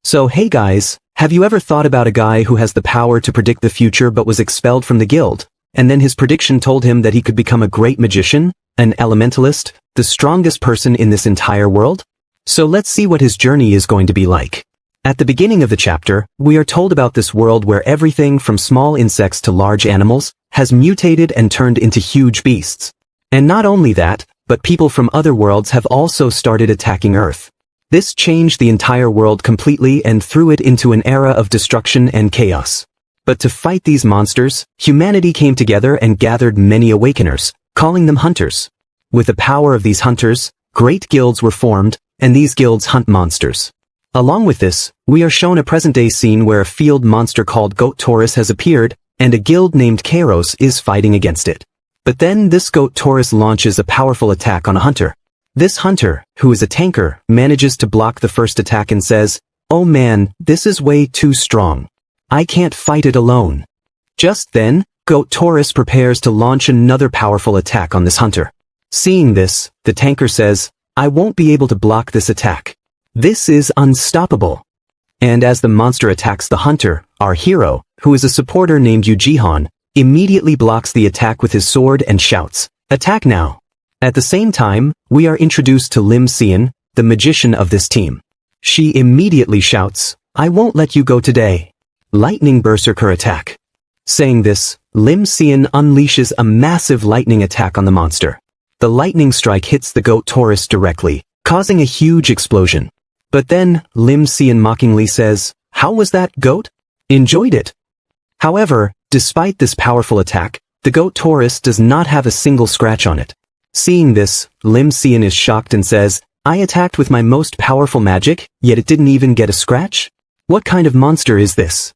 So hey guys, have you ever thought about a guy who has the power to predict the future but was expelled from the guild, and then his prediction told him that he could become a great magician, an elementalist, the strongest person in this entire world? So let's see what his journey is going to be like. At the beginning of the chapter, we are told about this world where everything from small insects to large animals has mutated and turned into huge beasts. And not only that, but people from other worlds have also started attacking Earth. This changed the entire world completely and threw it into an era of destruction and chaos. But to fight these monsters, humanity came together and gathered many awakeners, calling them hunters. With the power of these hunters, great guilds were formed, and these guilds hunt monsters. Along with this, we are shown a present-day scene where a field monster called Goat Taurus has appeared, and a guild named Kairos is fighting against it. But then this Goat Taurus launches a powerful attack on a hunter. This hunter, who is a tanker, manages to block the first attack and says, "Oh man, this is way too strong. I can't fight it alone." Just then, Goat Taurus prepares to launch another powerful attack on this hunter. Seeing this, the tanker says, "I won't be able to block this attack. This is unstoppable." And as the monster attacks the hunter, our hero, who is a supporter named Yu-Jihan, immediately blocks the attack with his sword and shouts, "Attack now!" At the same time, we are introduced to Lim Xian, the magician of this team. She immediately shouts, "I won't let you go today." Lightning Berserker attack. Saying this, Lim Xian unleashes a massive lightning attack on the monster. The lightning strike hits the Goat Taurus directly, causing a huge explosion. But then, Lim Xian mockingly says, "How was that, goat? Enjoyed it?" However, despite this powerful attack, the Goat Taurus does not have a single scratch on it. Seeing this, Lim Xian is shocked and says, "I attacked with my most powerful magic, yet it didn't even get a scratch? What kind of monster is this?"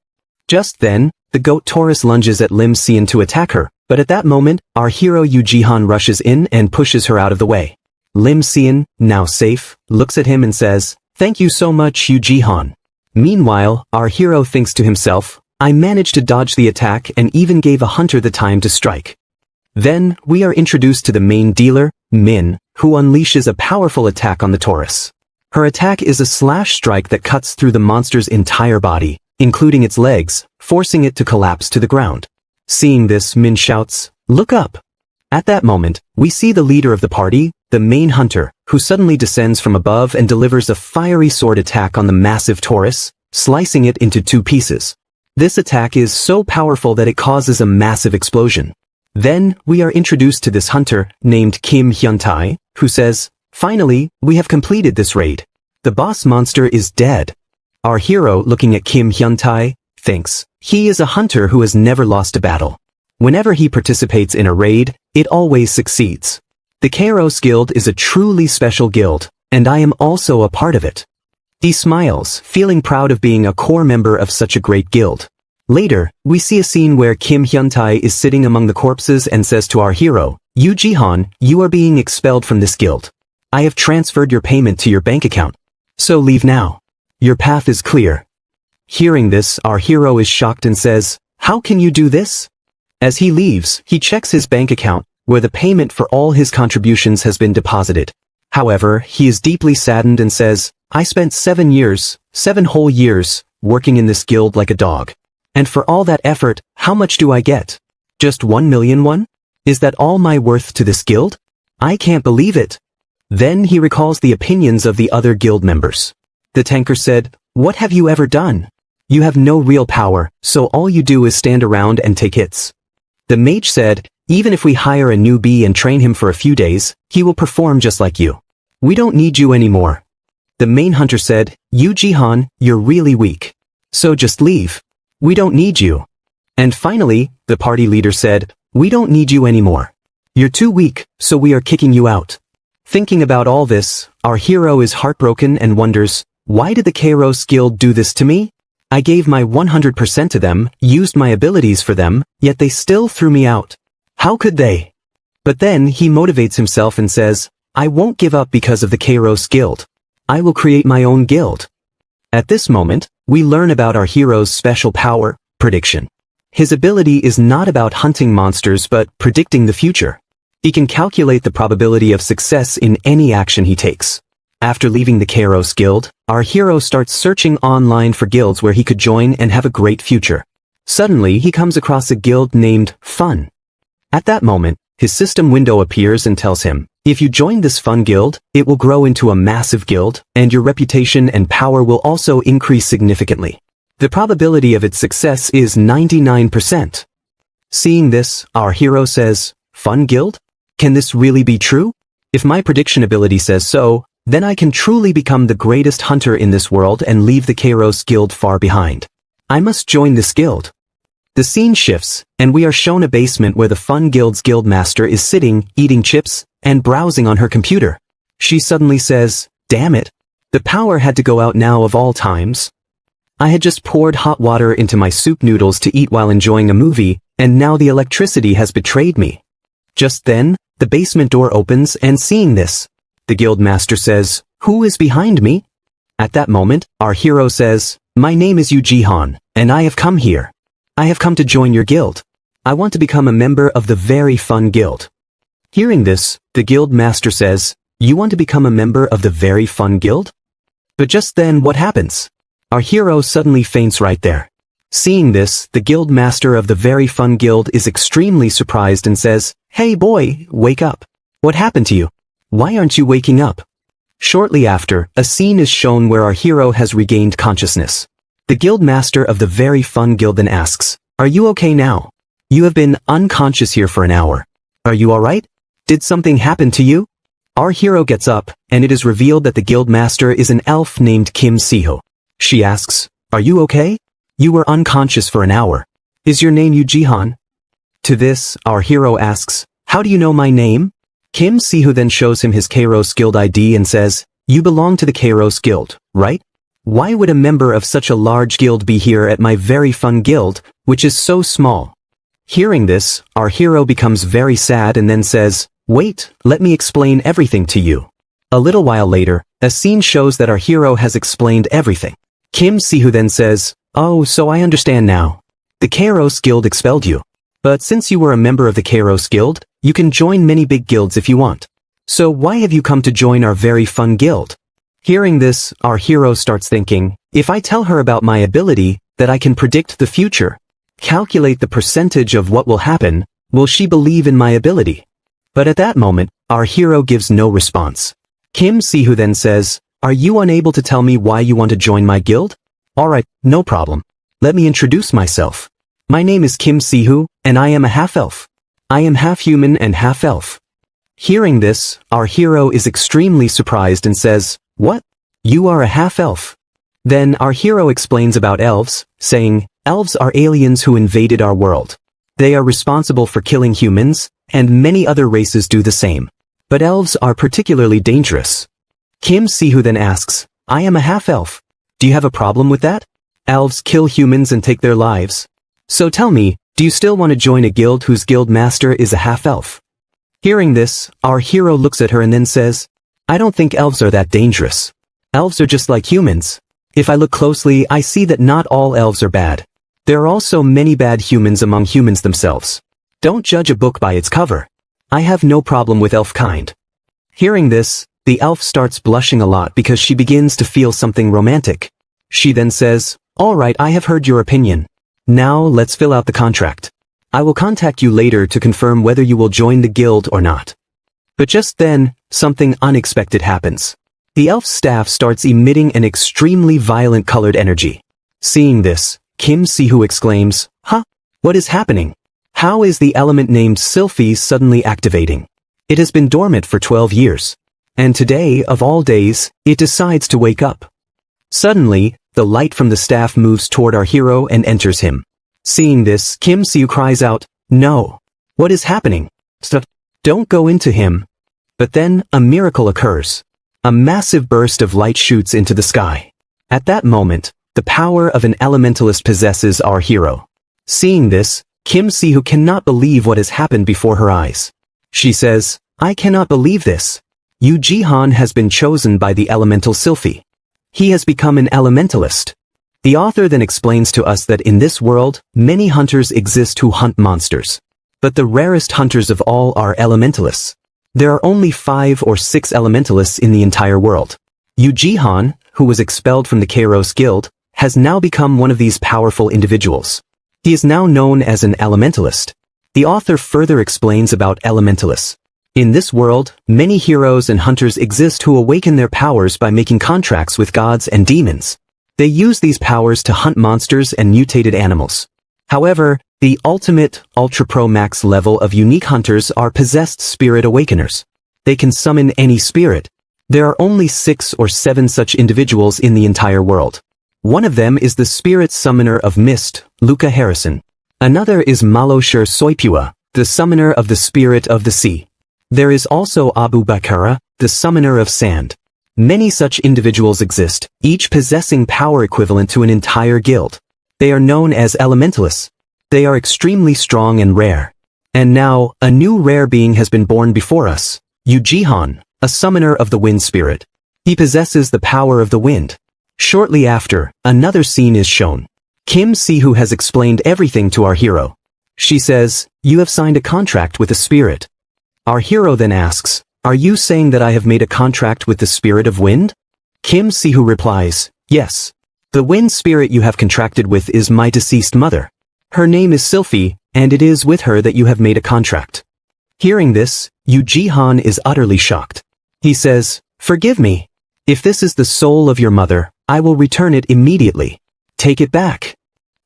Just then, the Goat Taurus lunges at Lim Xian to attack her, but at that moment, our hero Yu-Jihan rushes in and pushes her out of the way. Lim Xian, now safe, looks at him and says, "Thank you so much, Yu-Jihan." Meanwhile, our hero thinks to himself, "I managed to dodge the attack and even gave a hunter the time to strike." Then, we are introduced to the main dealer, Min, who unleashes a powerful attack on the Taurus. Her attack is a slash strike that cuts through the monster's entire body, including its legs, forcing it to collapse to the ground. Seeing this, Min shouts, "Look up!" At that moment, we see the leader of the party, the main hunter, who suddenly descends from above and delivers a fiery sword attack on the massive Taurus, slicing it into two pieces. This attack is so powerful that it causes a massive explosion. Then, we are introduced to this hunter, named Kim Hyun-tae, who says, "Finally, we have completed this raid. The boss monster is dead." Our hero, looking at Kim Hyun-tae, thinks, he is a hunter who has never lost a battle. Whenever he participates in a raid, it always succeeds. The Kairos Guild is a truly special guild, and I am also a part of it. He smiles, feeling proud of being a core member of such a great guild. Later, we see a scene where Kim Hyun-tae is sitting among the corpses and says to our hero, "Yu-Jihan, you are being expelled from this guild. I have transferred your payment to your bank account. So leave now. Your path is clear." Hearing this, our hero is shocked and says, "How can you do this?" As he leaves, he checks his bank account, where the payment for all his contributions has been deposited. However, he is deeply saddened and says, "I spent 7 whole years, working in this guild like a dog. And for all that effort, how much do I get? Just 1 million won? Is that all my worth to this guild? I can't believe it." Then he recalls the opinions of the other guild members. The tanker said, "What have you ever done? You have no real power, so all you do is stand around and take hits." The mage said, "Even if we hire a newbie and train him for a few days, he will perform just like you. We don't need you anymore." The main hunter said, "Yu-Jihan, you're really weak. So just leave. We don't need you." And finally, the party leader said, "We don't need you anymore. You're too weak, so we are kicking you out." Thinking about all this, our hero is heartbroken and wonders, why did the Kairos Guild do this to me? I gave my 100% to them, used my abilities for them, yet they still threw me out. How could they? But then he motivates himself and says, "I won't give up because of the Kairos Guild. I will create my own guild." At this moment, we learn about our hero's special power, prediction. His ability is not about hunting monsters but predicting the future. He can calculate the probability of success in any action he takes. After leaving the Kairos Guild, our hero starts searching online for guilds where he could join and have a great future. Suddenly, he comes across a guild named Fun. At that moment, his system window appears and tells him, if you join this Fun guild, it will grow into a massive guild, and your reputation and power will also increase significantly. The probability of its success is 99%. Seeing this, our hero says, Fun guild? Can this really be true? If my prediction ability says so, then I can truly become the greatest hunter in this world and leave the Kairos Guild far behind. I must join this guild. The scene shifts, and we are shown a basement where the Fun Guild's guildmaster is sitting, eating chips, and browsing on her computer. She suddenly says, damn it. The power had to go out now of all times. I had just poured hot water into my soup noodles to eat while enjoying a movie, and now the electricity has betrayed me. Just then, the basement door opens and seeing this, the guildmaster says, who is behind me? At that moment, our hero says, my name is Yu Jihan, and I have come here. I have come to join your guild. I want to become a member of the very Fun Guild. Hearing this, the guildmaster says, you want to become a member of the very Fun Guild? But just then what happens? Our hero suddenly faints right there. Seeing this, the guildmaster of the very Fun Guild is extremely surprised and says, hey boy, wake up. What happened to you? Why aren't you waking up? Shortly after, a scene is shown where our hero has regained consciousness. The guildmaster of the very Fun Guild then asks, are you okay now? You have been unconscious here for an hour. Are you alright? Did something happen to you? Our hero gets up, and it is revealed that the guildmaster is an elf named Kim Siho. She asks, are you okay? You were unconscious for an hour. Is your name Yu Jihan? To this, our hero asks, how do you know my name? Kim Siho then shows him his Kairos Guild ID and says, you belong to the Kairos Guild, right? Why would a member of such a large guild be here at my very Fun Guild, which is so small? Hearing this, our hero becomes very sad and then says, wait, let me explain everything to you. A little while later, a scene shows that our hero has explained everything. Kim Siho then says, oh, so I understand now. The Kairos Guild expelled you. But since you were a member of the Kairos Guild, you can join many big guilds if you want. So why have you come to join our very Fun Guild? Hearing this, our hero starts thinking, if I tell her about my ability, that I can predict the future, calculate the percentage of what will happen, will she believe in my ability? But at that moment, our hero gives no response. Kim Siho then says, are you unable to tell me why you want to join my guild? Alright, no problem. Let me introduce myself. My name is Kim Siho, and I am a half-elf. I am half-human and half-elf. Hearing this, our hero is extremely surprised and says, what? You are a half-elf? Then our hero explains about elves, saying, elves are aliens who invaded our world. They are responsible for killing humans, and many other races do the same. But elves are particularly dangerous. Kim Siho then asks, I am a half-elf. Do you have a problem with that? Elves kill humans and take their lives. So tell me, do you still want to join a guild whose guild master is a half-elf? Hearing this, our hero looks at her and then says, I don't think elves are that dangerous. Elves are just like humans. If I look closely, I see that not all elves are bad. There are also many bad humans among humans themselves. Don't judge a book by its cover. I have no problem with elf kind. Hearing this, the elf starts blushing a lot because she begins to feel something romantic. She then says, all right, I have heard your opinion. Now let's fill out the contract. I will contact you later to confirm whether you will join the guild or not. But just then, something unexpected happens. The elf's staff starts emitting an extremely violent colored energy. Seeing this, Kim Siho exclaims, huh? What is happening? How is the element named Sylphie suddenly activating? It has been dormant for 12 years. And today, of all days, it decides to wake up. Suddenly, the light from the staff moves toward our hero and enters him. Seeing this, Kim Siho cries out, no. What is happening? Stop. Don't go into him. But then, a miracle occurs. A massive burst of light shoots into the sky. At that moment, the power of an elementalist possesses our hero. Seeing this, Kim Siho cannot believe what has happened before her eyes. She says, I cannot believe this. Yu Jihan has been chosen by the elemental Sylphie. He has become an elementalist. The author then explains to us that in this world, many hunters exist who hunt monsters. But the rarest hunters of all are elementalists. There are only 5 or 6 elementalists in the entire world. Yu Jihan, who was expelled from the Kairos Guild, has now become one of these powerful individuals. He is now known as an elementalist. The author further explains about elementalists. In this world, many heroes and hunters exist who awaken their powers by making contracts with gods and demons. They use these powers to hunt monsters and mutated animals. However, the ultimate, ultra-pro max level of unique hunters are possessed spirit awakeners. They can summon any spirit. There are only 6 or 7 such individuals in the entire world. One of them is the spirit summoner of mist, Luca Harrison. Another is Malosher Soipua, the summoner of the spirit of the sea. There is also Abu Bakara, the summoner of sand. Many such individuals exist, each possessing power equivalent to an entire guild. They are known as elementalists. They are extremely strong and rare. And now, a new rare being has been born before us, Yu Jihan, a summoner of the wind spirit. He possesses the power of the wind. Shortly after, another scene is shown. Kim Si-hoo has explained everything to our hero. She says, "You have signed a contract with a spirit." Our hero then asks, "Are you saying that I have made a contract with the spirit of wind?" Kim Si-hoo replies, "Yes. The wind spirit you have contracted with is my deceased mother. Her name is Sylphie, and it is with her that you have made a contract." Hearing this, Yu Jihan is utterly shocked. He says, "Forgive me. If this is the soul of your mother, I will return it immediately. Take it back."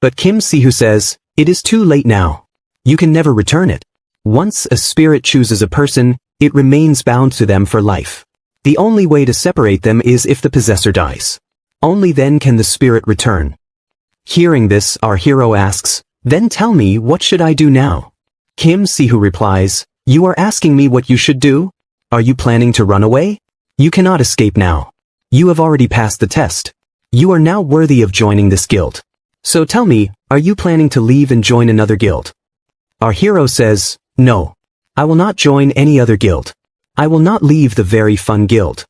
But Kim Si-hoo says, "It is too late now. You can never return it. Once a spirit chooses a person, it remains bound to them for life. The only way to separate them is if the possessor dies. Only then can the spirit return." Hearing this, our hero asks, "Then tell me, what should I do now?" Kim Si-hoo replies, "You are asking me what you should do? Are you planning to run away? You cannot escape now. You have already passed the test. You are now worthy of joining this guild. So tell me, are you planning to leave and join another guild?" Our hero says, "No. I will not join any other guild. I will not leave the very fun guild."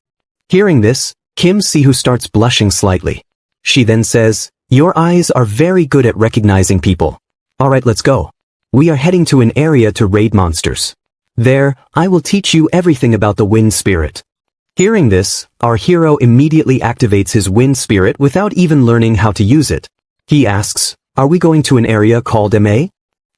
Hearing this, Kim Si-hoo starts blushing slightly. She then says, "Your eyes are very good at recognizing people. Alright, let's go. We are heading to an area to raid monsters. There, I will teach you everything about the wind spirit." Hearing this, our hero immediately activates his wind spirit without even learning how to use it. He asks, "Are we going to an area called MA?"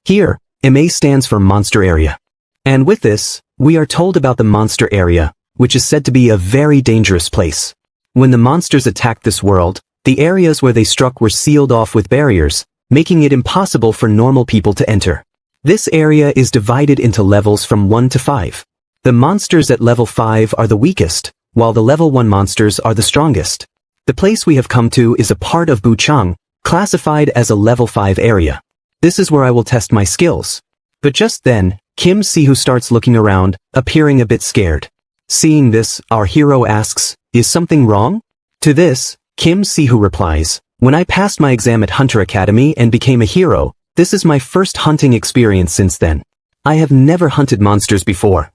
Here, MA stands for monster area. And with this, we are told about the monster area, which is said to be a very dangerous place. When the monsters attacked this world, the areas where they struck were sealed off with barriers, making it impossible for normal people to enter. This area is divided into levels from 1 to 5. The monsters at level 5 are the weakest, while the level 1 monsters are the strongest. The place we have come to is a part of Buchang, classified as a level 5 area. This is where I will test my skills. But just then, Kim Si-hoo starts looking around, appearing a bit scared. Seeing this, our hero asks, "Is something wrong?" To this, Kim Si-hoo replies, "When I passed my exam at Hunter Academy and became a hero, this is my first hunting experience since then. I have never hunted monsters before."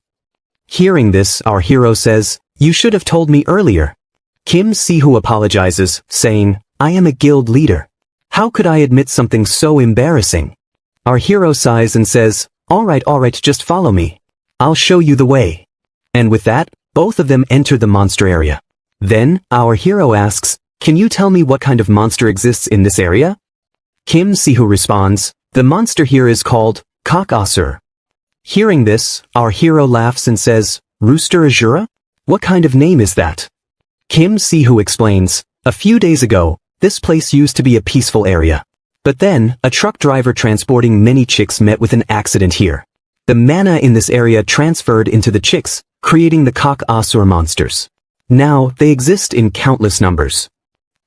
Hearing this, our hero says, "You should have told me earlier." Kim Si-hoo apologizes, saying, "I am a guild leader. How could I admit something so embarrassing?" Our hero sighs and says, alright, just follow me. I'll show you the way." And with that, both of them enter the monster area. Then, our hero asks, "Can you tell me what kind of monster exists in this area?" Kim Si-hoo responds, "The monster here is called Cock Asura." Hearing this, our hero laughs and says, "Rooster Asura? What kind of name is that?" Kim Si-hoo explains, "A few days ago, this place used to be a peaceful area. But then, a truck driver transporting many chicks met with an accident here. The mana in this area transferred into the chicks, creating the Cock Asura monsters. Now, they exist in countless numbers."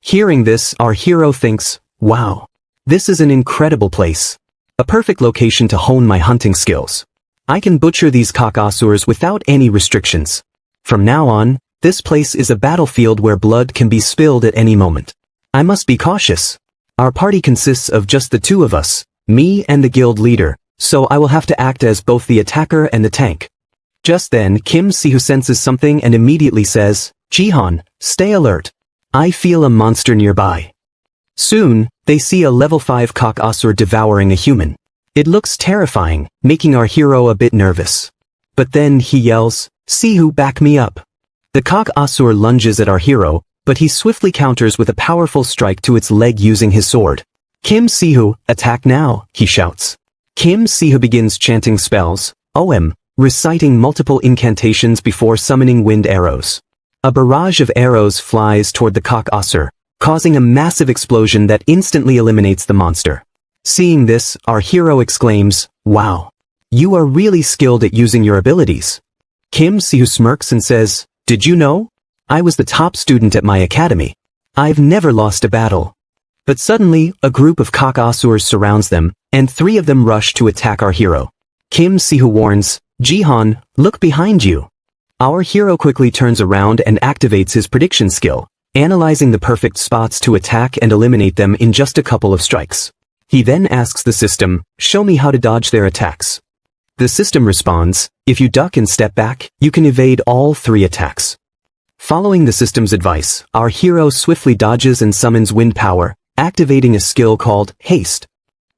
Hearing this, our hero thinks, "Wow, this is an incredible place. A perfect location to hone my hunting skills. I can butcher these Cock Asuras without any restrictions. From now on, this place is a battlefield where blood can be spilled at any moment. I must be cautious. Our party consists of just the two of us, me and the guild leader, so I will have to act as both the attacker and the tank." Just then, Kim Si-hoo senses something and immediately says, "Jihan, stay alert. I feel a monster nearby." Soon, they see a level 5 Cock Asura devouring a human. It looks terrifying, making our hero a bit nervous. But then he yells, "Si-hoo, back me up." The cock Asura lunges at our hero, but he swiftly counters with a powerful strike to its leg using his sword. Kim Sihu, attack now, he shouts. Kim Sihu begins chanting spells, reciting multiple incantations before summoning wind arrows. A barrage of arrows flies toward the cock Asura, causing a massive explosion that instantly eliminates the monster. Seeing this, our hero exclaims, "Wow! You are really skilled at using your abilities." Kim Sihu smirks and says, "Did you know? I was the top student at my academy. I've never lost a battle." But suddenly, a group of cock Asuras surrounds them, and 3 of them rush to attack our hero. Kim Sihu warns, "Jihan, look behind you." Our hero quickly turns around and activates his prediction skill, analyzing the perfect spots to attack and eliminate them in just a couple of strikes. He then asks the system, "Show me how to dodge their attacks." The system responds, "If you duck and step back, you can evade all 3 attacks." Following the system's advice, our hero swiftly dodges and summons wind power, activating a skill called Haste.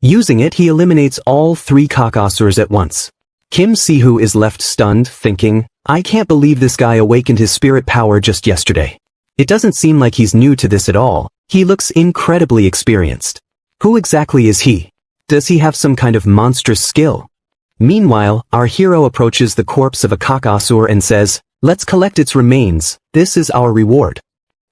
Using it, he eliminates all 3 cock Asuras at once. Kim Sihu is left stunned, thinking, "I can't believe this guy awakened his spirit power just yesterday. It doesn't seem like he's new to this at all. He looks incredibly experienced. Who exactly is he? Does he have some kind of monstrous skill?" Meanwhile, our hero approaches the corpse of a cock Asura and says, "Let's collect its remains. This is our reward."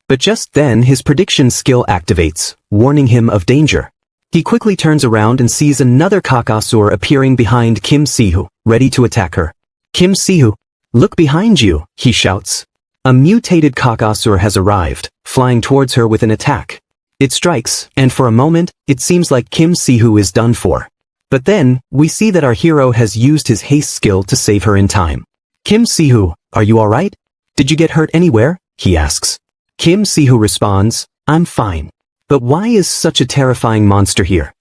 But just then his prediction skill activates, warning him of danger. He quickly turns around and sees another cock Asura appearing behind Kim Sihu, ready to attack her. "Kim Sihu, look behind you," he shouts. A mutated cock Asura has arrived, flying towards her with an attack. It strikes, and for a moment, it seems like Kim Sihu is done for. But then, we see that our hero has used his haste skill to save her in time. "Kim Sihu, are you alright? Did you get hurt anywhere?" he asks. Kim Sihu responds, "I'm fine. But why is such a terrifying monster here?"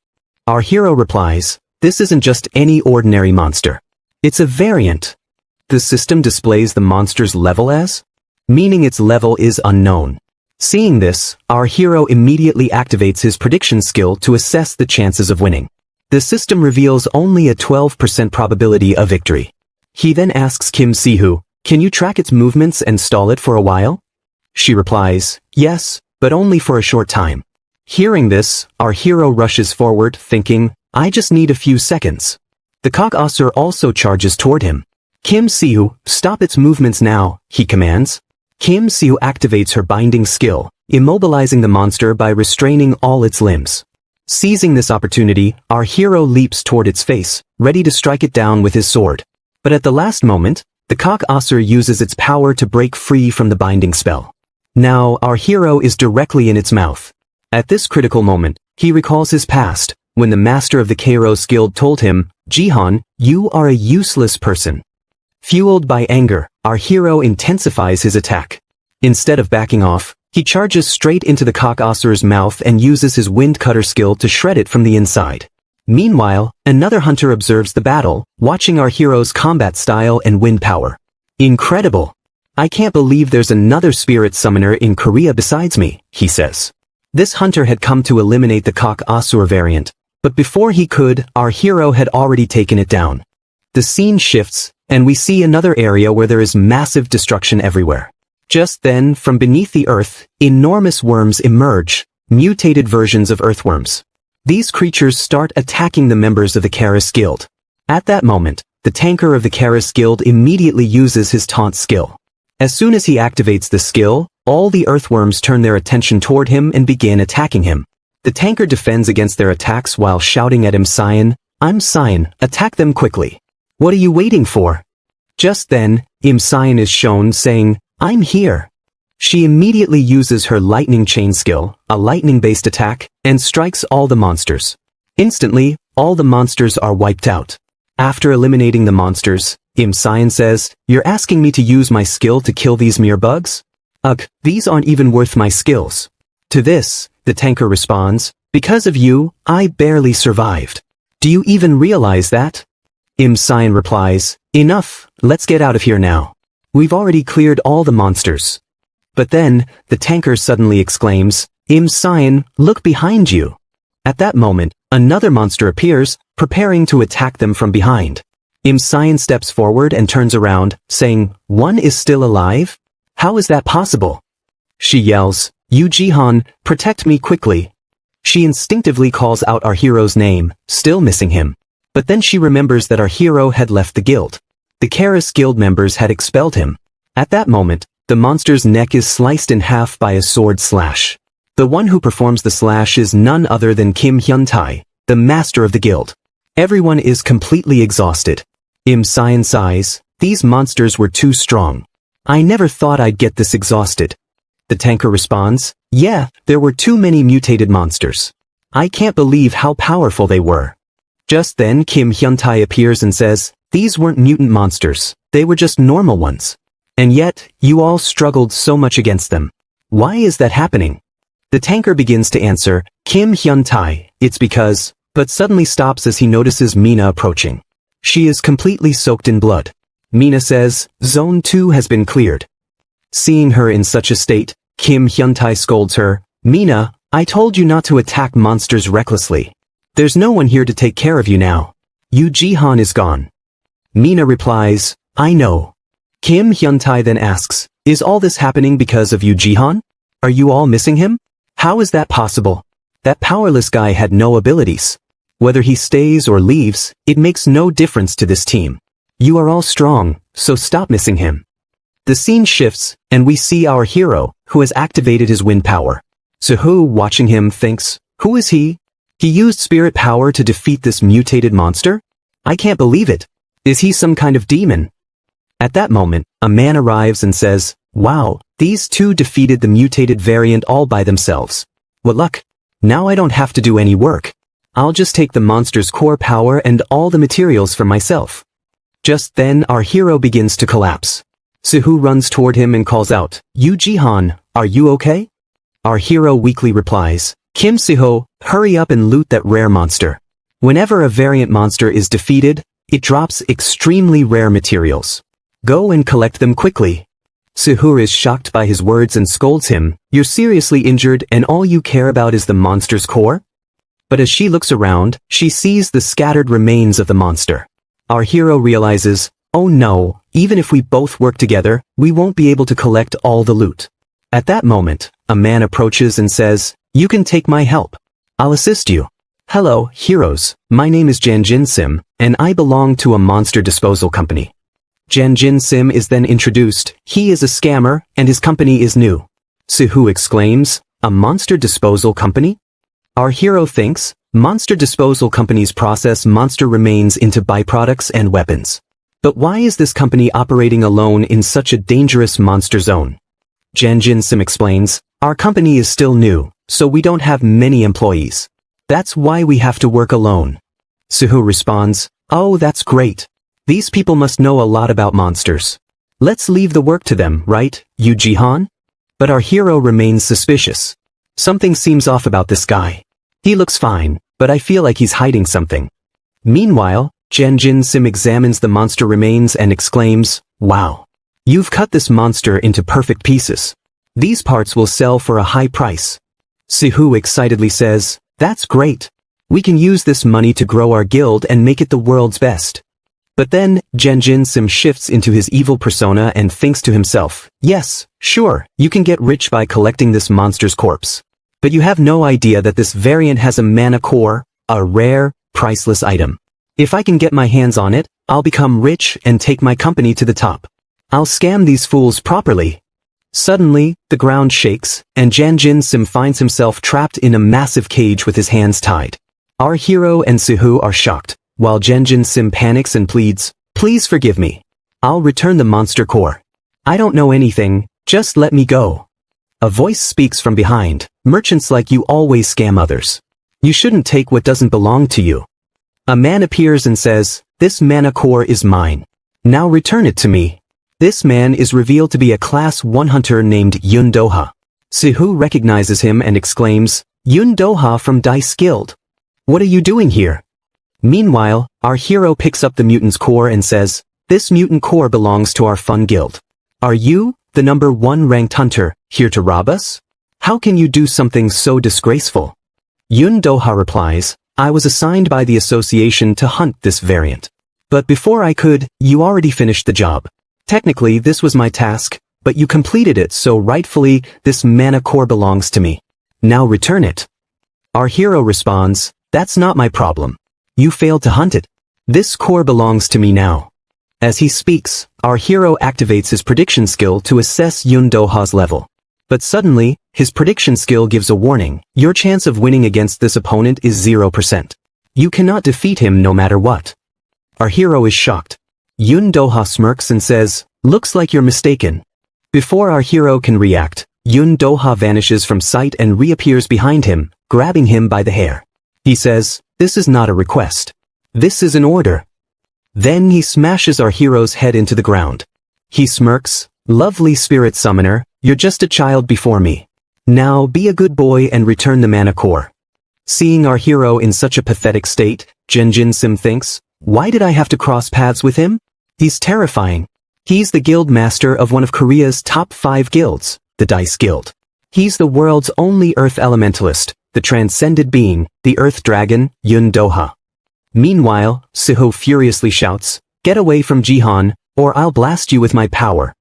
Our hero replies, "This isn't just any ordinary monster. It's a variant." The system displays the monster's level as, meaning its level is unknown. Seeing this, our hero immediately activates his prediction skill to assess the chances of winning. The system reveals only a 12% probability of victory. He then asks Kim Sihu, "Can you track its movements and stall it for a while?" She replies, "Yes, but only for a short time." Hearing this, our hero rushes forward, thinking, "I just need a few seconds." The cock Asura also charges toward him. "Kim Sihu, stop its movements now," he commands. Kim Sihu activates her binding skill, immobilizing the monster by restraining all its limbs. Seizing this opportunity, our hero leaps toward its face, ready to strike it down with his sword. But at the last moment, the cock Asura uses its power to break free from the binding spell. Now, our hero is directly in its mouth. At this critical moment, he recalls his past, when the master of the Kairos Guild told him, "Jihan, you are a useless person." Fueled by anger, our hero intensifies his attack. Instead of backing off, he charges straight into the cock Asura's mouth and uses his wind cutter skill to shred it from the inside. Meanwhile, another hunter observes the battle, watching our hero's combat style and wind power. "Incredible! I can't believe there's another spirit summoner in Korea besides me," he says. This hunter had come to eliminate the cock Asura variant, but before he could, our hero had already taken it down. The scene shifts, and we see another area where there is massive destruction everywhere. Just then, from beneath the earth, enormous worms emerge, mutated versions of earthworms. These creatures start attacking the members of the Kairos Guild. At that moment, the tanker of the Kairos Guild immediately uses his taunt skill. As soon as he activates the skill, all the earthworms turn their attention toward him and begin attacking him. The tanker defends against their attacks while shouting at him, "Cyan, I'm Cyan, attack them quickly. What are you waiting for?" Just then, Cyan is shown saying, "I'm here." She immediately uses her lightning chain skill, a lightning-based attack, and strikes all the monsters. Instantly, all the monsters are wiped out. After eliminating the monsters, Cyan says, "You're asking me to use my skill to kill these mere bugs? Ugh, these aren't even worth my skills." To this, the tanker responds, "Because of you, I barely survived. Do you even realize that?" Cyan replies, "Enough, let's get out of here now. We've already cleared all the monsters." But then, the tanker suddenly exclaims, "Cyan, look behind you." At that moment, another monster appears, preparing to attack them from behind. Cyan steps forward and turns around, saying, "One is still alive? How is that possible? She yells, Yu Jihan, protect me quickly. She instinctively calls out our hero's name, still missing him. But then she remembers that our hero had left the guild. The Karis guild members had expelled him. At that moment, the monster's neck is sliced in half by a sword slash. The one who performs the slash is none other than Kim Hyun-tae, the master of the guild. Everyone is completely exhausted. Size, these monsters were too strong. I never thought I'd get this exhausted. The tanker responds, yeah, there were too many mutated monsters. I can't believe how powerful they were. Just then Kim Hyun-tae appears and says, these weren't mutant monsters, they were just normal ones. And yet, you all struggled so much against them. Why is that happening? The tanker begins to answer, Kim Hyun-tae, it's because, but suddenly stops as he notices Mina approaching. She is completely soaked in blood. Mina says, Zone 2 has been cleared. Seeing her in such a state, Kim Hyun-tae scolds her, Mina, I told you not to attack monsters recklessly. There's no one here to take care of you now. Yu Jihan is gone. Mina replies, I know. Kim Hyun-tae then asks, is all this happening because of Yu Jihan? Are you all missing him? How is that possible? That powerless guy had no abilities. Whether he stays or leaves, it makes no difference to this team. You are all strong, so stop missing him. The scene shifts, and we see our hero, who has activated his wind power. Suhu, watching him, thinks, who is he? He used spirit power to defeat this mutated monster? I can't believe it. Is he some kind of demon? At that moment, a man arrives and says, wow, these two defeated the mutated variant all by themselves. What luck. Now I don't have to do any work. I'll just take the monster's core power and all the materials for myself. Just then our hero begins to collapse. Suhu runs toward him and calls out, Yu Jihan, are you okay? Our hero weakly replies, Kim Suho, hurry up and loot that rare monster. Whenever a variant monster is defeated, it drops extremely rare materials. Go and collect them quickly. Suhu is shocked by his words and scolds him, you're seriously injured and all you care about is the monster's core? But as she looks around, she sees the scattered remains of the monster. Our hero realizes, oh no, even if we both work together, we won't be able to collect all the loot. At that moment, a man approaches and says, you can take my help. I'll assist you. Hello, heroes, my name is Janjin Sim, and I belong to a monster disposal company. Janjin Sim is then introduced, he is a scammer, and his company is new. Suhu exclaims, a monster disposal company? Our hero thinks, monster disposal companies process monster remains into byproducts and weapons. But why is this company operating alone in such a dangerous monster zone? Janjin Sim explains, our company is still new, so we don't have many employees. That's why we have to work alone. Suhu responds, oh, that's great. These people must know a lot about monsters. Let's leave the work to them, right, Yu Jihan? But our hero remains suspicious. Something seems off about this guy. He looks fine, but I feel like he's hiding something. Meanwhile, Janjin Sim examines the monster remains and exclaims, wow. You've cut this monster into perfect pieces. These parts will sell for a high price. Suhu excitedly says, that's great. We can use this money to grow our guild and make it the world's best. But then, Janjin Sim shifts into his evil persona and thinks to himself, yes, sure, you can get rich by collecting this monster's corpse. But you have no idea that this variant has a mana core, a rare, priceless item. If I can get my hands on it, I'll become rich and take my company to the top. I'll scam these fools properly. Suddenly, the ground shakes, and Janjin Sim finds himself trapped in a massive cage with his hands tied. Our hero and Suhu are shocked, while Janjin Sim panics and pleads, please forgive me. I'll return the monster core. I don't know anything, just let me go. A voice speaks from behind, merchants like you always scam others. You shouldn't take what doesn't belong to you. A man appears and says, this mana core is mine. Now return it to me. This man is revealed to be a Class 1 hunter named Yun Doha. Suhu recognizes him and exclaims, Yun Doha from Dice Guild. What are you doing here? Meanwhile, our hero picks up the mutant's core and says, this mutant core belongs to our fun guild. Are you, the number 1 ranked hunter, here to rob us? How can you do something so disgraceful? Yun Doha replies, I was assigned by the association to hunt this variant. But before I could, you already finished the job. Technically this was my task, but you completed it, so rightfully, this mana core belongs to me. Now return it. Our hero responds, that's not my problem. You failed to hunt it. This core belongs to me now. As he speaks, our hero activates his prediction skill to assess Yun Doha's level. But suddenly, his prediction skill gives a warning. Your chance of winning against this opponent is 0%. You cannot defeat him no matter what. Our hero is shocked. Yun Doha smirks and says, looks like you're mistaken. Before our hero can react, Yun Doha vanishes from sight and reappears behind him, grabbing him by the hair. He says, this is not a request. This is an order. Then he smashes our hero's head into the ground. He smirks, lovely spirit summoner, you're just a child before me. Now be a good boy and return the mana core. Seeing our hero in such a pathetic state, Jin Sim thinks, why did I have to cross paths with him? He's terrifying. He's the guild master of one of Korea's top 5 guilds, the Dice Guild. He's the world's only earth elementalist, the transcended being, the earth dragon, Yun Doha. Meanwhile, Siho furiously shouts, get away from Jihan, or I'll blast you with my power.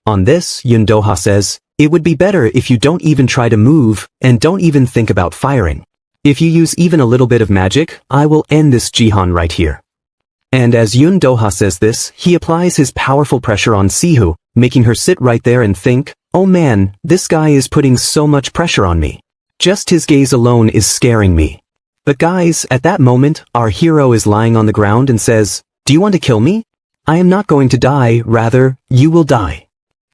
On this, Yun Doha says, it would be better if you don't even try to move, and don't even think about firing. If you use even a little bit of magic, I will end this Jihan right here. And as Yun Doha says this, he applies his powerful pressure on Siho, making her sit right there and think, oh man, this guy is putting so much pressure on me. Just his gaze alone is scaring me. But guys, at that moment, our hero is lying on the ground and says, do you want to kill me? I am not going to die, rather, you will die.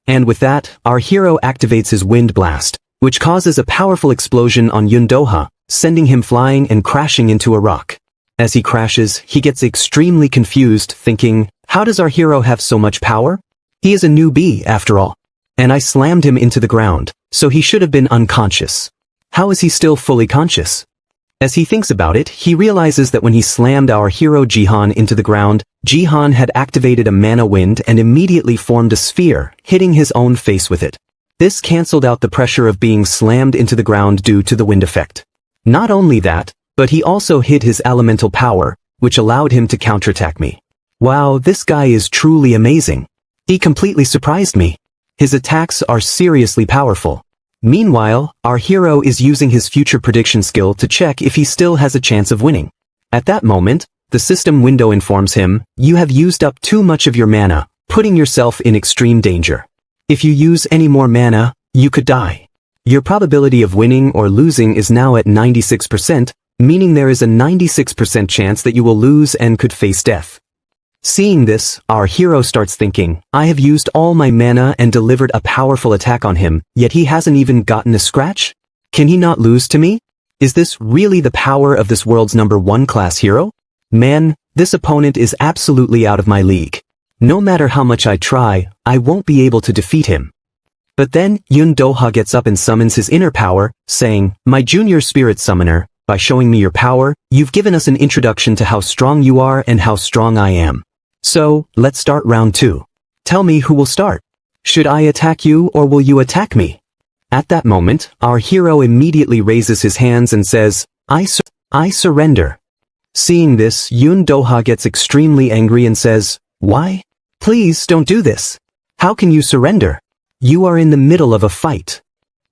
And with that, our hero activates his wind blast, which causes a powerful explosion on Yun Doha, sending him flying and crashing into a rock. As he crashes, he gets extremely confused, thinking, how does our hero have so much power? He is a newbie, after all. And I slammed him into the ground, so he should have been unconscious. How is he still fully conscious? As he thinks about it, he realizes that when he slammed our hero Jihan into the ground, Jihan had activated a mana wind and immediately formed a sphere, hitting his own face with it. This cancelled out the pressure of being slammed into the ground due to the wind effect. Not only that, but he also hid his elemental power, which allowed him to counterattack me. Wow, this guy is truly amazing. He completely surprised me. His attacks are seriously powerful. Meanwhile, our hero is using his future prediction skill to check if he still has a chance of winning. At that moment, the system window informs him, you have used up too much of your mana, putting yourself in extreme danger. If you use any more mana, you could die. Your probability of winning or losing is now at 96%, meaning there is a 96% chance that you will lose and could face death. Seeing this, our hero starts thinking, I have used all my mana and delivered a powerful attack on him, yet he hasn't even gotten a scratch? Can he not lose to me? Is this really the power of this world's #1 class hero? Man, this opponent is absolutely out of my league. No matter how much I try, I won't be able to defeat him. But then, Yun Doha gets up and summons his inner power, saying, my junior spirit summoner, by showing me your power, you've given us an introduction to how strong you are and how strong I am. So, let's start round 2. Tell me who will start. Should I attack you or will you attack me? At that moment, our hero immediately raises his hands and says, I surrender. Seeing this, Yun Doha gets extremely angry and says, why? Please don't do this. How can you surrender? You are in the middle of a fight.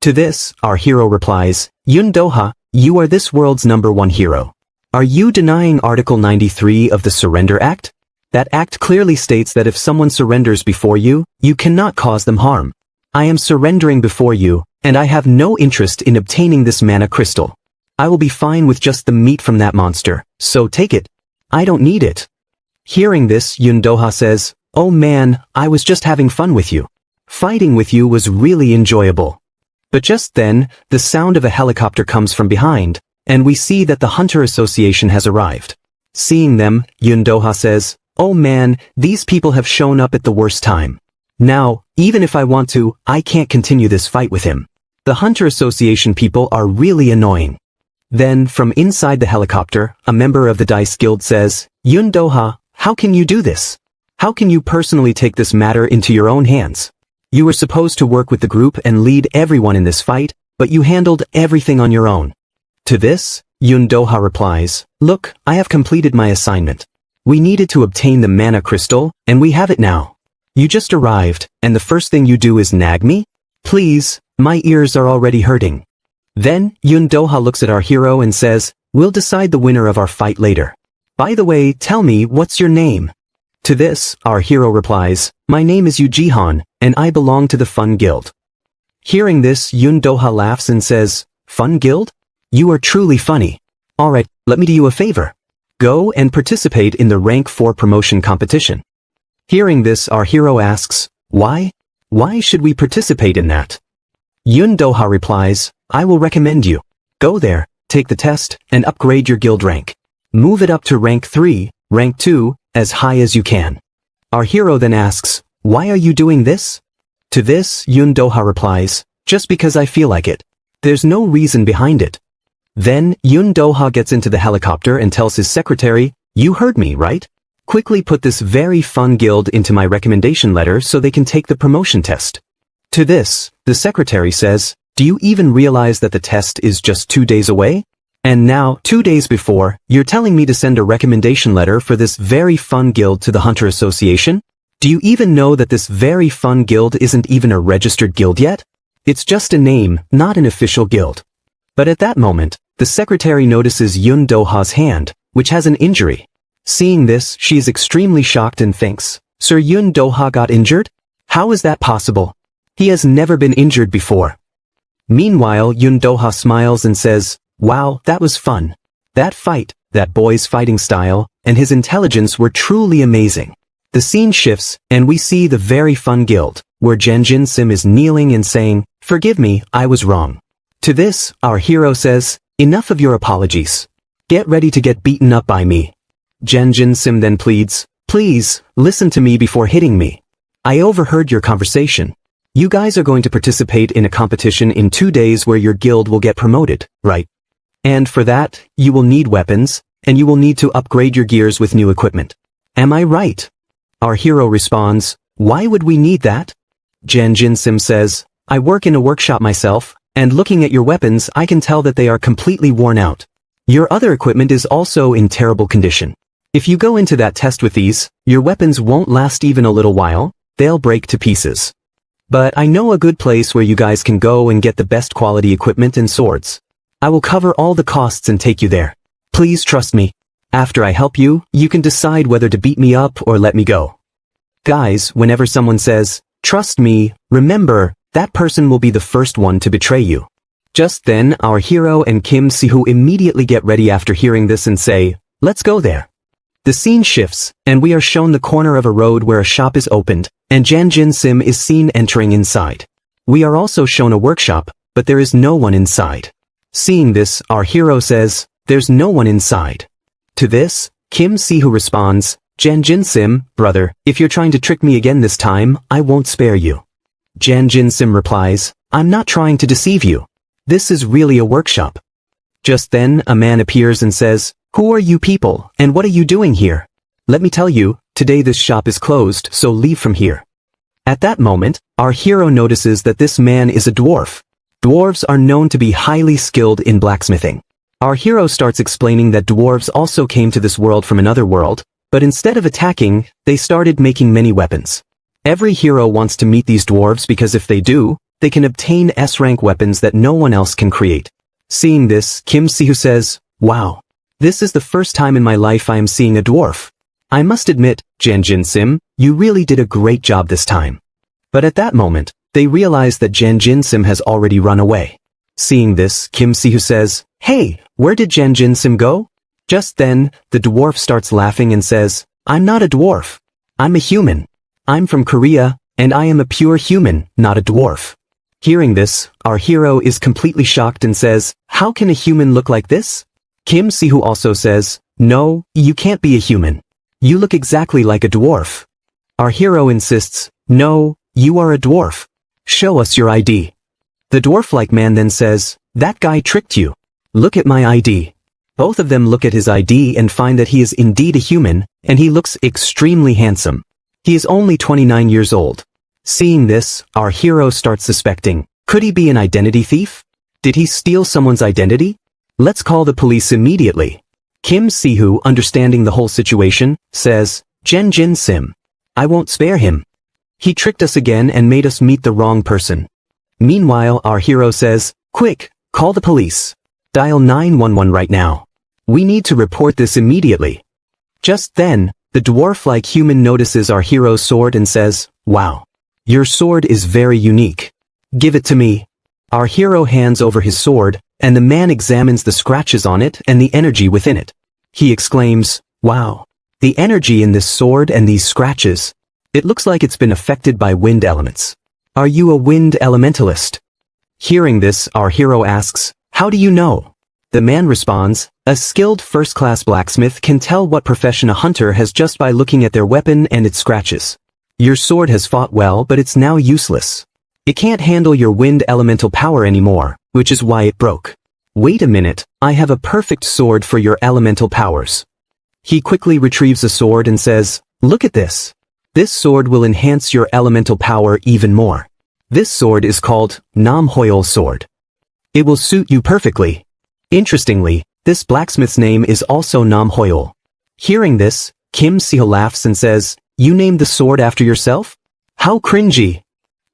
To this, our hero replies, Yun Doha, you are this world's #1 hero. Are you denying Article 93 of the Surrender Act? That act clearly states that if someone surrenders before you, you cannot cause them harm. I am surrendering before you, and I have no interest in obtaining this mana crystal. I will be fine with just the meat from that monster, so take it. I don't need it. Hearing this, Yun Doha says, oh man, I was just having fun with you. Fighting with you was really enjoyable. But just then, the sound of a helicopter comes from behind, and we see that the Hunter Association has arrived. Seeing them, Yun Doha says, oh man, these people have shown up at the worst time. Now, even if I want to, I can't continue this fight with him. The Hunter Association people are really annoying. Then, from inside the helicopter, a member of the Dice Guild says, Yun Doha, how can you do this? How can you personally take this matter into your own hands? You were supposed to work with the group and lead everyone in this fight, but you handled everything on your own. To this, Yun Doha replies, look, I have completed my assignment. We needed to obtain the mana crystal, and we have it now. You just arrived, and the first thing you do is nag me? Please, my ears are already hurting. Then, Yun Doha looks at our hero and says, we'll decide the winner of our fight later. By the way, tell me, what's your name? To this, our hero replies, my name is Yu Jihan, and I belong to the Fun Guild. Hearing this, Yun Doha laughs and says, Fun Guild? You are truly funny. Alright, let me do you a favor. Go and participate in the Rank 4 promotion competition. Hearing this, our hero asks, why? Why should we participate in that? Yun Doha replies, I will recommend you. Go there, take the test, and upgrade your guild rank. Move it up to Rank 3, Rank 2, as high as you can. Our hero then asks, why are you doing this? To this, Yun Doha replies, just because I feel like it. There's no reason behind it. Then, Yun Doha gets into the helicopter and tells his secretary, you heard me, right? Quickly put this very fun guild into my recommendation letter so they can take the promotion test. To this, the secretary says, do you even realize that the test is just 2 days away? And now, 2 days before, you're telling me to send a recommendation letter for this very fun guild to the Hunter Association? Do you even know that this very fun guild isn't even a registered guild yet? It's just a name, not an official guild. But at that moment, the secretary notices Yun Doha's hand, which has an injury. Seeing this, she is extremely shocked and thinks, Sir Yun Doha got injured? How is that possible? He has never been injured before. Meanwhile, Yun Doha smiles and says, wow, that was fun. That fight, that boy's fighting style, and his intelligence were truly amazing. The scene shifts, and we see the very fun guild, where Janjin Sim is kneeling and saying, forgive me, I was wrong. To this, our hero says, enough of your apologies. Get ready to get beaten up by me. Janjin Sim then pleads, please, listen to me before hitting me. I overheard your conversation. You guys are going to participate in a competition in 2 days where your guild will get promoted, right? And for that, you will need weapons, and you will need to upgrade your gears with new equipment. Am I right? Our hero responds, why would we need that? Janjin Sim says, I work in a workshop myself, and looking at your weapons I can tell that they are completely worn out. Your other equipment is also in terrible condition. If you go into that test with these, your weapons won't last even a little while, they'll break to pieces. But I know a good place where you guys can go and get the best quality equipment and swords. I will cover all the costs and take you there. Please trust me. After I help you, you can decide whether to beat me up or let me go. Guys, whenever someone says, trust me, remember, that person will be the first one to betray you. Just then, our hero and Kim Si-hoo immediately get ready after hearing this and say, let's go there. The scene shifts, and we are shown the corner of a road where a shop is opened, and Janjin Sim is seen entering inside. We are also shown a workshop, but there is no one inside. Seeing this, our hero says, there's no one inside. To this, Kim Si-hoo responds, Janjin Sim, brother, if you're trying to trick me again this time, I won't spare you. Janjin Sim replies, I'm not trying to deceive you. This is really a workshop. Just then, a man appears and says, who are you people, and what are you doing here? Let me tell you, today this shop is closed, so leave from here. At that moment, our hero notices that this man is a dwarf. Dwarves are known to be highly skilled in blacksmithing. Our hero starts explaining that dwarves also came to this world from another world, but instead of attacking, they started making many weapons. Every hero wants to meet these dwarves because if they do, they can obtain S-rank weapons that no one else can create. Seeing this, Kim Si-hoo says, wow, this is the first time in my life I am seeing a dwarf. I must admit, Janjin Sim, you really did a great job this time. But at that moment, they realize that Janjin Sim has already run away. Seeing this, Kim Si-hoo says, hey, where did Janjin Sim go? Just then, the dwarf starts laughing and says, I'm not a dwarf. I'm a human. I'm from Korea, and I am a pure human, not a dwarf. Hearing this, our hero is completely shocked and says, how can a human look like this? Kim Si-hoo also says, no, you can't be a human. You look exactly like a dwarf. Our hero insists, no, you are a dwarf. Show us your ID. The dwarf-like man then says, that guy tricked you. Look at my ID. Both of them look at his ID and find that he is indeed a human, and he looks extremely handsome. He is only 29 years old. Seeing this, our hero starts suspecting, could he be an identity thief? Did he steal someone's identity? Let's call the police immediately. Kim Si-hoo, understanding the whole situation, says, Janjin Sim, I won't spare him. He tricked us again and made us meet the wrong person. Meanwhile, our hero says, quick, call the police. Dial 911 right now. We need to report this immediately. Just then, the dwarf-like human notices our hero's sword and says, wow. Your sword is very unique. Give it to me. Our hero hands over his sword, and the man examines the scratches on it and the energy within it. He exclaims, wow. The energy in this sword and these scratches. It looks like it's been affected by wind elements. Are you a wind elementalist? Hearing this, our hero asks, how do you know? The man responds, a skilled first-class blacksmith can tell what profession a hunter has just by looking at their weapon and its scratches. Your sword has fought well, but it's now useless. It can't handle your wind elemental power anymore, which is why it broke. Wait a minute, I have a perfect sword for your elemental powers. He quickly retrieves a sword and says, look at this. This sword will enhance your elemental power even more. This sword is called Namhoyol sword. It will suit you perfectly. Interestingly, this blacksmith's name is also Namhoyol. Hearing this, Kim Seo laughs and says, you named the sword after yourself? How cringy.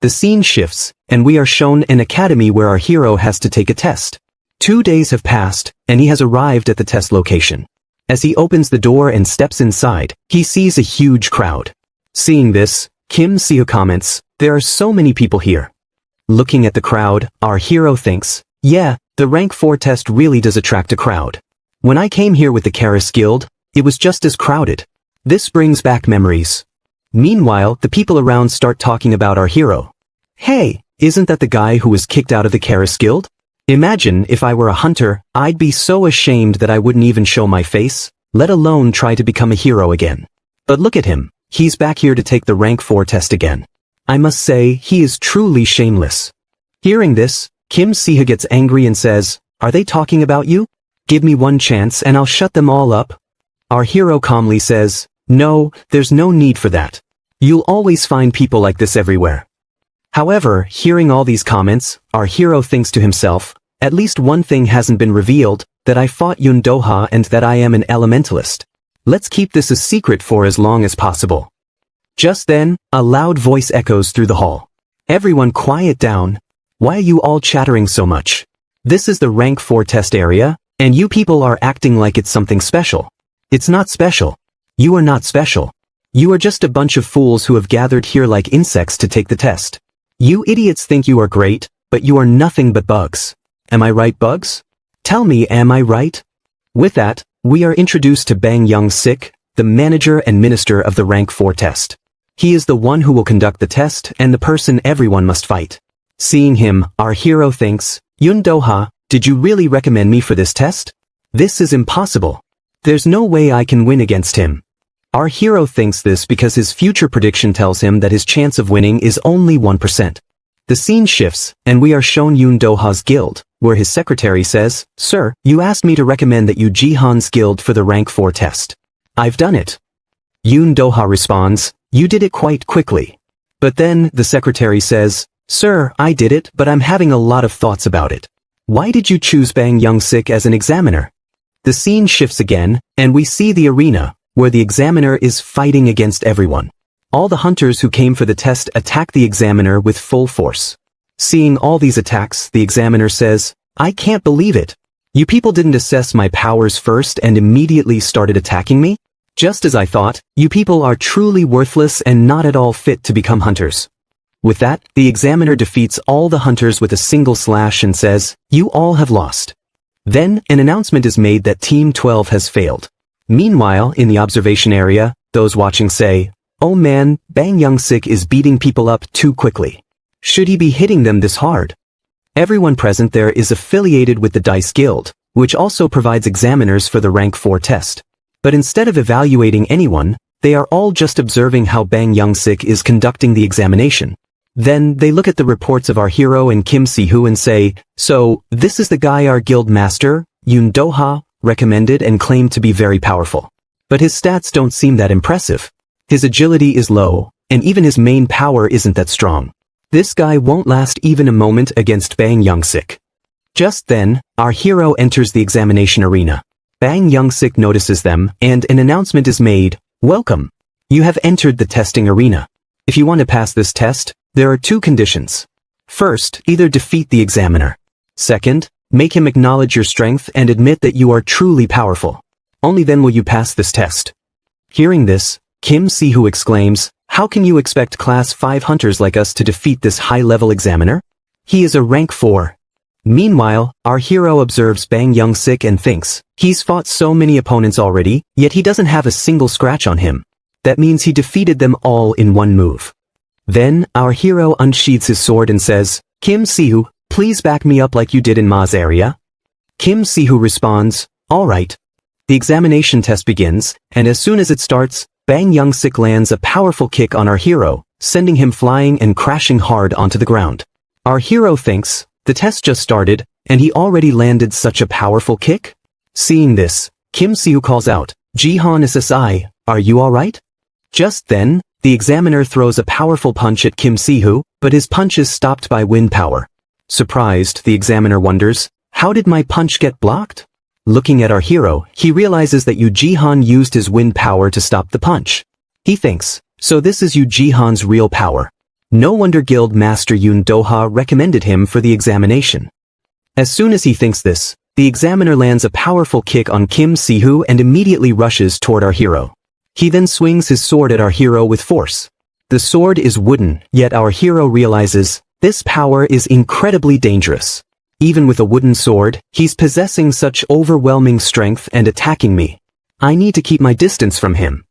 The scene shifts, and we are shown an academy where our hero has to take a test. 2 days have passed, and he has arrived at the test location. As he opens the door and steps inside, he sees a huge crowd. Seeing this, Kim Seo comments, there are so many people here. Looking at the crowd, our hero thinks, yeah, the rank 4 test really does attract a crowd. When I came here with the Karis Guild, it was just as crowded. This brings back memories. Meanwhile, the people around start talking about our hero. Hey, isn't that the guy who was kicked out of the Karis Guild? Imagine if I were a hunter, I'd be so ashamed that I wouldn't even show my face, let alone try to become a hero again. But look at him, he's back here to take the rank 4 test again. I must say, he is truly shameless. Hearing this, Kim Seo gets angry and says, are they talking about you? Give me one chance and I'll shut them all up. Our hero calmly says, no, there's no need for that. You'll always find people like this everywhere. However, hearing all these comments, our hero thinks to himself, at least one thing hasn't been revealed, that I fought Yun Doha and that I am an elementalist. Let's keep this a secret for as long as possible. Just then, a loud voice echoes through the hall. Everyone quiet down. Why are you all chattering so much? This is the rank 4 test area, and you people are acting like it's something special. It's not special. You are not special. You are just a bunch of fools who have gathered here like insects to take the test. You idiots think you are great, but you are nothing but bugs. Am I right, bugs? Tell me, am I right? With that, we are introduced to Bang Young-sik, the manager and minister of the rank 4 test. He is the one who will conduct the test and the person everyone must fight. Seeing him, our hero thinks, Yun Doha, did you really recommend me for this test? This is impossible. There's no way I can win against him. Our hero thinks this because his future prediction tells him that his chance of winning is only 1%. The scene shifts, and we are shown Yun Doha's guild, where his secretary says, sir, you asked me to recommend that you Jihan's guild for the rank 4 test. I've done it. Yun Doha responds, you did it quite quickly. But then, the secretary says, sir, I did it, but I'm having a lot of thoughts about it. Why did you choose Bang Young-sik as an examiner? The scene shifts again, and we see the arena, where the examiner is fighting against everyone. All the hunters who came for the test attack the examiner with full force. Seeing all these attacks, the examiner says, I can't believe it. You people didn't assess my powers first and immediately started attacking me? Just as I thought, you people are truly worthless and not at all fit to become hunters. With that, the examiner defeats all the hunters with a single slash and says, you all have lost. Then, an announcement is made that Team 12 has failed. Meanwhile, in the observation area, those watching say, oh man, Bang Young-sik is beating people up too quickly. Should he be hitting them this hard? Everyone present there is affiliated with the Dice Guild, which also provides examiners for the rank 4 test. But instead of evaluating anyone, they are all just observing how Bang Young-sik is conducting the examination. Then, they look at the reports of our hero and Kim Seo and say, so, this is the guy our guild master, Yun Doha, recommended and claimed to be very powerful. But his stats don't seem that impressive. His agility is low, and even his main power isn't that strong. This guy won't last even a moment against Bang Young-sik. Just then, our hero enters the examination arena. Bang Young-sik notices them, and an announcement is made, welcome. You have entered the testing arena. If you want to pass this test, there are two conditions. First, either defeat the examiner. Second, make him acknowledge your strength and admit that you are truly powerful. Only then will you pass this test. Hearing this, Kim Si-hoo exclaims, "How can you expect Class 5 hunters like us to defeat this high-level examiner? He is a rank 4. Meanwhile, our hero observes Bang Young-sik and thinks, he's fought so many opponents already, yet he doesn't have a single scratch on him. That means he defeated them all in one move. Then, our hero unsheathes his sword and says, "Kim Si-hoo, please back me up like you did in Ma's area." Kim Si-hoo responds, "Alright." The examination test begins, and as soon as it starts, Bang Young-sik lands a powerful kick on our hero, sending him flying and crashing hard onto the ground. Our hero thinks, the test just started, and he already landed such a powerful kick? Seeing this, Kim Si-hoo calls out, "Jihan SSI, are you alright?" Just then, the examiner throws a powerful punch at Kim Si-hoo, but his punch is stopped by wind power. Surprised, the examiner wonders, how did my punch get blocked? Looking at our hero, he realizes that Yu Jihan used his wind power to stop the punch. He thinks, so this is Yu Jihan's real power. No wonder Guild Master Yoon Do-ha recommended him for the examination. As soon as he thinks this, the examiner lands a powerful kick on Kim Si-hoo and immediately rushes toward our hero. He then swings his sword at our hero with force. The sword is wooden, yet our hero realizes, this power is incredibly dangerous. Even with a wooden sword, he's possessing such overwhelming strength and attacking me. I need to keep my distance from him.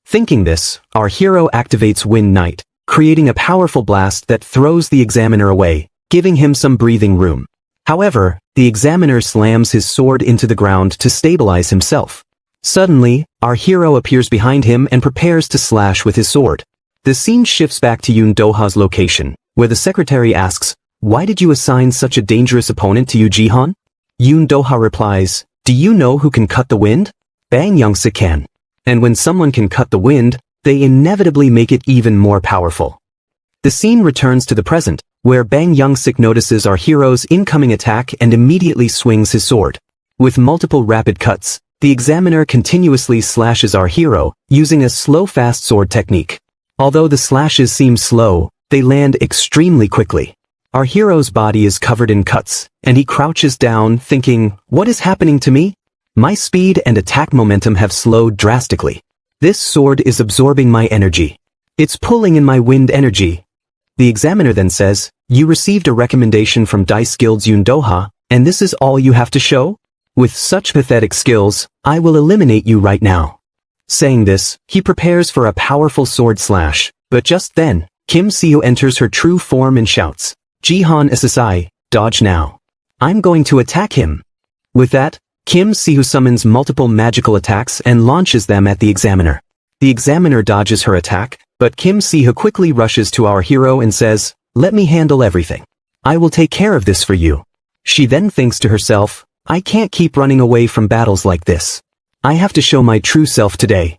Thinking this, our hero activates Wind Knight, creating a powerful blast that throws the examiner away, giving him some breathing room. However, the examiner slams his sword into the ground to stabilize himself. Suddenly, our hero appears behind him and prepares to slash with his sword. The scene shifts back to Yoon Do-ha's location, where the secretary asks, "Why did you assign such a dangerous opponent to Yu Jihan?" Yoon Do-ha replies, "Do you know who can cut the wind? Bang Young-sik can. And when someone can cut the wind, they inevitably make it even more powerful." The scene returns to the present, where Bang Young-sik notices our hero's incoming attack and immediately swings his sword. With multiple rapid cuts, the examiner continuously slashes our hero, using a slow-fast sword technique. Although the slashes seem slow, they land extremely quickly. Our hero's body is covered in cuts, and he crouches down, thinking, what is happening to me? My speed and attack momentum have slowed drastically. This sword is absorbing my energy. It's pulling in my wind energy. The examiner then says, "You received a recommendation from Dice Guild's Yoon Do-ha, and this is all you have to show? With such pathetic skills, I will eliminate you right now." Saying this, he prepares for a powerful sword slash, but just then, Kim Si-hoo enters her true form and shouts, "Jihan SSI, dodge now. I'm going to attack him." With that, Kim Si-hoo summons multiple magical attacks and launches them at the examiner. The examiner dodges her attack, but Kim Si-hoo quickly rushes to our hero and says, "Let me handle everything. I will take care of this for you." She then thinks to herself, I can't keep running away from battles like this. I have to show my true self today.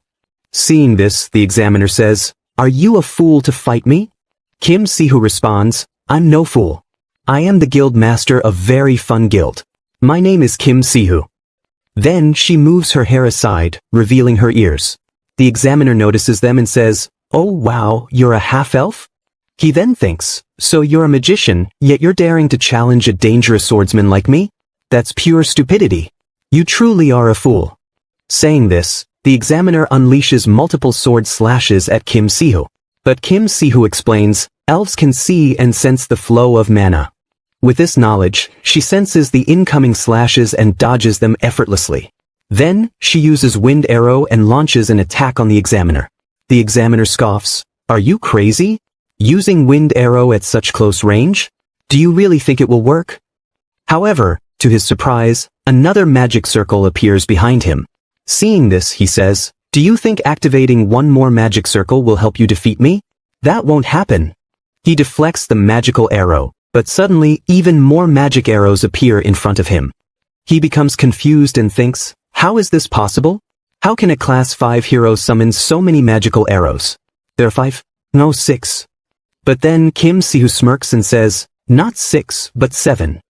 Seeing this, the examiner says, "Are you a fool to fight me?" Kim Si-hoo responds, "I'm no fool. I am the guild master of very fun guild. My name is Kim Si-hoo." Then she moves her hair aside, revealing her ears. The examiner notices them and says, "Oh wow, you're a half-elf?" He then thinks, "So you're a magician, yet you're daring to challenge a dangerous swordsman like me? That's pure stupidity. You truly are a fool." Saying this, the examiner unleashes multiple sword slashes at Kim Si-hoo. But Kim Si-hoo explains, elves can see and sense the flow of mana. With this knowledge, she senses the incoming slashes and dodges them effortlessly. Then, she uses wind arrow and launches an attack on the examiner. The examiner scoffs, "Are you crazy? Using wind arrow at such close range? Do you really think it will work?" However, to his surprise, another magic circle appears behind him. Seeing this, he says, "Do you think activating one more magic circle will help you defeat me? That won't happen." He deflects the magical arrow, but suddenly even more magic arrows appear in front of him. He becomes confused and thinks, how is this possible? How can a class 5 hero summon so many magical arrows? There are 5? No, 6. But then Kim Si-hoo smirks and says, "Not 6, but 7.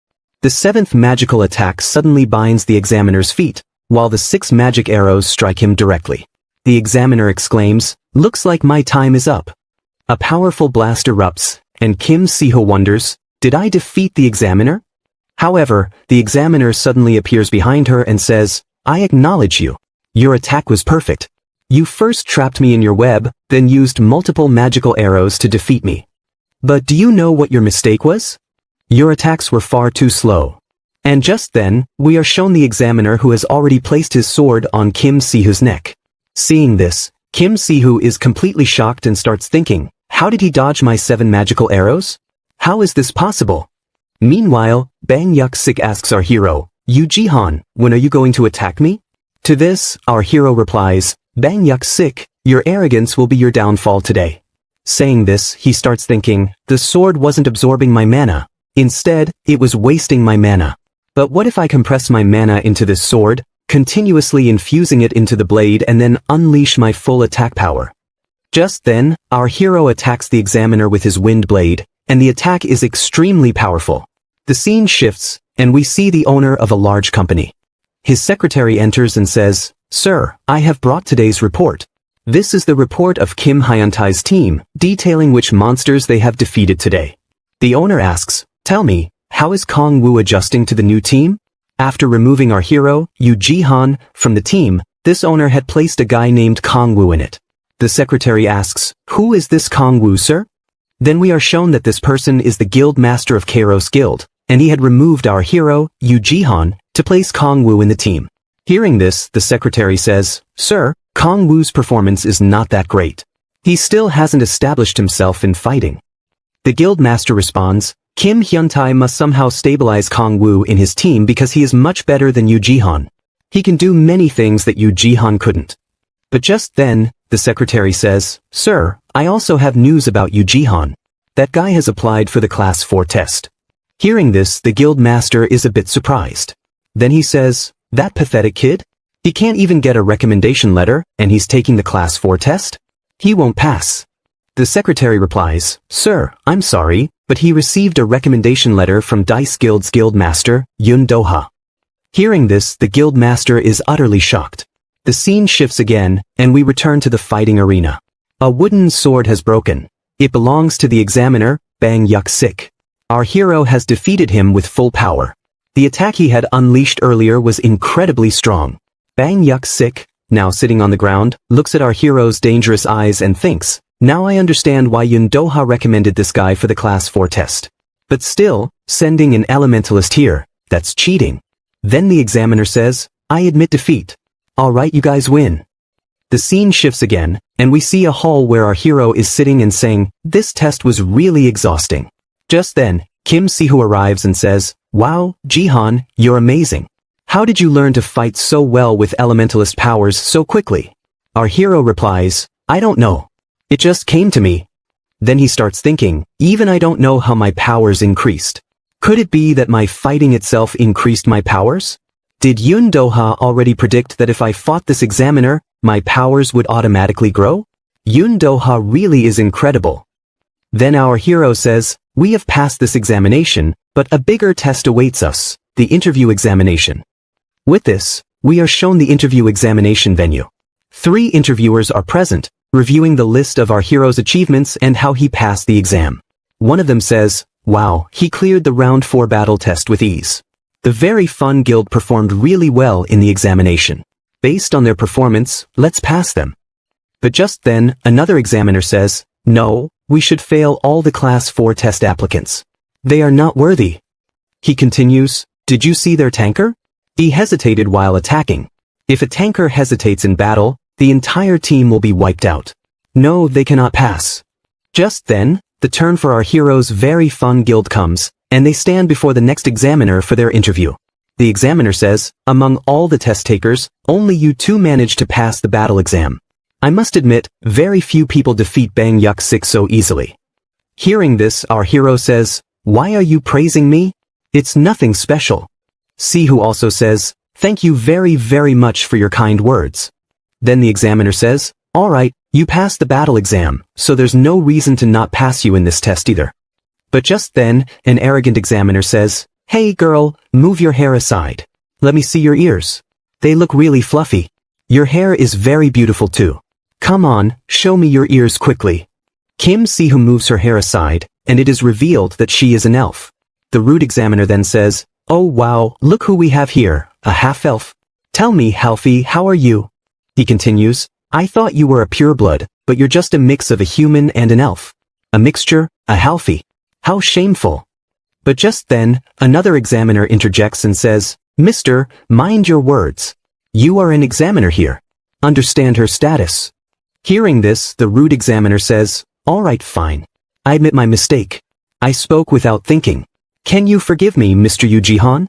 The 7th magical attack suddenly binds the examiner's feet, while the 6 magic arrows strike him directly. The examiner exclaims, "Looks like my time is up." A powerful blast erupts, and Kim Si-ho wonders, did I defeat the examiner? However, the examiner suddenly appears behind her and says, I acknowledge you. Your attack was perfect. You first trapped me in your web, then used multiple magical arrows to defeat me. But do you know what your mistake was? Your attacks were far too slow. And just then, we are shown the examiner who has already placed his sword on Kim Si-ho's neck. Seeing this, Kim Si-ho is completely shocked and starts thinking, how did he dodge my 7 magical arrows? How is this possible? Meanwhile, Bang Yuk-sik asks our hero, Yu Ji-han, when are you going to attack me? To this, our hero replies, Bang Yuk-sik, your arrogance will be your downfall today. Saying this, he starts thinking, the sword wasn't absorbing my mana. Instead, it was wasting my mana. But what if I compress my mana into this sword, continuously infusing it into the blade and then unleash my full attack power? Just then, our hero attacks the examiner with his wind blade, and the attack is extremely powerful. The scene shifts, and we see the owner of a large company. His secretary enters and says, Sir, I have brought today's report. This is the report of Kim Hyuntai's team, detailing which monsters they have defeated today. The owner asks, tell me, how is Kong Woo adjusting to the new team? After removing our hero, Yu Ji-han, from the team, this owner had placed a guy named Kong Woo in it. The secretary asks, who is this Kong Woo, sir? Then we are shown that this person is the guild master of Kairos Guild, and he had removed our hero, Yu Ji-han, to place Kong Woo in the team. Hearing this, the secretary says, Sir, Kong Woo's performance is not that great. He still hasn't established himself in fighting. The guild master responds, Kim Hyuntai must somehow stabilize Kong Woo in his team because he is much better than Yu Ji-han. He can do many things that Yu Ji-han couldn't. But just then, the secretary says, Sir, I also have news about Yu Ji-han. That guy has applied for the Class 4 test. Hearing this, the guild master is a bit surprised. Then he says, that pathetic kid? He can't even get a recommendation letter, and he's taking the Class 4 test? He won't pass. The secretary replies, Sir, I'm sorry, but he received a recommendation letter from Dice Guild's guild master, Yoon Do-ha. Hearing this, the guild master is utterly shocked. The scene shifts again, and we return to the fighting arena. A wooden sword has broken. It belongs to the examiner, Bang Yuk-sik. Our hero has defeated him with full power. The attack he had unleashed earlier was incredibly strong. Bang Yuk-sik, now sitting on the ground, looks at our hero's dangerous eyes and thinks, now I understand why Yoon Do-ha recommended this guy for the Class 4 test. But still, sending an elementalist here, that's cheating. Then the examiner says, I admit defeat. Alright, you guys win. The scene shifts again, and we see a hall where our hero is sitting and saying, this test was really exhausting. Just then, Kim Si-ho arrives and says, wow, Ji-han, you're amazing. How did you learn to fight so well with elementalist powers so quickly? Our hero replies, I don't know. It just came to me. Then he starts thinking, even I don't know how my powers increased. Could it be that my fighting itself increased my powers? Did Yoon Do-ha already predict that if I fought this examiner, my powers would automatically grow? Yoon Do-ha really is incredible. Then our hero says, we have passed this examination, but a bigger test awaits us, the interview examination. With this, we are shown the interview examination venue. 3 interviewers are present, reviewing the list of our hero's achievements and how he passed the exam. One of them says, wow, he cleared the round 4 battle test with ease. The very fun guild performed really well in the examination. Based on their performance, let's pass them. But just then, another examiner says, no, we should fail all the Class 4 test applicants. They are not worthy. He continues, did you see their tanker? He hesitated while attacking. If a tanker hesitates in battle, the entire team will be wiped out. No, they cannot pass. Just then, the turn for our hero's very fun guild comes, and they stand before the next examiner for their interview. The examiner says, among all the test takers, only you 2 managed to pass the battle exam. I must admit, very few people defeat Bang Yuk-sik so easily. Hearing this, our hero says, why are you praising me? It's nothing special. Si-ho also says, thank you very, very much for your kind words. Then the examiner says, alright, you passed the battle exam, so there's no reason to not pass you in this test either. But just then, an arrogant examiner says, hey girl, move your hair aside. Let me see your ears. They look really fluffy. Your hair is very beautiful too. Come on, show me your ears quickly. Kim Si-hoo moves her hair aside, and it is revealed that she is an elf. The rude examiner then says, "Oh wow, look who we have here, a half-elf. Tell me, Halfie, how are you?" He continues, "I thought you were a pureblood, but you're just a mix of a human and an elf. A mixture, a Halfie. How shameful." But just then, another examiner interjects and says, "Mister, mind your words. You are an examiner here. Understand her status." Hearing this, the rude examiner says, "All right, fine. I admit my mistake. I spoke without thinking. Can you forgive me, Mr. Yu Jihan?"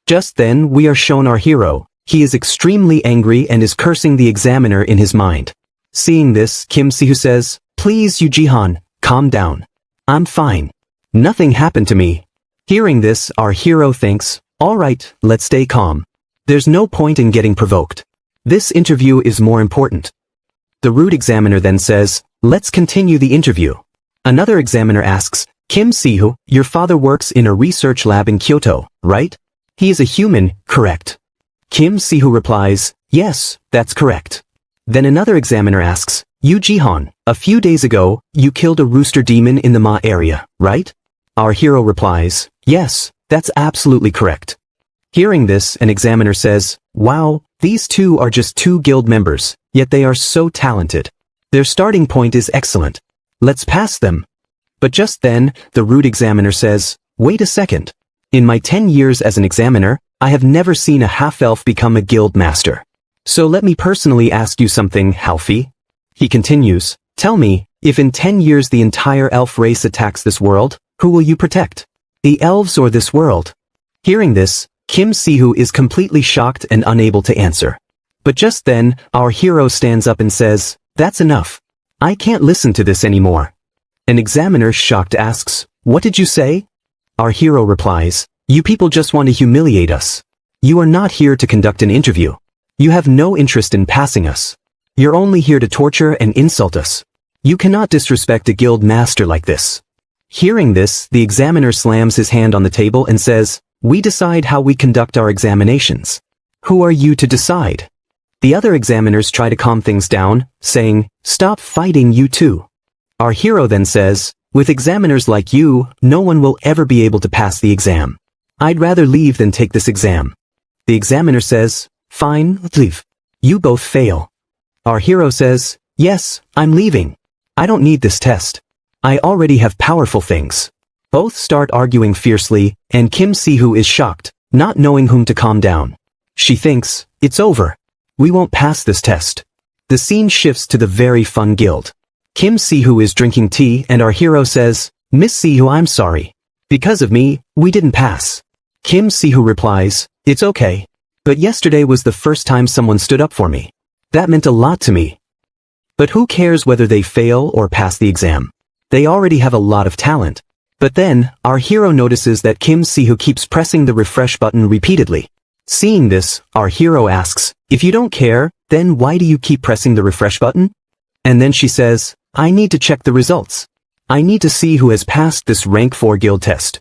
Just then, we are shown our hero. He is extremely angry and is cursing the examiner in his mind. Seeing this, Kim Si-hoo says, "Please, Yu Jihan, calm down. I'm fine. Nothing happened to me." Hearing this, our hero thinks, "All right, let's stay calm. There's no point in getting provoked. This interview is more important." The rude examiner then says, "Let's continue the interview." Another examiner asks, "Kim Si-hoo, your father works in a research lab in Kyoto, right? He is a human, correct?" Kim Si-hoo replies, "Yes, that's correct." Then another examiner asks, "Yu Jihan, a few days ago, you killed a rooster demon in the Ma area, right?" Our hero replies, "Yes, that's absolutely correct." Hearing this, an examiner says, "Wow, these two are just two guild members, yet they are so talented. Their starting point is excellent. Let's pass them." But just then, the rude examiner says, "Wait a second. In my 10 years as an examiner, I have never seen a half-elf become a guild master. So let me personally ask you something, Halfie." He continues, "Tell me, if in 10 years the entire elf race attacks this world, who will you protect? The elves or this world?" Hearing this, Kim Si-hoo is completely shocked and unable to answer. But just then, our hero stands up and says, "That's enough. I can't listen to this anymore." An examiner shocked asks, "What did you say?" Our hero replies, "You people just want to humiliate us. You are not here to conduct an interview. You have no interest in passing us. You're only here to torture and insult us. You cannot disrespect a guild master like this." Hearing this, the examiner slams his hand on the table and says, "We decide how we conduct our examinations. Who are you to decide?" The other examiners try to calm things down, saying, "Stop fighting, you two." Our hero then says, "With examiners like you, no one will ever be able to pass the exam. I'd rather leave than take this exam." The examiner says, "Fine, leave. You both fail." Our hero says, "Yes, I'm leaving. I don't need this test. I already have powerful things." Both start arguing fiercely, and Kim Si-hoo is shocked, not knowing whom to calm down. She thinks, "It's over. We won't pass this test." The scene shifts to the very fun guild. Kim Si-hoo is drinking tea and our hero says, "Miss Si-hoo, I'm sorry. Because of me, we didn't pass." Kim Si-hoo replies, "It's okay. But yesterday was the first time someone stood up for me. That meant a lot to me." But who cares whether they fail or pass the exam? They already have a lot of talent. But then, our hero notices that Kim Si-hoo keeps pressing the refresh button repeatedly. Seeing this, our hero asks, "If you don't care, then why do you keep pressing the refresh button?" And then she says, "I need to check the results. I need to see who has passed this rank 4 guild test."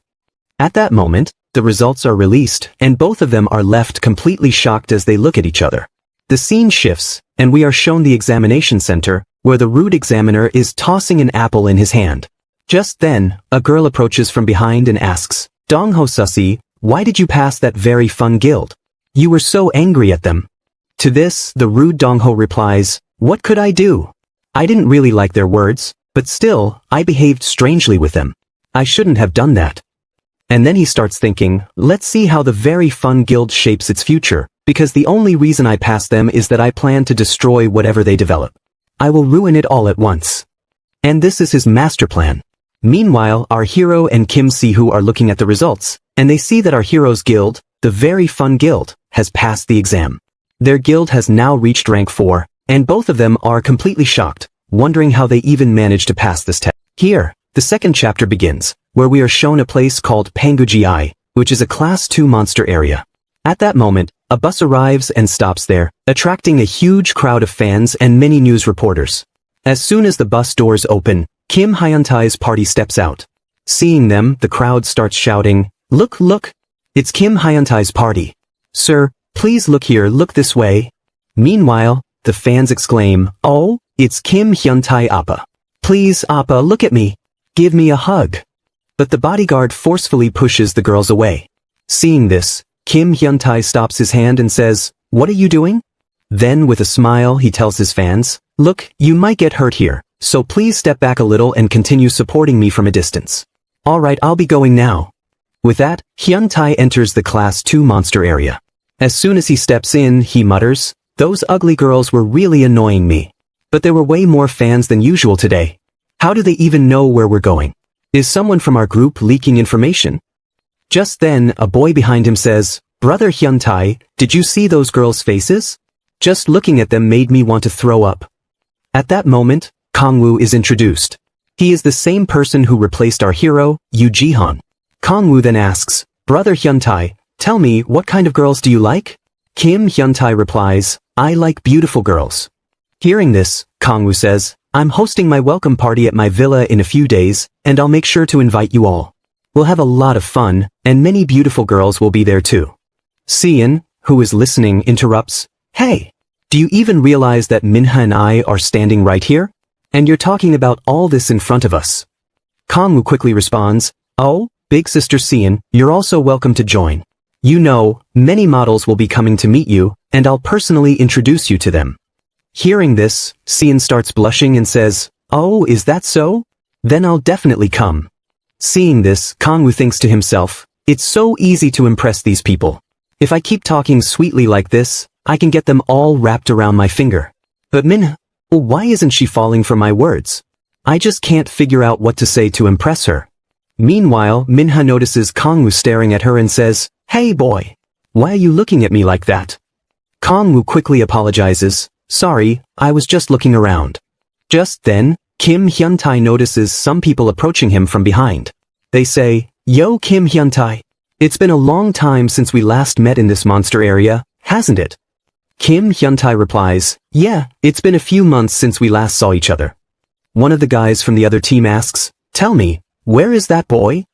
At that moment, the results are released, and both of them are left completely shocked as they look at each other. The scene shifts, and we are shown the examination center, where the rude examiner is tossing an apple in his hand. Just then, a girl approaches from behind and asks, "Dongho Sussy, why did you pass that very fun guild? You were so angry at them." To this, the rude Dongho replies, "What could I do? I didn't really like their words, but still, I behaved strangely with them. I shouldn't have done that." And then he starts thinking, "Let's see how the very fun guild shapes its future, because the only reason I pass them is that I plan to destroy whatever they develop. I will ruin it all at once." And this is his master plan. Meanwhile, our hero and Kim Si-hoo are looking at the results, and they see that our hero's guild, the very fun guild, has passed the exam. Their guild has now reached rank 4, and both of them are completely shocked, wondering how they even managed to pass this test. Here, the second chapter begins, where we are shown a place called Panguji, which is a Class 2 monster area. At that moment, a bus arrives and stops there, attracting a huge crowd of fans and many news reporters. As soon as the bus doors open, Kim Hyuntai's party steps out. Seeing them, the crowd starts shouting, "Look, look! It's Kim Hyuntai's party. Sir, please look here, look this way." Meanwhile, the fans exclaim, "Oh, it's Kim Hyuntai Appa. Please, Appa, look at me. Give me a hug. But the bodyguard forcefully pushes the girls away. Seeing this, Kim Hyun-tae stops his hand and says, "What are you doing?" Then with a smile he tells his fans, "Look, you might get hurt here, so please step back a little and continue supporting me from a distance. Alright, I'll be going now." With that, Hyun-tae enters the Class 2 monster area. As soon as he steps in, he mutters, "Those ugly girls were really annoying me. But there were way more fans than usual today. How do they even know where we're going? Is someone from our group leaking information?" Just then, a boy behind him says, "Brother Hyun-tae, did you see those girls' faces? Just looking at them made me want to throw up." At that moment, Kangwoo is introduced. He is the same person who replaced our hero, Yoo Ji-han. Kangwoo then asks, "Brother Hyun-tae, tell me, what kind of girls do you like?" Kim Hyun-tae replies, "I like beautiful girls." Hearing this, Kangwoo says, "I'm hosting my welcome party at my villa in a few days, and I'll make sure to invite you all. We'll have a lot of fun, and many beautiful girls will be there too." Seon, who is listening, interrupts, "Hey, do you even realize that Minha and I are standing right here? And you're talking about all this in front of us?" Kangwoo quickly responds, "Oh, big sister Seon, you're also welcome to join. You know, many models will be coming to meet you, and I'll personally introduce you to them." Hearing this, Seon starts blushing and says, "Oh, is that so? Then I'll definitely come." Seeing this, Kangwoo thinks to himself, "It's so easy to impress these people. If I keep talking sweetly like this, I can get them all wrapped around my finger. But Minha, why isn't she falling for my words? I just can't figure out what to say to impress her." Meanwhile, Minha notices Kangwoo staring at her and says, "Hey boy, why are you looking at me like that?" Kangwoo quickly apologizes, "Sorry, I was just looking around." Just then, Kim Hyun-tae notices some people approaching him from behind. They say, "Yo Kim Hyun-tae, it's been a long time since we last met in this monster area, hasn't it?" Kim Hyun-tae replies, "Yeah, it's been a few months since we last saw each other." One of the guys from the other team asks, "Tell me, where is that boy?"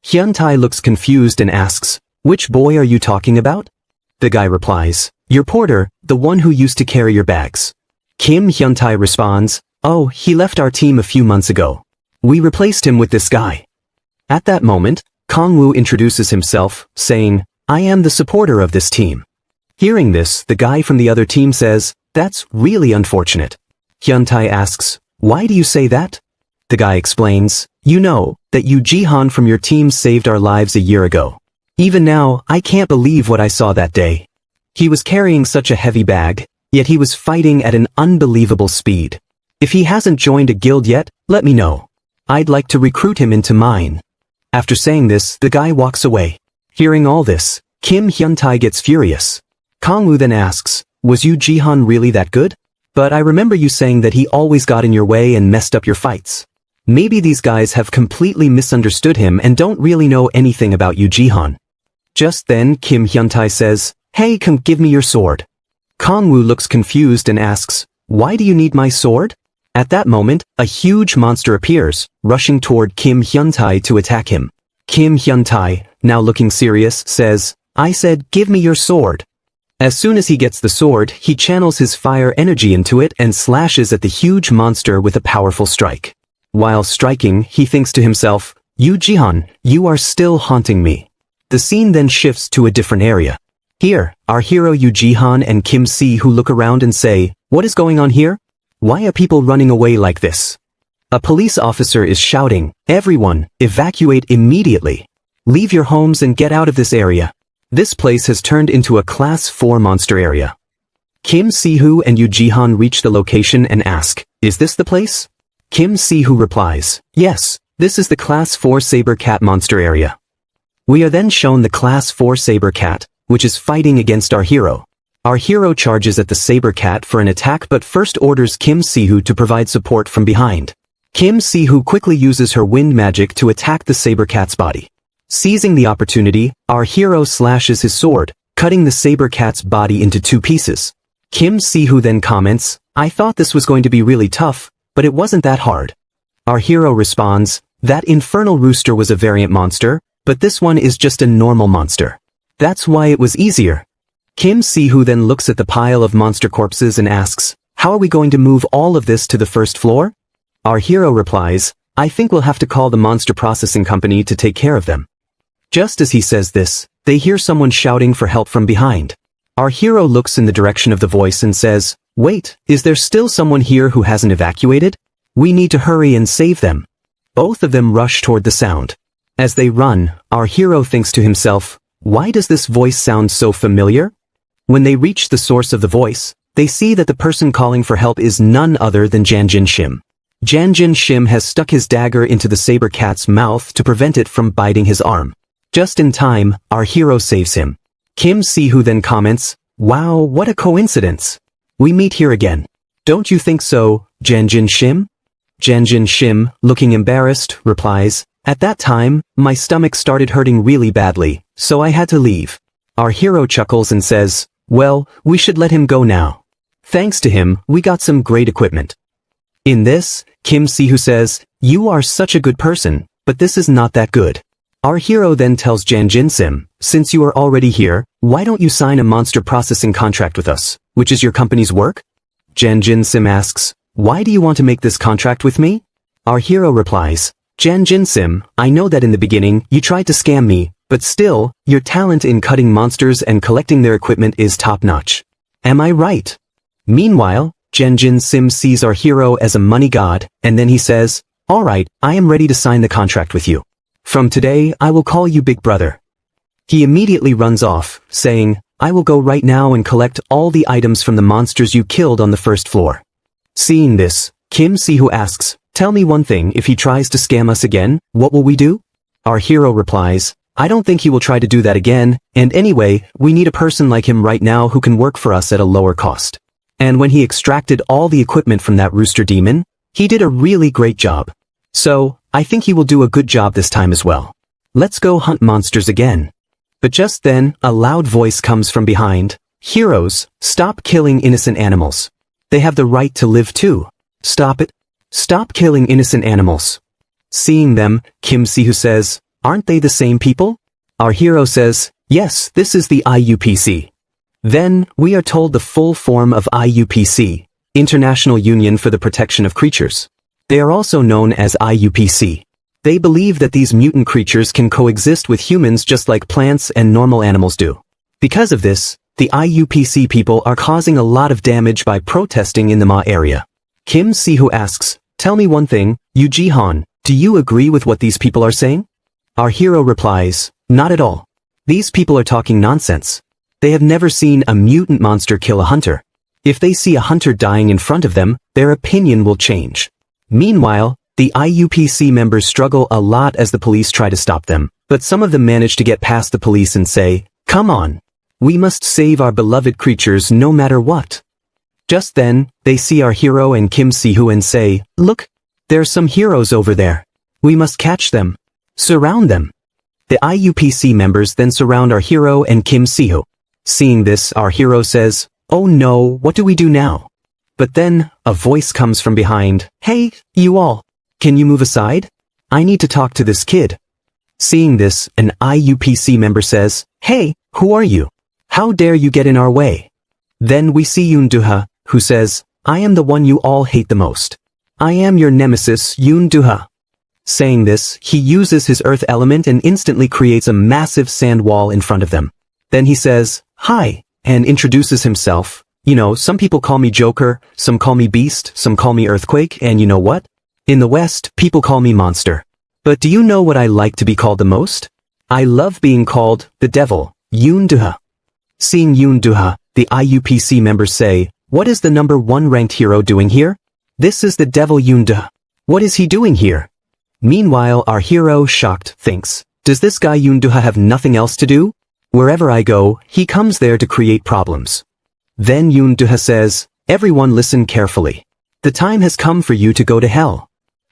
Hyun-tae looks confused and asks, "Which boy are you talking about?" The guy replies, "Your porter, the one who used to carry your bags." Kim Hyun-tae responds, "Oh, he left our team a few months ago. We replaced him with this guy." At that moment, Kangwoo introduces himself, saying, "I am the supporter of this team." Hearing this, the guy from the other team says, "That's really unfortunate." Hyun-tae asks, "Why do you say that?" The guy explains, "You know, that Yoo Ji-han from your team saved our lives a year ago. Even now, I can't believe what I saw that day. He was carrying such a heavy bag, yet he was fighting at an unbelievable speed. If he hasn't joined a guild yet, let me know. I'd like to recruit him into mine." After saying this, the guy walks away. Hearing all this, Kim Hyun-tae gets furious. Kangwoo then asks, "Was Yoo Ji-han really that good? But I remember you saying that he always got in your way and messed up your fights. Maybe these guys have completely misunderstood him and don't really know anything about Yoo Ji-han." Just then, Kim Hyun-tae says, "Hey, come give me your sword." Kangwoo looks confused and asks, "Why do you need my sword?" At that moment, a huge monster appears, rushing toward Kim Hyun-tae to attack him. Kim Hyun-tae, now looking serious, says, "I said, give me your sword." As soon as he gets the sword, he channels his fire energy into it and slashes at the huge monster with a powerful strike. While striking, he thinks to himself, "Yoo Ji-han, you are still haunting me." The scene then shifts to a different area. Here, our hero Yoo Ji-han and Kim Si who look around and say, "What is going on here? Why are people running away like this?" A police officer is shouting, "Everyone, evacuate immediately. Leave your homes and get out of this area. This place has turned into a Class 4 monster area." Kim Si-hoo and Yoo Ji-han reach the location and ask, "Is this the place?" Kim Si-hoo replies, "Yes, this is the Class 4 Saber Cat monster area." We are then shown the Class 4 Saber Cat, which is fighting against our hero. Our hero charges at the Saber Cat for an attack but first orders Kim Si-hoo to provide support from behind. Kim Si-hoo quickly uses her wind magic to attack the Saber Cat's body. Seizing the opportunity, our hero slashes his sword, cutting the Saber Cat's body into 2 pieces. Kim Si-hoo then comments, "I thought this was going to be really tough, but it wasn't that hard." Our hero responds, "That infernal rooster was a variant monster, but this one is just a normal monster. That's why it was easier." Kim Si-hoo then looks at the pile of monster corpses and asks, "How are we going to move all of this to the first floor?" Our hero replies, I think we'll have to call the monster processing company to take care of them. Just as he says this, they hear someone shouting for help from behind. Our hero looks in the direction of the voice and says, wait, is there still someone here who hasn't evacuated? We need to hurry and save them. Both of them rush toward the sound. As they run, our hero thinks to himself, why does this voice sound so familiar? When they reach the source of the voice, they see that the person calling for help is none other than Janjin Shim. Janjin Shim has stuck his dagger into the saber cat's mouth to prevent it from biting his arm. Just in time, our hero saves him. Kim Si-hoo then comments, wow, what a coincidence. We meet here again. Don't you think so, Janjin Shim? Janjin Shim, looking embarrassed, replies, at that time, my stomach started hurting really badly, so I had to leave. Our hero chuckles and says, well, we should let him go now. Thanks to him, we got some great equipment. In this, Kim Si-hoo says, you are such a good person, but this is not that good. Our hero then tells Janjin Sim, since you are already here, why don't you sign a monster processing contract with us, which is your company's work? Janjin Sim asks, why do you want to make this contract with me? Our hero replies, Janjin Sim, I know that in the beginning, you tried to scam me, but still, your talent in cutting monsters and collecting their equipment is top-notch. Am I right? Meanwhile, Janjin Sim sees our hero as a money god, and then he says, alright, I am ready to sign the contract with you. From today, I will call you Big Brother. He immediately runs off, saying, I will go right now and collect all the items from the monsters you killed on the first floor. Seeing this, Kim Si-hoo asks, tell me one thing, if he tries to scam us again, what will we do? Our hero replies, I don't think he will try to do that again, and anyway, we need a person like him right now who can work for us at a lower cost. And when he extracted all the equipment from that rooster demon, he did a really great job. So, I think he will do a good job this time as well. Let's go hunt monsters again. But just then, a loud voice comes from behind. Heroes, stop killing innocent animals. They have the right to live too. Stop it. Stop killing innocent animals. Seeing them, Kim Si-hoo says, aren't they the same people? Our hero says, yes, this is the IUPC. Then, we are told the full form of IUPC, International Union for the Protection of Creatures. They are also known as IUPC. They believe that these mutant creatures can coexist with humans just like plants and normal animals do. Because of this, the IUPC people are causing a lot of damage by protesting in the Ma area. Kim Si-hoo asks, tell me one thing, Yu Ji-han, do you agree with what these people are saying? Our hero replies, not at all. These people are talking nonsense. They have never seen a mutant monster kill a hunter. If they see a hunter dying in front of them, their opinion will change. Meanwhile, the IUPC members struggle a lot as the police try to stop them, but some of them manage to get past the police and say, come on. We must save our beloved creatures no matter what. Just then, they see our hero and Kim Si-hoo and say, look, there are some heroes over there. We must catch them. Surround them. The IUPC members then surround our hero and Kim Si-hoo. Seeing this, our hero says, oh no, what do we do now? But then, a voice comes from behind. Hey, you all. Can you move aside? I need to talk to this kid. Seeing this, an IUPC member says, hey, who are you? How dare you get in our way? Then we see Yoon Do-ha, who says, I am the one you all hate the most. I am your nemesis, Yoon Do-ha. Saying this, he uses his earth element and instantly creates a massive sand wall in front of them. Then he says, hi, and introduces himself. You know, some people call me Joker, some call me Beast, some call me Earthquake, and you know what? In the West, people call me Monster. But do you know what I like to be called the most? I love being called the Devil, Yoon Do-ha. Seeing Yoon Do-ha, the IUPC members say, what is the number 1 ranked hero doing here? This is the Devil Yoon Do-ha. What is he doing here? Meanwhile, our hero, shocked, thinks, does this guy Yoon Do-ha have nothing else to do? Wherever I go, he comes there to create problems. Then Yoon Do-ha says, everyone listen carefully. The time has come for you to go to hell.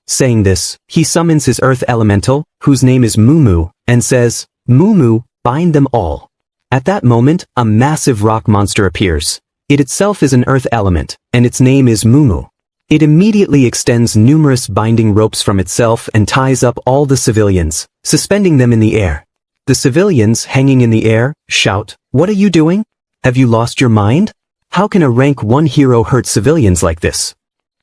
Saying this, he summons his earth elemental, whose name is Mumu, and says, Mumu, bind them all. At that moment, a massive rock monster appears. It itself is an earth element, and its name is Mumu. It immediately extends numerous binding ropes from itself and ties up all the civilians, suspending them in the air. The civilians, hanging in the air, shout, what are you doing? Have you lost your mind? How can a rank 1 hero hurt civilians like this?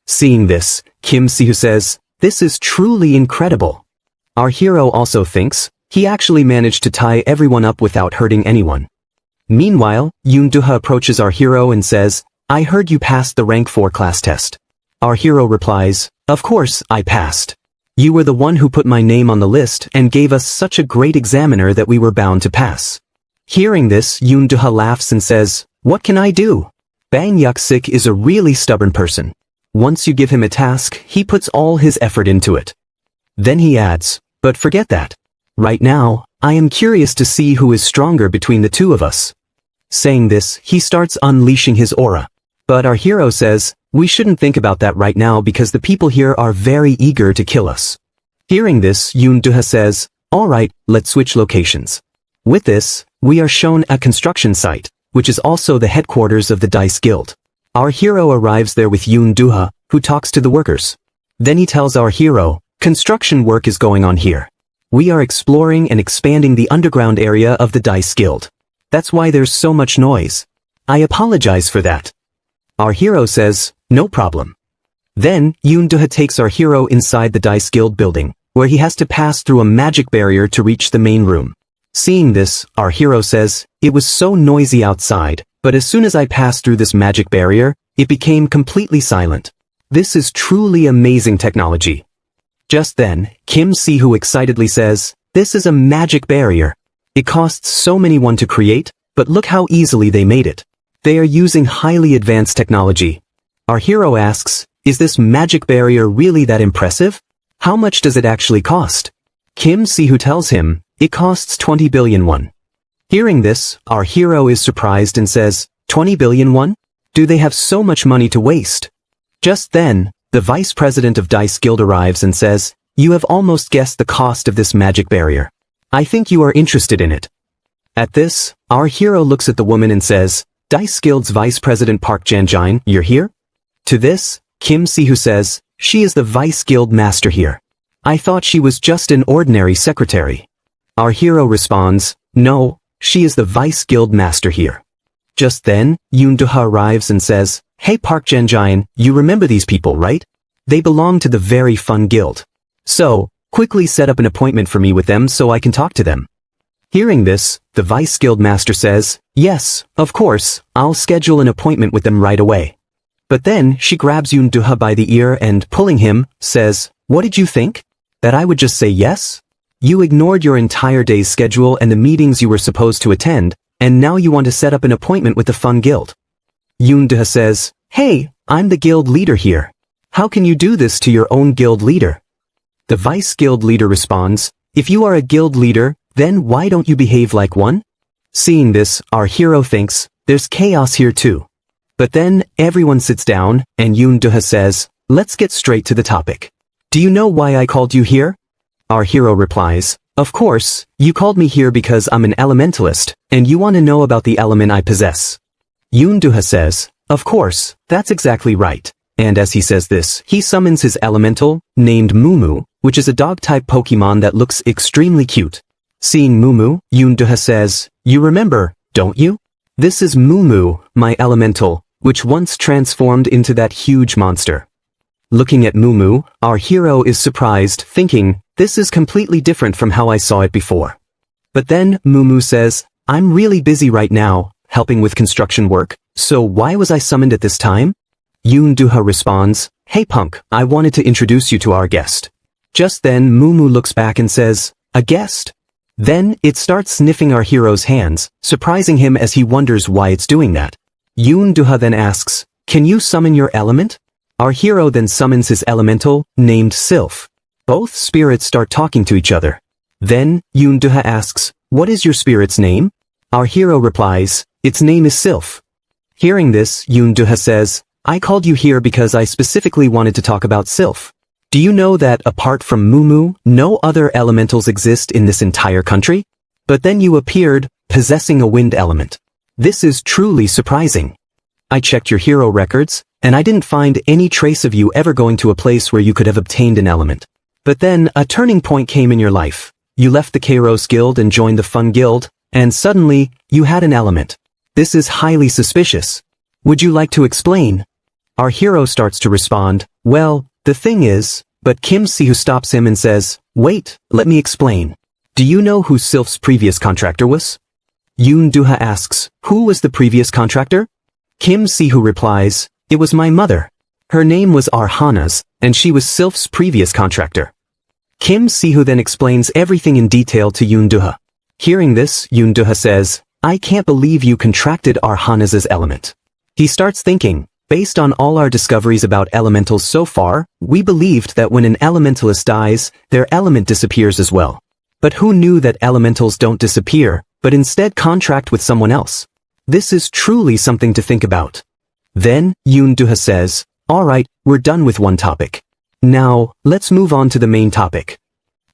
Seeing this, Kim Si-hoo says, "This is truly incredible." Our hero also thinks, he actually managed to tie everyone up without hurting anyone. Meanwhile, Yoon Do-ha approaches our hero and says, "I heard you passed the rank 4 class test." Our hero replies, "Of course, I passed. You were the one who put my name on the list and gave us such a great examiner that we were bound to pass." Hearing this, Yoon Do-ha laughs and says, "What can I do? Bang Yuk-sik is a really stubborn person. Once you give him a task, he puts all his effort into it." Then he adds, "But forget that. Right now, I am curious to see who is stronger between the two of us." Saying this, he starts unleashing his aura. But our hero says, "We shouldn't think about that right now because the people here are very eager to kill us." Hearing this, Yoon Do-ha says, "Alright, let's switch locations." With this, we are shown a construction site, which is also the headquarters of the Dice Guild. Our hero arrives there with Yoon Do-ha, who talks to the workers. Then he tells our hero, "Construction work is going on here. We are exploring and expanding the underground area of the Dice Guild. That's why there's so much noise. I apologize for that." Our hero says, "No problem." Then, Yoon Do-ha takes our hero inside the Dice Guild building, where he has to pass through a magic barrier to reach the main room. Seeing this, our hero says, "It was so noisy outside, but as soon as I passed through this magic barrier, it became completely silent. This is truly amazing technology." Just then, Kim Si-hoo excitedly says, "This is a magic barrier. It costs so many won to create, but look how easily they made it. They are using highly advanced technology." Our hero asks, "Is this magic barrier really that impressive? How much does it actually cost?" Kim Si-hoo tells him, "It costs 20 billion won." Hearing this, our hero is surprised and says, 20 billion won? Do they have so much money to waste? Just then, the vice president of Dice Guild arrives and says, "You have almost guessed the cost of this magic barrier. I think you are interested in it." At this, our hero looks at the woman and says, "Dice Guild's Vice President Park Jan-jin, you're here?" To this, Kim Si-hoo says, "She is the Vice Guild Master here. I thought she was just an ordinary secretary." Our hero responds, "No, she is the Vice Guild Master here." Just then, Yoon Do-ha arrives and says, "Hey Park Jan-jin, you remember these people, right? They belong to the very fun guild. So, quickly set up an appointment for me with them so I can talk to them." Hearing this, the Vice Guild Master says, "Yes, of course, I'll schedule an appointment with them right away." But then, she grabs Yoon Do-ha by the ear and, pulling him, says, "What did you think? That I would just say yes? You ignored your entire day's schedule and the meetings you were supposed to attend, and now you want to set up an appointment with the fun guild." Yoon Do-ha says, "Hey, I'm the guild leader here. How can you do this to your own guild leader?" The Vice Guild leader responds, "If you are a guild leader, then why don't you behave like one?" Seeing this, our hero thinks, there's chaos here too. But then, everyone sits down, and Yoon Do-ha says, "Let's get straight to the topic. Do you know why I called you here?" Our hero replies, "Of course, you called me here because I'm an elementalist, and you want to know about the element I possess." Yoon Do-ha says, "Of course, that's exactly right." And as he says this, he summons his elemental, named Mumu, which is a dog-type Pokemon that looks extremely cute. Seeing Mumu, Yoon Do-ha says, "You remember, don't you? This is Mumu, my elemental, which once transformed into that huge monster." Looking at Mumu, our hero is surprised, thinking, this is completely different from how I saw it before. But then, Mumu says, "I'm really busy right now, helping with construction work, so why was I summoned at this time?" Yoon Do-ha responds, "Hey punk, I wanted to introduce you to our guest." Just then, Mumu looks back and says, "A guest?" Then, it starts sniffing our hero's hands, surprising him as he wonders why it's doing that. Yoon Do-ha then asks, "Can you summon your element?" Our hero then summons his elemental, named Sylph. Both spirits start talking to each other. Then, Yoon Do-ha asks, "What is your spirit's name?" Our hero replies, "Its name is Sylph." Hearing this, Yoon Do-ha says, "I called you here because I specifically wanted to talk about Sylph. Do you know that, apart from Mumu, no other elementals exist in this entire country? But then you appeared, possessing a wind element. This is truly surprising. I checked your hero records, and I didn't find any trace of you ever going to a place where you could have obtained an element. But then, a turning point came in your life. You left the Kairos Guild and joined the Fun Guild, and suddenly, you had an element. This is highly suspicious. Would you like to explain?" Our hero starts to respond, "Well, The thing is, but Kim Si-who stops him and says, wait, let me explain. Do you know who Sylph's previous contractor was? Yoon Do-ha asks, who was the previous contractor? Kim Si-who replies, it was my mother. Her name was Arhana's, and she was Sylph's previous contractor. Kim Si-who then explains everything in detail to Yoon Do-ha. Hearing this, Yoon Do-ha says, I can't believe you contracted Arhana's element. He starts thinking, based on all our discoveries about elementals so far, we believed that when an elementalist dies, their element disappears as well. But who knew that elementals don't disappear, but instead contract with someone else? This is truly something to think about. Then, Yoon Do-ha says, alright, we're done with one topic. Now, let's move on to the main topic.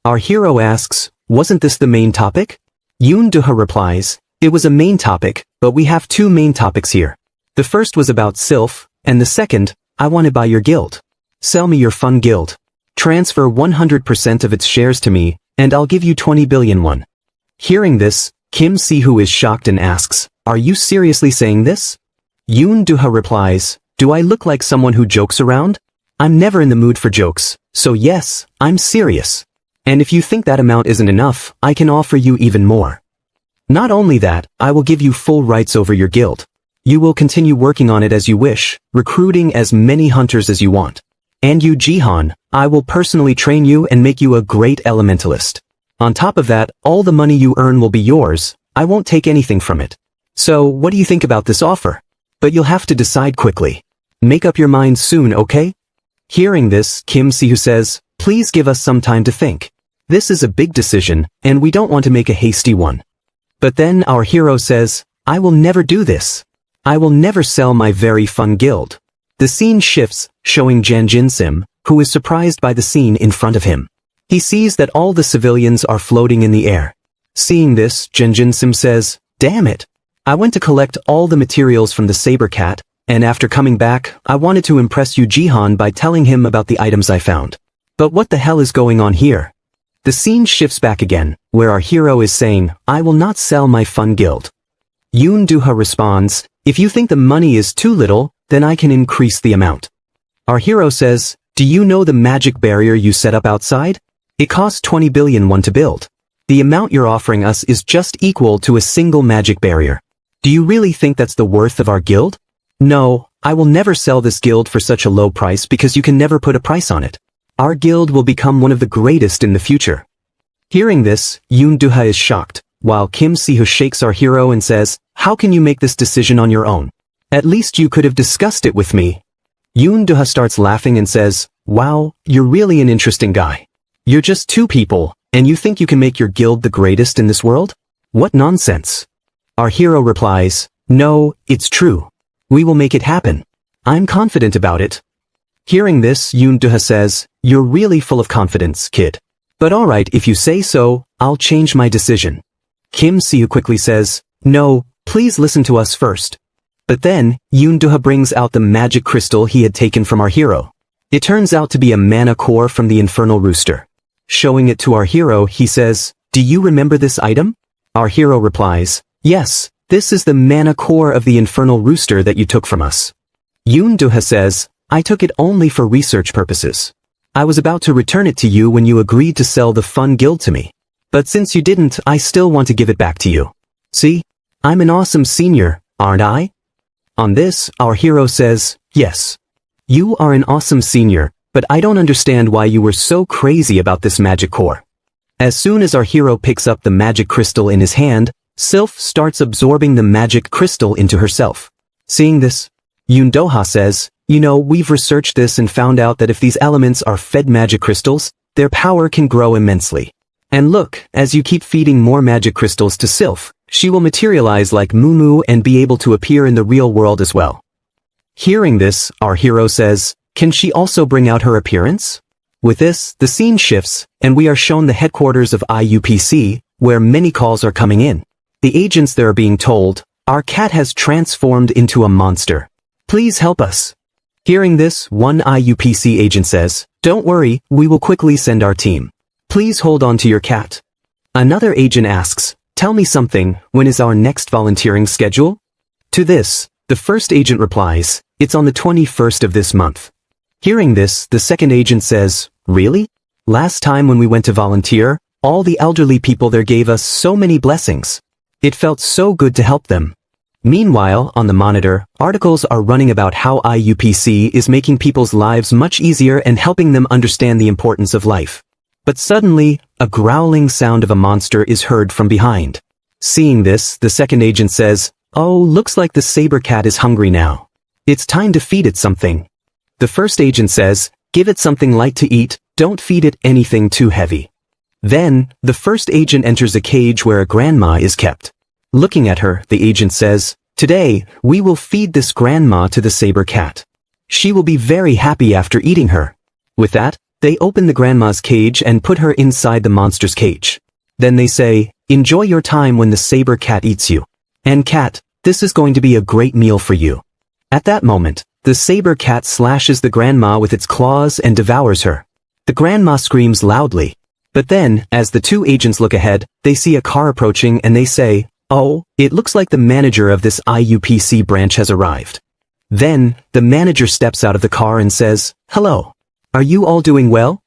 Our hero asks, wasn't this the main topic? Yoon Do-ha replies, it was a main topic, but we have two main topics here. The first was about Sylph, and the second, I want to buy your guild. Sell me your fun guild. Transfer 100% of its shares to me, and I'll give you 20 billion won. Hearing this, Kim Si-who is shocked and asks, are you seriously saying this? Yoon Do-ha replies, do I look like someone who jokes around? I'm never in the mood for jokes, so yes, I'm serious. And if you think that amount isn't enough, I can offer you even more. Not only that, I will give you full rights over your guild. You will continue working on it as you wish, recruiting as many hunters as you want. And you Jihan, I will personally train you and make you a great elementalist. On top of that, all the money you earn will be yours, I won't take anything from it. So, what do you think about this offer? But you'll have to decide quickly. Make up your mind soon, okay? Hearing this, Kim Si-who says, please give us some time to think. This is a big decision, and we don't want to make a hasty one. But then our hero says, I will never do this. I will never sell my very fun guild. The scene shifts, showing Jan Jin-sim, who is surprised by the scene in front of him. He sees that all the civilians are floating in the air. Seeing this, Jan Jin-sim says, damn it. I went to collect all the materials from the saber cat, and after coming back, I wanted to impress Yu Jihan by telling him about the items I found. But what the hell is going on here? The scene shifts back again, where our hero is saying, I will not sell my fun guild. Yoon Do-ha responds, if you think the money is too little, then I can increase the amount. Our hero says, do you know the magic barrier you set up outside? It costs 20 billion won to build. The amount you're offering us is just equal to a single magic barrier. Do you really think that's the worth of our guild? No, I will never sell this guild for such a low price because you can never put a price on it. Our guild will become one of the greatest in the future. Hearing this, Yoon Do-ha is shocked, while Kim Si-who shakes our hero and says, how can you make this decision on your own? At least you could have discussed it with me. Yoon Do-ha starts laughing and says, wow, you're really an interesting guy. You're just two people, and you think you can make your guild the greatest in this world? What nonsense. Our hero replies, no, it's true. We will make it happen. I'm confident about it. Hearing this, Yoon Do-ha says, you're really full of confidence, kid. But alright, if you say so, I'll change my decision. Kim Si-who quickly says, no, please listen to us first. But then, Yoon Do-ha brings out the magic crystal he had taken from our hero. It turns out to be a mana core from the Infernal Rooster. Showing it to our hero, he says, do you remember this item? Our hero replies, yes, this is the mana core of the Infernal Rooster that you took from us. Yoon Do-ha says, I took it only for research purposes. I was about to return it to you when you agreed to sell the fun guild to me. But since you didn't, I still want to give it back to you. See? I'm an awesome senior, aren't I? On this, our hero says, yes. You are an awesome senior, but I don't understand why you were so crazy about this magic core. As soon as our hero picks up the magic crystal in his hand, Sylph starts absorbing the magic crystal into herself. Seeing this, Yoon Do-ha says, you know, we've researched this and found out that if these elements are fed magic crystals, their power can grow immensely. And look, as you keep feeding more magic crystals to Sylph, she will materialize like Moo and be able to appear in the real world as well. Hearing this, our hero says, can she also bring out her appearance? With this, the scene shifts, and we are shown the headquarters of IUPC, where many calls are coming in. The agents there are being told, our cat has transformed into a monster. Please help us. Hearing this, one IUPC agent says, don't worry, we will quickly send our team. Please hold on to your cat. Another agent asks, tell me something, when is our next volunteering schedule? To this, the first agent replies, it's on the 21st of this month. Hearing this, the second agent says, "Really? Last time when we went to volunteer, all the elderly people there gave us so many blessings. It felt so good to help them." Meanwhile, on the monitor, articles are running about how IUPC is making people's lives much easier and helping them understand the importance of life. But suddenly, a growling sound of a monster is heard from behind. Seeing this, the second agent says, "Oh, looks like the saber cat is hungry now. It's time to feed it something." The first agent says, "Give it something light to eat, don't feed it anything too heavy." Then, the first agent enters a cage where a grandma is kept. Looking at her, the agent says, "Today, we will feed this grandma to the saber cat. She will be very happy after eating her." With that, they open the grandma's cage and put her inside the monster's cage. Then they say, "Enjoy your time when the saber cat eats you. And cat, this is going to be a great meal for you." At that moment, the saber cat slashes the grandma with its claws and devours her. The grandma screams loudly. But then, as the two agents look ahead, they see a car approaching and they say, "Oh, it looks like the manager of this IUPC branch has arrived." Then, the manager steps out of the car and says, "Hello. Are you all doing well?"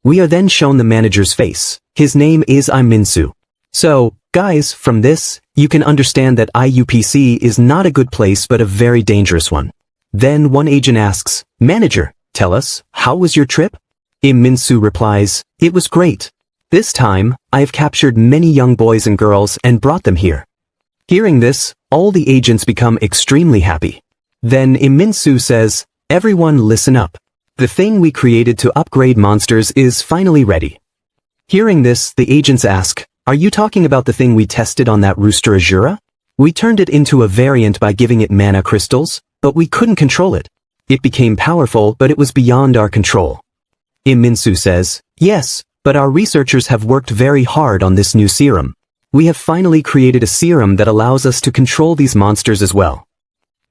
We are then shown the manager's face. His name is Minsu. So, guys, from this, you can understand that IUPC is not a good place but a very dangerous one. Then one agent asks, "Manager, tell us, how was your trip?" Minsu replies, "It was great. This time, I have captured many young boys and girls and brought them here." Hearing this, all the agents become extremely happy. Then Minsu says, "Everyone listen up. The thing we created to upgrade monsters is finally ready." Hearing this, the agents ask, "Are you talking about the thing we tested on that rooster Asura? We turned it into a variant by giving it mana crystals, but we couldn't control it. It became powerful, but it was beyond our control." Minsu says, "Yes, but our researchers have worked very hard on this new serum. We have finally created a serum that allows us to control these monsters as well."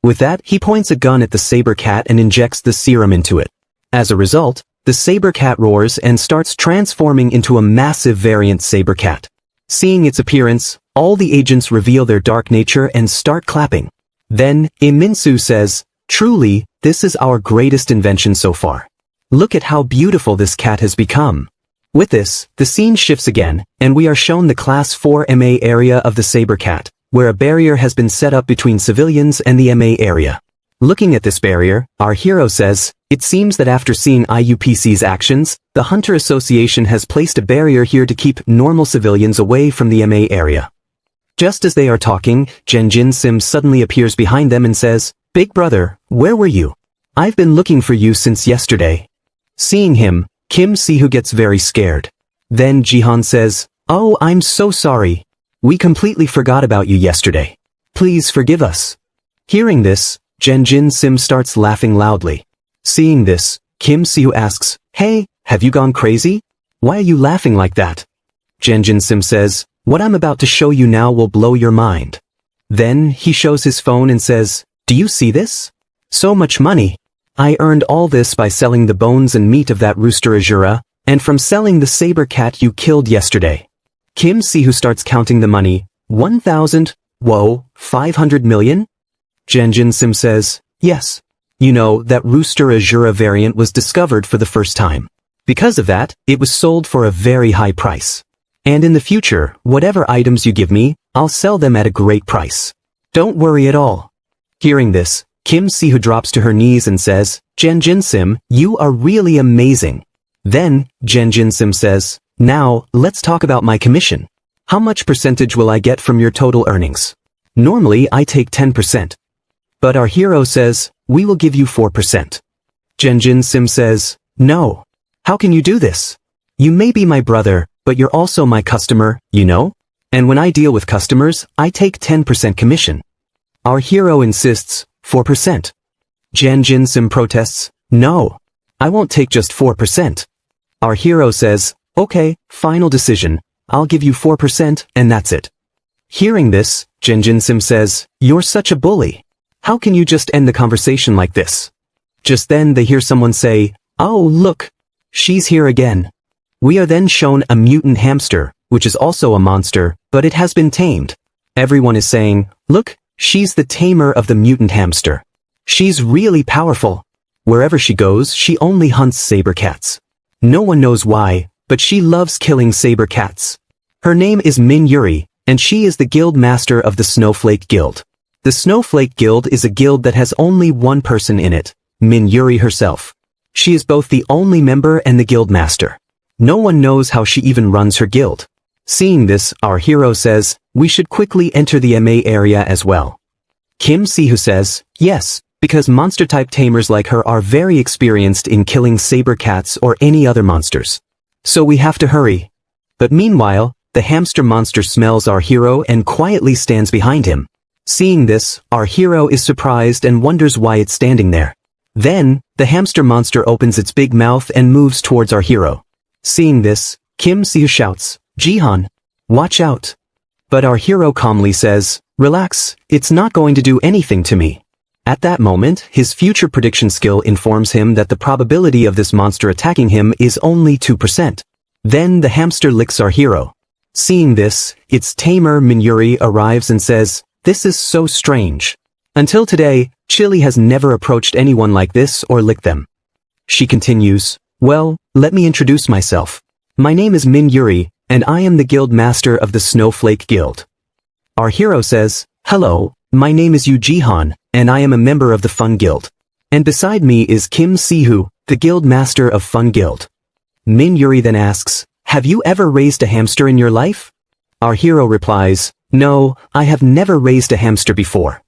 With that, he points a gun at the saber cat and injects the serum into it. As a result, the saber cat roars and starts transforming into a massive variant saber cat. Seeing its appearance, all the agents reveal their dark nature and start clapping. Then, Minsu says, "Truly, this is our greatest invention so far. Look at how beautiful this cat has become." With this, the scene shifts again, and we are shown the Class 4 MA area of the saber cat, where a barrier has been set up between civilians and the MA area. Looking at this barrier, our hero says, "It seems that after seeing IUPC's actions, the Hunter Association has placed a barrier here to keep normal civilians away from the MA area." Just as they are talking, Jin Sim suddenly appears behind them and says, "Big brother, where were you? I've been looking for you since yesterday." Seeing him, Kim Si-hoo gets very scared. Then Jihan says, "Oh, I'm so sorry. We completely forgot about you yesterday. Please forgive us." Hearing this, Jin Sim starts laughing loudly. Seeing this, Kim Si-hoo asks, "Hey, have you gone crazy? Why are you laughing like that?" Jin Sim says, "What I'm about to show you now will blow your mind." Then he shows his phone and says, "Do you see this? So much money. I earned all this by selling the bones and meat of that rooster Asura, and from selling the saber cat you killed yesterday." Kim Si-hoo starts counting the money. 1,000, whoa, 500 million? Jin Sim says, "Yes. You know, that rooster Asura variant was discovered for the first time. Because of that, it was sold for a very high price. And in the future, whatever items you give me, I'll sell them at a great price. Don't worry at all." Hearing this, Kim Si-hoo drops to her knees and says, Jin Sim, you are really amazing." Then, Jin Sim says, "Now, let's talk about my commission. How much percentage will I get from your total earnings? Normally, I take 10%. But our hero says, we will give you 4%. Jin Sim says, "No. How can you do this? You may be my brother, but you're also my customer, you know? And when I deal with customers, I take 10% commission." Our hero insists, 4%. Jin Sim protests, "No. I won't take just 4%. Our hero says, "Okay, final decision. I'll give you 4% and that's it." Hearing this, Jin Sim says, "You're such a bully. How can you just end the conversation like this?" Just then they hear someone say, "Oh, look. She's here again." We are then shown a mutant hamster, which is also a monster, but it has been tamed. Everyone is saying, "Look, she's the tamer of the mutant hamster. She's really powerful." Wherever she goes, she only hunts saber cats. No one knows why, but she loves killing saber cats. Her name is Min Yuri, and she is the guild master of the Snowflake Guild. The Snowflake Guild is a guild that has only one person in it, Min Yuri herself. She is both the only member and the guild master. No one knows how she even runs her guild. Seeing this, our hero says, we should quickly enter the MA area as well. Kim Si-hoo says, yes, because monster-type tamers like her are very experienced in killing saber cats or any other monsters. So we have to hurry. But meanwhile, the hamster monster smells our hero and quietly stands behind him. Seeing this, our hero is surprised and wonders why it's standing there. Then, the hamster monster opens its big mouth and moves towards our hero. Seeing this, Kim Si-hoo shouts, Jihan, watch out. But our hero calmly says, relax, it's not going to do anything to me. At that moment, his future prediction skill informs him that the probability of this monster attacking him is only 2%. Then the hamster licks our hero. Seeing this, its tamer Min Yuri arrives and says, this is so strange. Until today, Chili has never approached anyone like this or licked them. She continues, well, let me introduce myself. My name is Min Yuri, and I am the guild master of the Snowflake Guild. Our hero says, hello, my name is Yu Jihan, and I am a member of the Fun Guild. And beside me is Kim Si-hoo, the guild master of Fun Guild. Min Yuri then asks, have you ever raised a hamster in your life? Our hero replies, no, I have never raised a hamster before.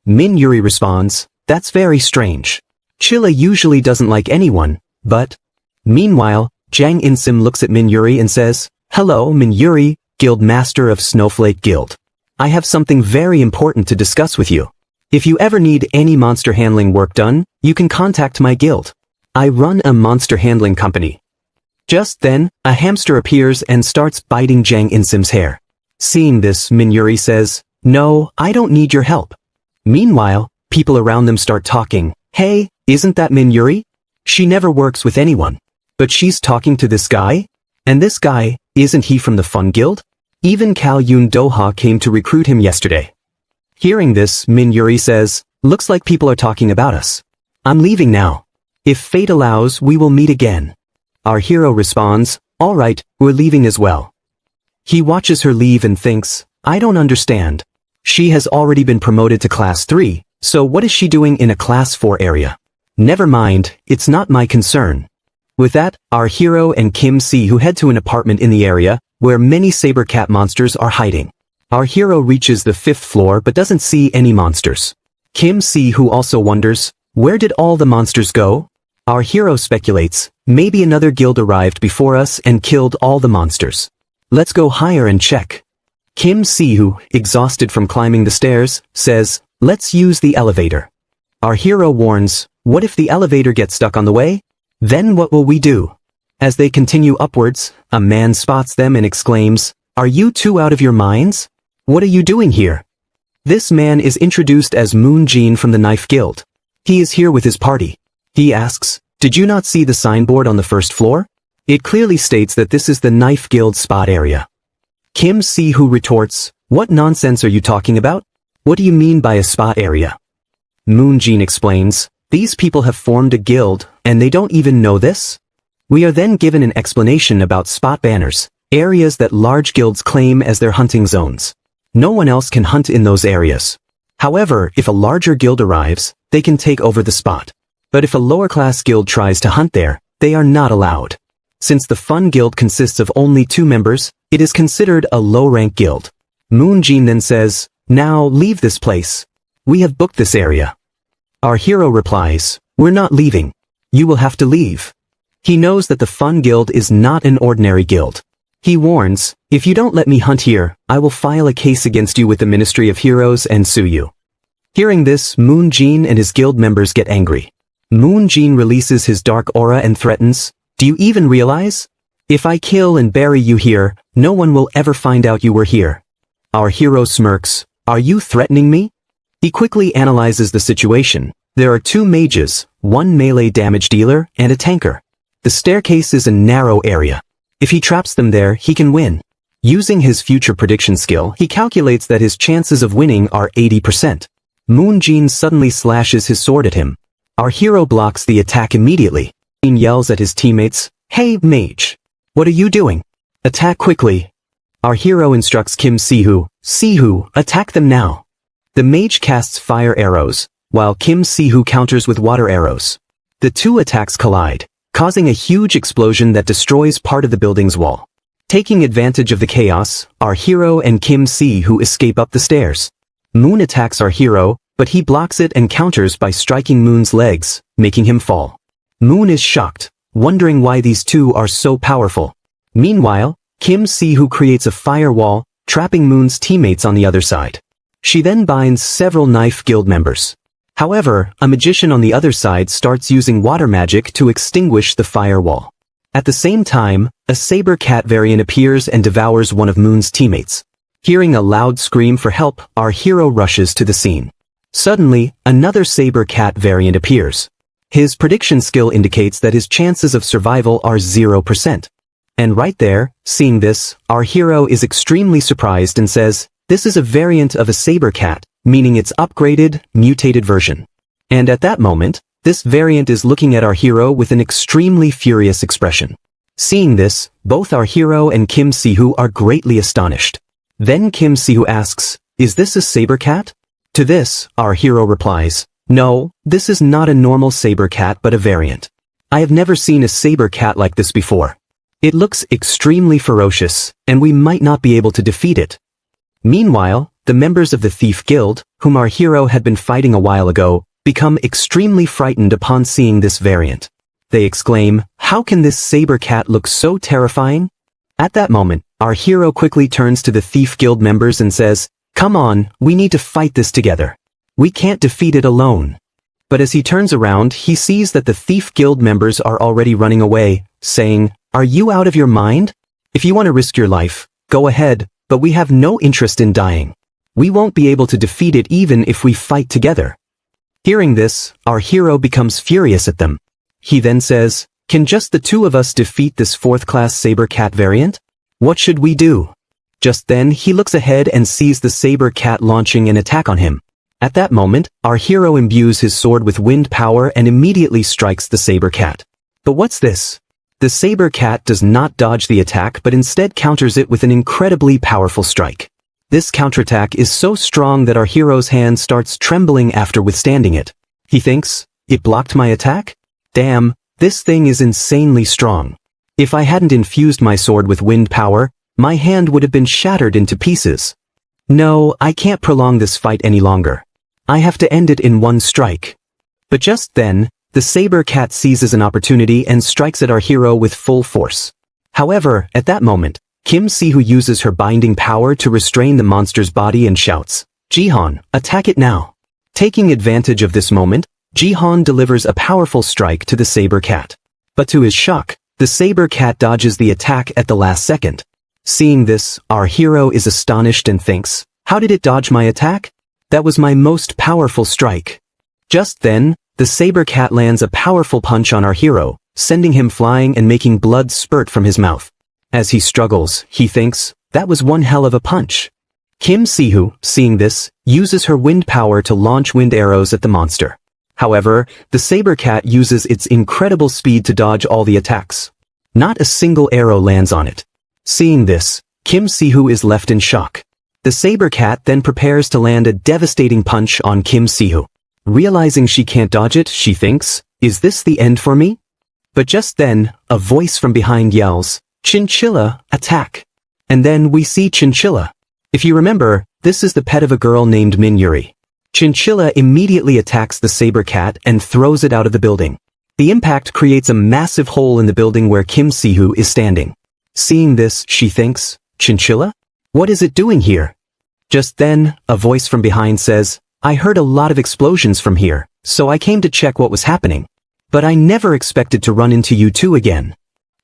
Min Yuri responds, that's very strange. Chilla usually doesn't like anyone, but... Meanwhile, Jang In-sim looks at Min Yuri and says, hello Min Yuri, guild master of Snowflake Guild. I have something very important to discuss with you. If you ever need any monster handling work done, you can contact my guild. I run a monster handling company. Just then, a hamster appears and starts biting Jang In-sim's hair. Seeing this, Min Yuri says, no, I don't need your help. Meanwhile, people around them start talking, hey, isn't that Min Yuri? She never works with anyone. But she's talking to this guy? And this guy, isn't he from the Fun Guild? Even Kal Yoon Do-ha came to recruit him yesterday. Hearing this, Min Yuri says, looks like people are talking about us. I'm leaving now. If fate allows, we will meet again. Our hero responds, alright, we're leaving as well. He watches her leave and thinks, I don't understand. She has already been promoted to Class 3, so what is she doing in a Class 4 area? Never mind, it's not my concern. With that, our hero and Kim Si-hoo head to an apartment in the area, where many saber cat monsters are hiding. Our hero reaches the 5th floor but doesn't see any monsters. Kim Si-hoo also wonders, where did all the monsters go? Our hero speculates, maybe another guild arrived before us and killed all the monsters. Let's go higher and check. Kim Si-hoo, exhausted from climbing the stairs, says, let's use the elevator. Our hero warns, what if the elevator gets stuck on the way? Then what will we do? As they continue upwards, a man spots them and exclaims, are you two out of your minds? What are you doing here? This man is introduced as Moon Jin from the Knife Guild. He is here with his party. He asks, did you not see the signboard on the 1st floor? It clearly states that this is the Knife Guild spot area. Kim Si-hoo retorts, what nonsense are you talking about? What do you mean by a spot area? Moon Jin explains, these people have formed a guild, and they don't even know this? We are then given an explanation about spot banners, areas that large guilds claim as their hunting zones. No one else can hunt in those areas. However, if a larger guild arrives, they can take over the spot. But if a lower-class guild tries to hunt there, they are not allowed. Since the Fun Guild consists of only 2 members, it is considered a low-rank guild. Moon Jin then says, now leave this place. We have booked this area. Our hero replies, we're not leaving. You will have to leave. He knows that the Fun Guild is not an ordinary guild. He warns, if you don't let me hunt here, I will file a case against you with the Ministry of Heroes and sue you. Hearing this, Moon Jin and his guild members get angry. Moon Jin releases his dark aura and threatens, do you even realize? If I kill and bury you here, no one will ever find out you were here. Our hero smirks, are you threatening me? He quickly analyzes the situation. There are 2 mages, 1 melee damage dealer, and a tanker. The staircase is a narrow area. If he traps them there, he can win. Using his future prediction skill, he calculates that his chances of winning are 80%. Moon Jin suddenly slashes his sword at him. Our hero blocks the attack immediately. He yells at his teammates, "Hey, mage! What are you doing? Attack quickly!" Our hero instructs Kim Sihu, attack them now. The mage casts fire arrows, while Kim Sihu counters with water arrows. The two attacks collide, causing a huge explosion that destroys part of the building's wall. Taking advantage of the chaos, our hero and Kim Sihu escape up the stairs. Moon attacks our hero, but he blocks it and counters by striking Moon's legs, making him fall. Moon is shocked, wondering why these two are so powerful. Meanwhile, Kim Sihu creates a firewall, trapping Moon's teammates on the other side. She then binds several knife guild members. However, a magician on the other side starts using water magic to extinguish the firewall. At the same time, a saber cat variant appears and devours one of Moon's teammates. Hearing a loud scream for help, our hero rushes to the scene. Suddenly, another saber cat variant appears. His prediction skill indicates that his chances of survival are 0%. And right there, seeing this, our hero is extremely surprised and says, "This is a variant of a saber cat, meaning its upgraded, mutated version." And at that moment, this variant is looking at our hero with an extremely furious expression. Seeing this, both our hero and Kim Sihu are greatly astonished. Then Kim Sihu asks, "Is this a saber cat?" To this, our hero replies, "No, this is not a normal saber cat but a variant. I have never seen a saber cat like this before. It looks extremely ferocious, and we might not be able to defeat it." Meanwhile, the members of the Thief Guild, whom our hero had been fighting a while ago, become extremely frightened upon seeing this variant. They exclaim, "How can this saber cat look so terrifying?" At that moment, our hero quickly turns to the Thief Guild members and says, "Come on, we need to fight this together. We can't defeat it alone." But as he turns around, he sees that the Thief Guild members are already running away, saying, "Are you out of your mind? If you want to risk your life, go ahead, but we have no interest in dying. We won't be able to defeat it even if we fight together." Hearing this, our hero becomes furious at them. He then says, "Can just the two of us defeat this fourth-class saber cat variant? What should we do?" Just then, he looks ahead and sees the saber cat launching an attack on him. At that moment, our hero imbues his sword with wind power and immediately strikes the saber cat. But what's this? The saber cat does not dodge the attack but instead counters it with an incredibly powerful strike. This counterattack is so strong that our hero's hand starts trembling after withstanding it. He thinks, "It blocked my attack? Damn, this thing is insanely strong. If I hadn't infused my sword with wind power, my hand would have been shattered into pieces. No, I can't prolong this fight any longer. I have to end it in one strike." But just then, the saber cat seizes an opportunity and strikes at our hero with full force. However, at that moment, Kim Sihu uses her binding power to restrain the monster's body and shouts, "Jihan, attack it now." Taking advantage of this moment, Jihan delivers a powerful strike to the saber cat. But to his shock, the saber cat dodges the attack at the last second. Seeing this, our hero is astonished and thinks, "How did it dodge my attack? That was my most powerful strike." Just then, the saber cat lands a powerful punch on our hero, sending him flying and making blood spurt from his mouth. As he struggles, he thinks, "That was one hell of a punch." Kim Sihu, seeing this, uses her wind power to launch wind arrows at the monster. However, the saber cat uses its incredible speed to dodge all the attacks. Not a single arrow lands on it. Seeing this, Kim Sihu is left in shock. The saber cat then prepares to land a devastating punch on Kim Sihu. Realizing she can't dodge it, she thinks, "Is this the end for me?" But just then, a voice from behind yells, "Chinchilla, attack!" And then we see Chinchilla. If you remember, this is the pet of a girl named Min Yuri. Chinchilla immediately attacks the saber cat and throws it out of the building. The impact creates a massive hole in the building where Kim Sihu is standing. Seeing this, she thinks, "Chinchilla? What is it doing here?" Just then, a voice from behind says, "I heard a lot of explosions from here, so I came to check what was happening. But I never expected to run into you two again."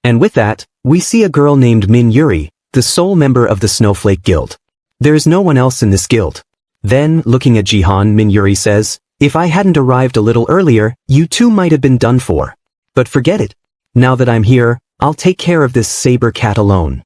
And with that, we see a girl named Min Yuri, the sole member of the Snowflake Guild. There is no one else in this guild. Then, looking at Jihan, Min Yuri says, "If I hadn't arrived a little earlier, you two might have been done for. But forget it. Now that I'm here, I'll take care of this saber cat alone."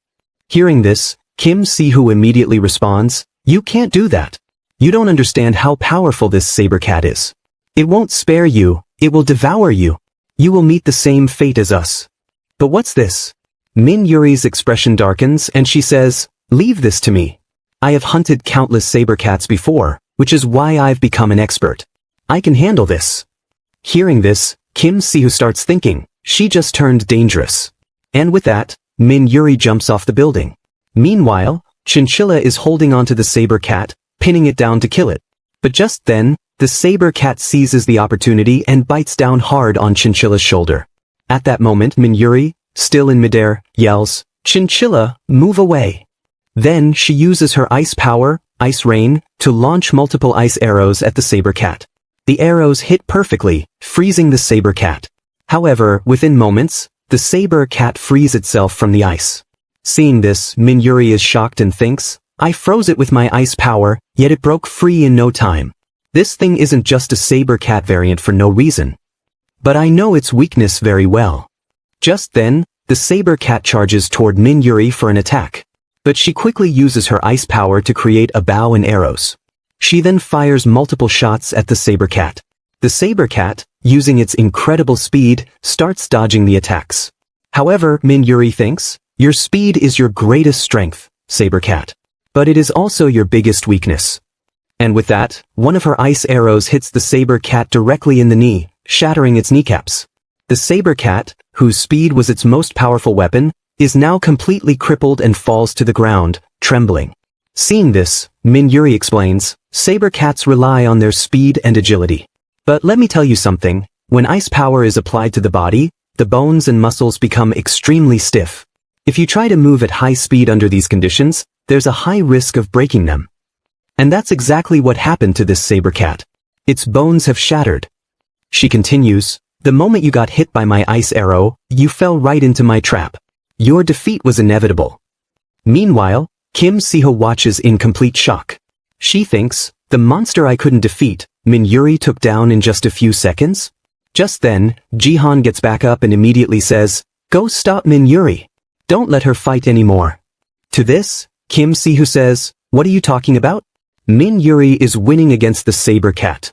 Hearing this, Kim Sihu immediately responds, "You can't do that. You don't understand how powerful this saber cat is. It won't spare you, It will devour you. You will meet the same fate as us. But what's this? Min Yuri's expression darkens and she says, leave this to me. I have hunted countless saber cats before, which is why I've become an expert. I can handle this. Hearing this, Kim Si-hoo starts thinking, she just turned dangerous. And with that, Min Yuri jumps off the building. Meanwhile, Chinchilla is holding onto the saber cat, pinning it down to kill it. But just then, the saber cat seizes the opportunity and bites down hard on Chinchilla's shoulder. At that moment, Min Yuri, still in midair, yells, Chinchilla, move away. Then she uses her ice power, Ice Rain, to launch multiple ice arrows at the saber cat. The arrows hit perfectly, freezing the saber cat. However, within moments, the saber cat frees itself from the ice. Seeing this, Min Yuri is shocked and thinks, I froze it with my ice power, yet it broke free in no time. This thing isn't just a saber cat variant for no reason. But I know its weakness very well. Just then, the saber cat charges toward Min Yuri for an attack. But she quickly uses her ice power to create a bow and arrows. She then fires multiple shots at the saber cat. The saber cat, using its incredible speed, starts dodging the attacks. However, Min Yuri thinks, your speed is your greatest strength, saber cat. But it is also your biggest weakness. And with that, one of her ice arrows hits the saber cat directly in the knee, shattering its kneecaps. The saber cat, whose speed was its most powerful weapon, is now completely crippled and falls to the ground, trembling. Seeing this, Min Yuri explains, saber cats rely on their speed and agility. But let me tell you something, when ice power is applied to the body, the bones and muscles become extremely stiff. If you try to move at high speed under these conditions, there's a high risk of breaking them. And that's exactly what happened to this saber cat. Its bones have shattered. She continues, the moment you got hit by my ice arrow, you fell right into my trap. Your defeat was inevitable. Meanwhile, Kim Si-hoo watches in complete shock. She thinks, the monster I couldn't defeat, Min Yuri took down in just a few seconds? Just then, Jihan gets back up and immediately says, go stop Min Yuri. Don't let her fight anymore. To this, Kim Si-hoo says, what are you talking about? Min Yuri is winning against the saber cat.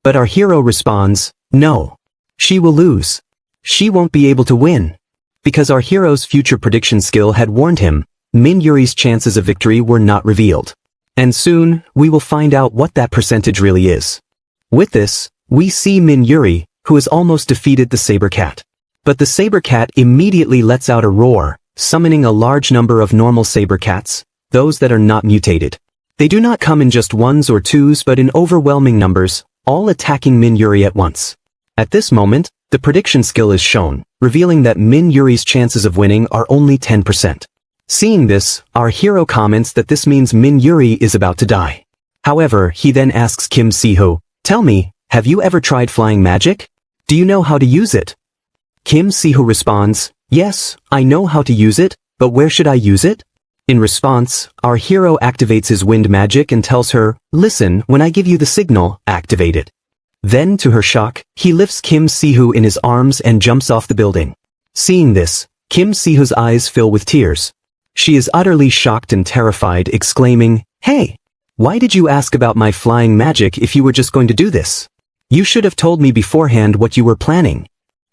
But our hero responds, no. She will lose. She won't be able to win. Because our hero's future prediction skill had warned him, Min Yuri's chances of victory were not revealed. And soon, we will find out what that percentage really is. With this, we see Min Yuri, who has almost defeated the saber cat. But the saber cat immediately lets out a roar, summoning a large number of normal saber cats, those that are not mutated. They do not come in just ones or twos but in overwhelming numbers, all attacking Min Yuri at once. At this moment, the prediction skill is shown, revealing that Min Yuri's chances of winning are only 10%. Seeing this, our hero comments that this means Min Yuri is about to die. However, he then asks Kim Si-hoo, tell me, have you ever tried flying magic? Do you know how to use it? Kim Si-hoo responds, yes, I know how to use it, but where should I use it? In response, our hero activates his wind magic and tells her, listen, when I give you the signal, activate it. Then, to her shock, he lifts Kim Si-hoo in his arms and jumps off the building. Seeing this, Kim Si-hoo's eyes fill with tears. She is utterly shocked and terrified, exclaiming, hey! Why did you ask about my flying magic if you were just going to do this? You should have told me beforehand what you were planning.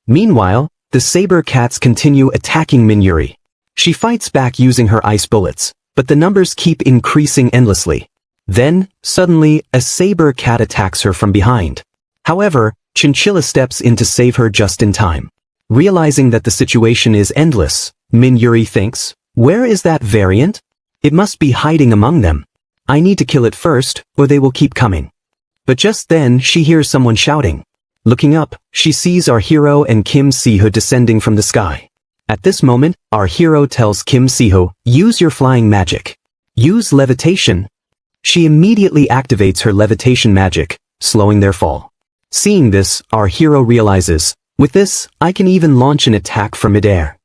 Meanwhile, the saber cats continue attacking Min Yuri. She fights back using her ice bullets, but the numbers keep increasing endlessly. Then, suddenly, a saber cat attacks her from behind. However, Chinchilla steps in to save her just in time. Realizing that the situation is endless, Min Yuri thinks, where is that variant? It must be hiding among them. I need to kill it first, or they will keep coming. But just then she hears someone shouting. Looking up, she sees our hero and Kim Si-hoo descending from the sky. At this moment, our hero tells Kim Si-hoo, use your flying magic. Use levitation. She immediately activates her levitation magic, slowing their fall. Seeing this, our hero realizes, with this, I can even launch an attack from midair.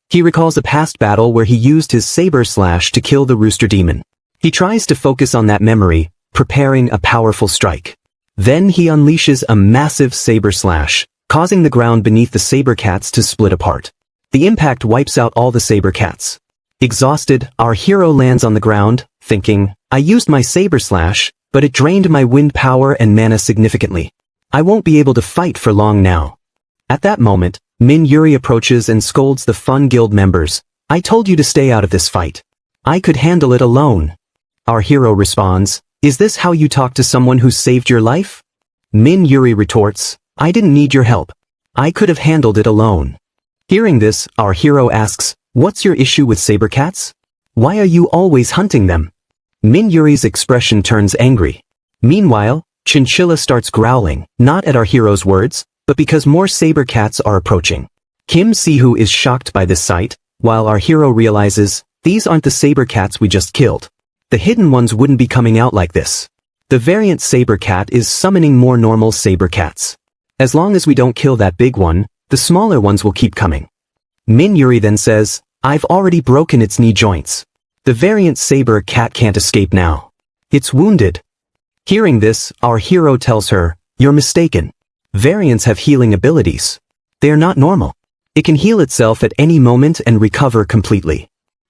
He recalls a past battle where he used his saber slash to kill the rooster demon. He tries to focus on that memory, preparing a powerful strike. Then he unleashes a massive saber slash, causing the ground beneath the saber cats to split apart. The impact wipes out all the saber cats. Exhausted, our hero lands on the ground, thinking, I used my saber slash, but it drained my wind power and mana significantly. I won't be able to fight for long now. At that moment, Min Yuri approaches and scolds the Fun Guild members. I told you to stay out of this fight. I could handle it alone. Our hero responds, is this how you talk to someone who saved your life? Min Yuri retorts, I didn't need your help. I could have handled it alone. Hearing this, our hero asks, what's your issue with saber cats? Why are you always hunting them? Min Yuri's expression turns angry. Meanwhile, Chinchilla starts growling, not at our hero's words, but because more saber cats are approaching. Kim Sihu is shocked by this sight, while our hero realizes, these aren't the saber cats we just killed. The hidden ones wouldn't be coming out like this. The variant saber cat is summoning more normal saber cats. As long as we don't kill that big one, the smaller ones will keep coming. Min Yuri then says, I've already broken its knee joints. The variant saber cat can't escape now. It's wounded. Hearing this, our hero tells her, you're mistaken. Variants have healing abilities. They are not normal. It can heal itself at any moment and recover completely.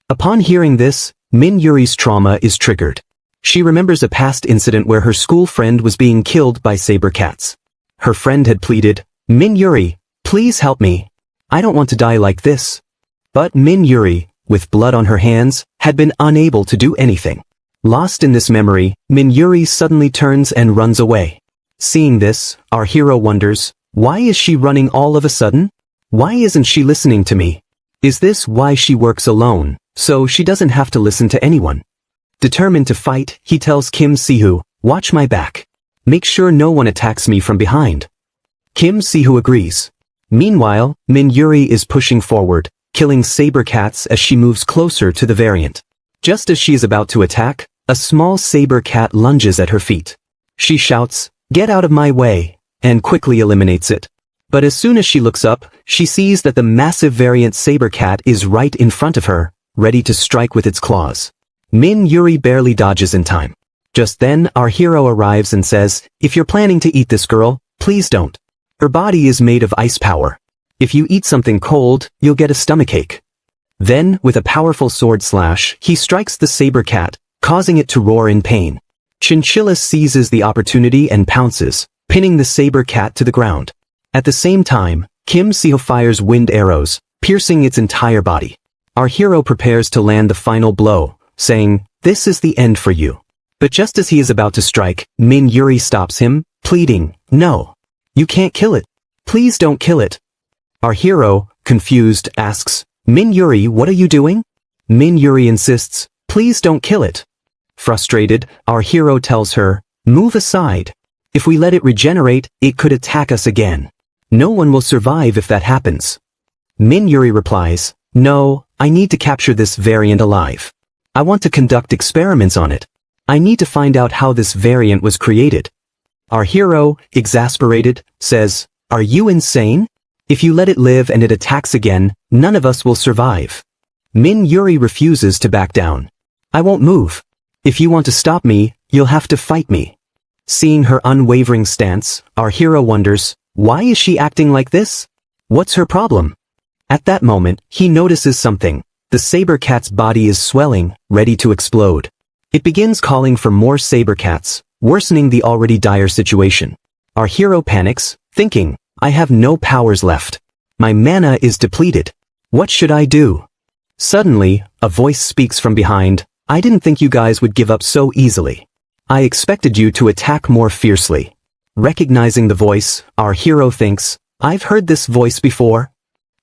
Upon hearing this, Min Yuri's trauma is triggered. She remembers a past incident where her school friend was being killed by saber cats. Her friend had pleaded, Min Yuri, please help me. I don't want to die like this. But Min Yuri, with blood on her hands, had been unable to do anything. Lost in this memory, Min Yuri suddenly turns and runs away. Seeing this, our hero wonders, why is she running all of a sudden? Why isn't she listening to me? Is this why she works alone, so she doesn't have to listen to anyone? Determined to fight, he tells Kim Sihu, watch my back. Make sure no one attacks me from behind. Kim Sihu agrees. Meanwhile, Min Yuri is pushing forward, killing saber cats as she moves closer to the variant. Just as she is about to attack, a small saber cat lunges at her feet. She shouts, get out of my way, and quickly eliminates it. But as soon as she looks up, she sees that the massive variant saber cat is right in front of her, ready to strike with its claws. Min Yuri barely dodges in time. Just then, our hero arrives and says, if you're planning to eat this girl, please don't. Her body is made of ice power. If you eat something cold, you'll get a stomachache. Then, with a powerful sword slash, he strikes the saber cat, causing it to roar in pain. Chinchilla seizes the opportunity and pounces, pinning the saber cat to the ground. At the same time, Kim Siho fires wind arrows, piercing its entire body. Our hero prepares to land the final blow, saying, this is the end for you. But just as he is about to strike, Min Yuri stops him, pleading, no. You can't kill it. Please don't kill it. Our hero, confused, asks, Min Yuri, what are you doing? Min Yuri insists, please don't kill it. Frustrated, our hero tells her, move aside. If we let it regenerate, it could attack us again. No one will survive if that happens. Min Yuri replies, no, I need to capture this variant alive. I want to conduct experiments on it. I need to find out how this variant was created. Our hero, exasperated, says, are you insane? If you let it live and it attacks again, none of us will survive. Min Yuri refuses to back down. I won't move. If you want to stop me, you'll have to fight me. Seeing her unwavering stance, our hero wonders, why is she acting like this? What's her problem? At that moment, he notices something. The saber cat's body is swelling, ready to explode. It begins calling for more saber cats, worsening the already dire situation. Our hero panics, thinking, I have no powers left. My mana is depleted. What should I do? Suddenly, a voice speaks from behind, I didn't think you guys would give up so easily. I expected you to attack more fiercely. Recognizing the voice, our hero thinks, I've heard this voice before.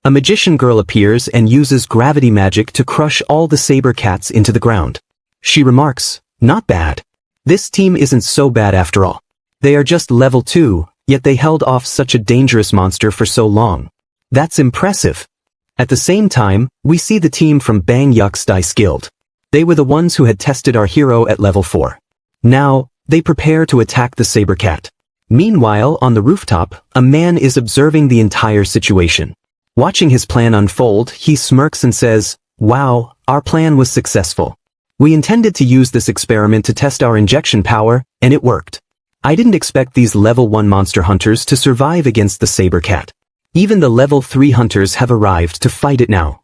A magician girl appears and uses gravity magic to crush all the saber cats into the ground. She remarks, not bad. This team isn't so bad after all. They are just level 2, yet they held off such a dangerous monster for so long. That's impressive. At the same time, we see the team from Bang Yuck's Dice Guild. They were the ones who had tested our hero at level 4. Now, they prepare to attack the saber cat. Meanwhile, on the rooftop, a man is observing the entire situation. Watching his plan unfold, he smirks and says, wow, our plan was successful. We intended to use this experiment to test our injection power, and it worked. I didn't expect these level 1 monster hunters to survive against the saber cat. Even the level 3 hunters have arrived to fight it now.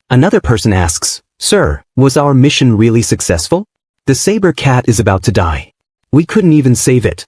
Another person asks, sir, was our mission really successful? The saber cat is about to die. We couldn't even save it.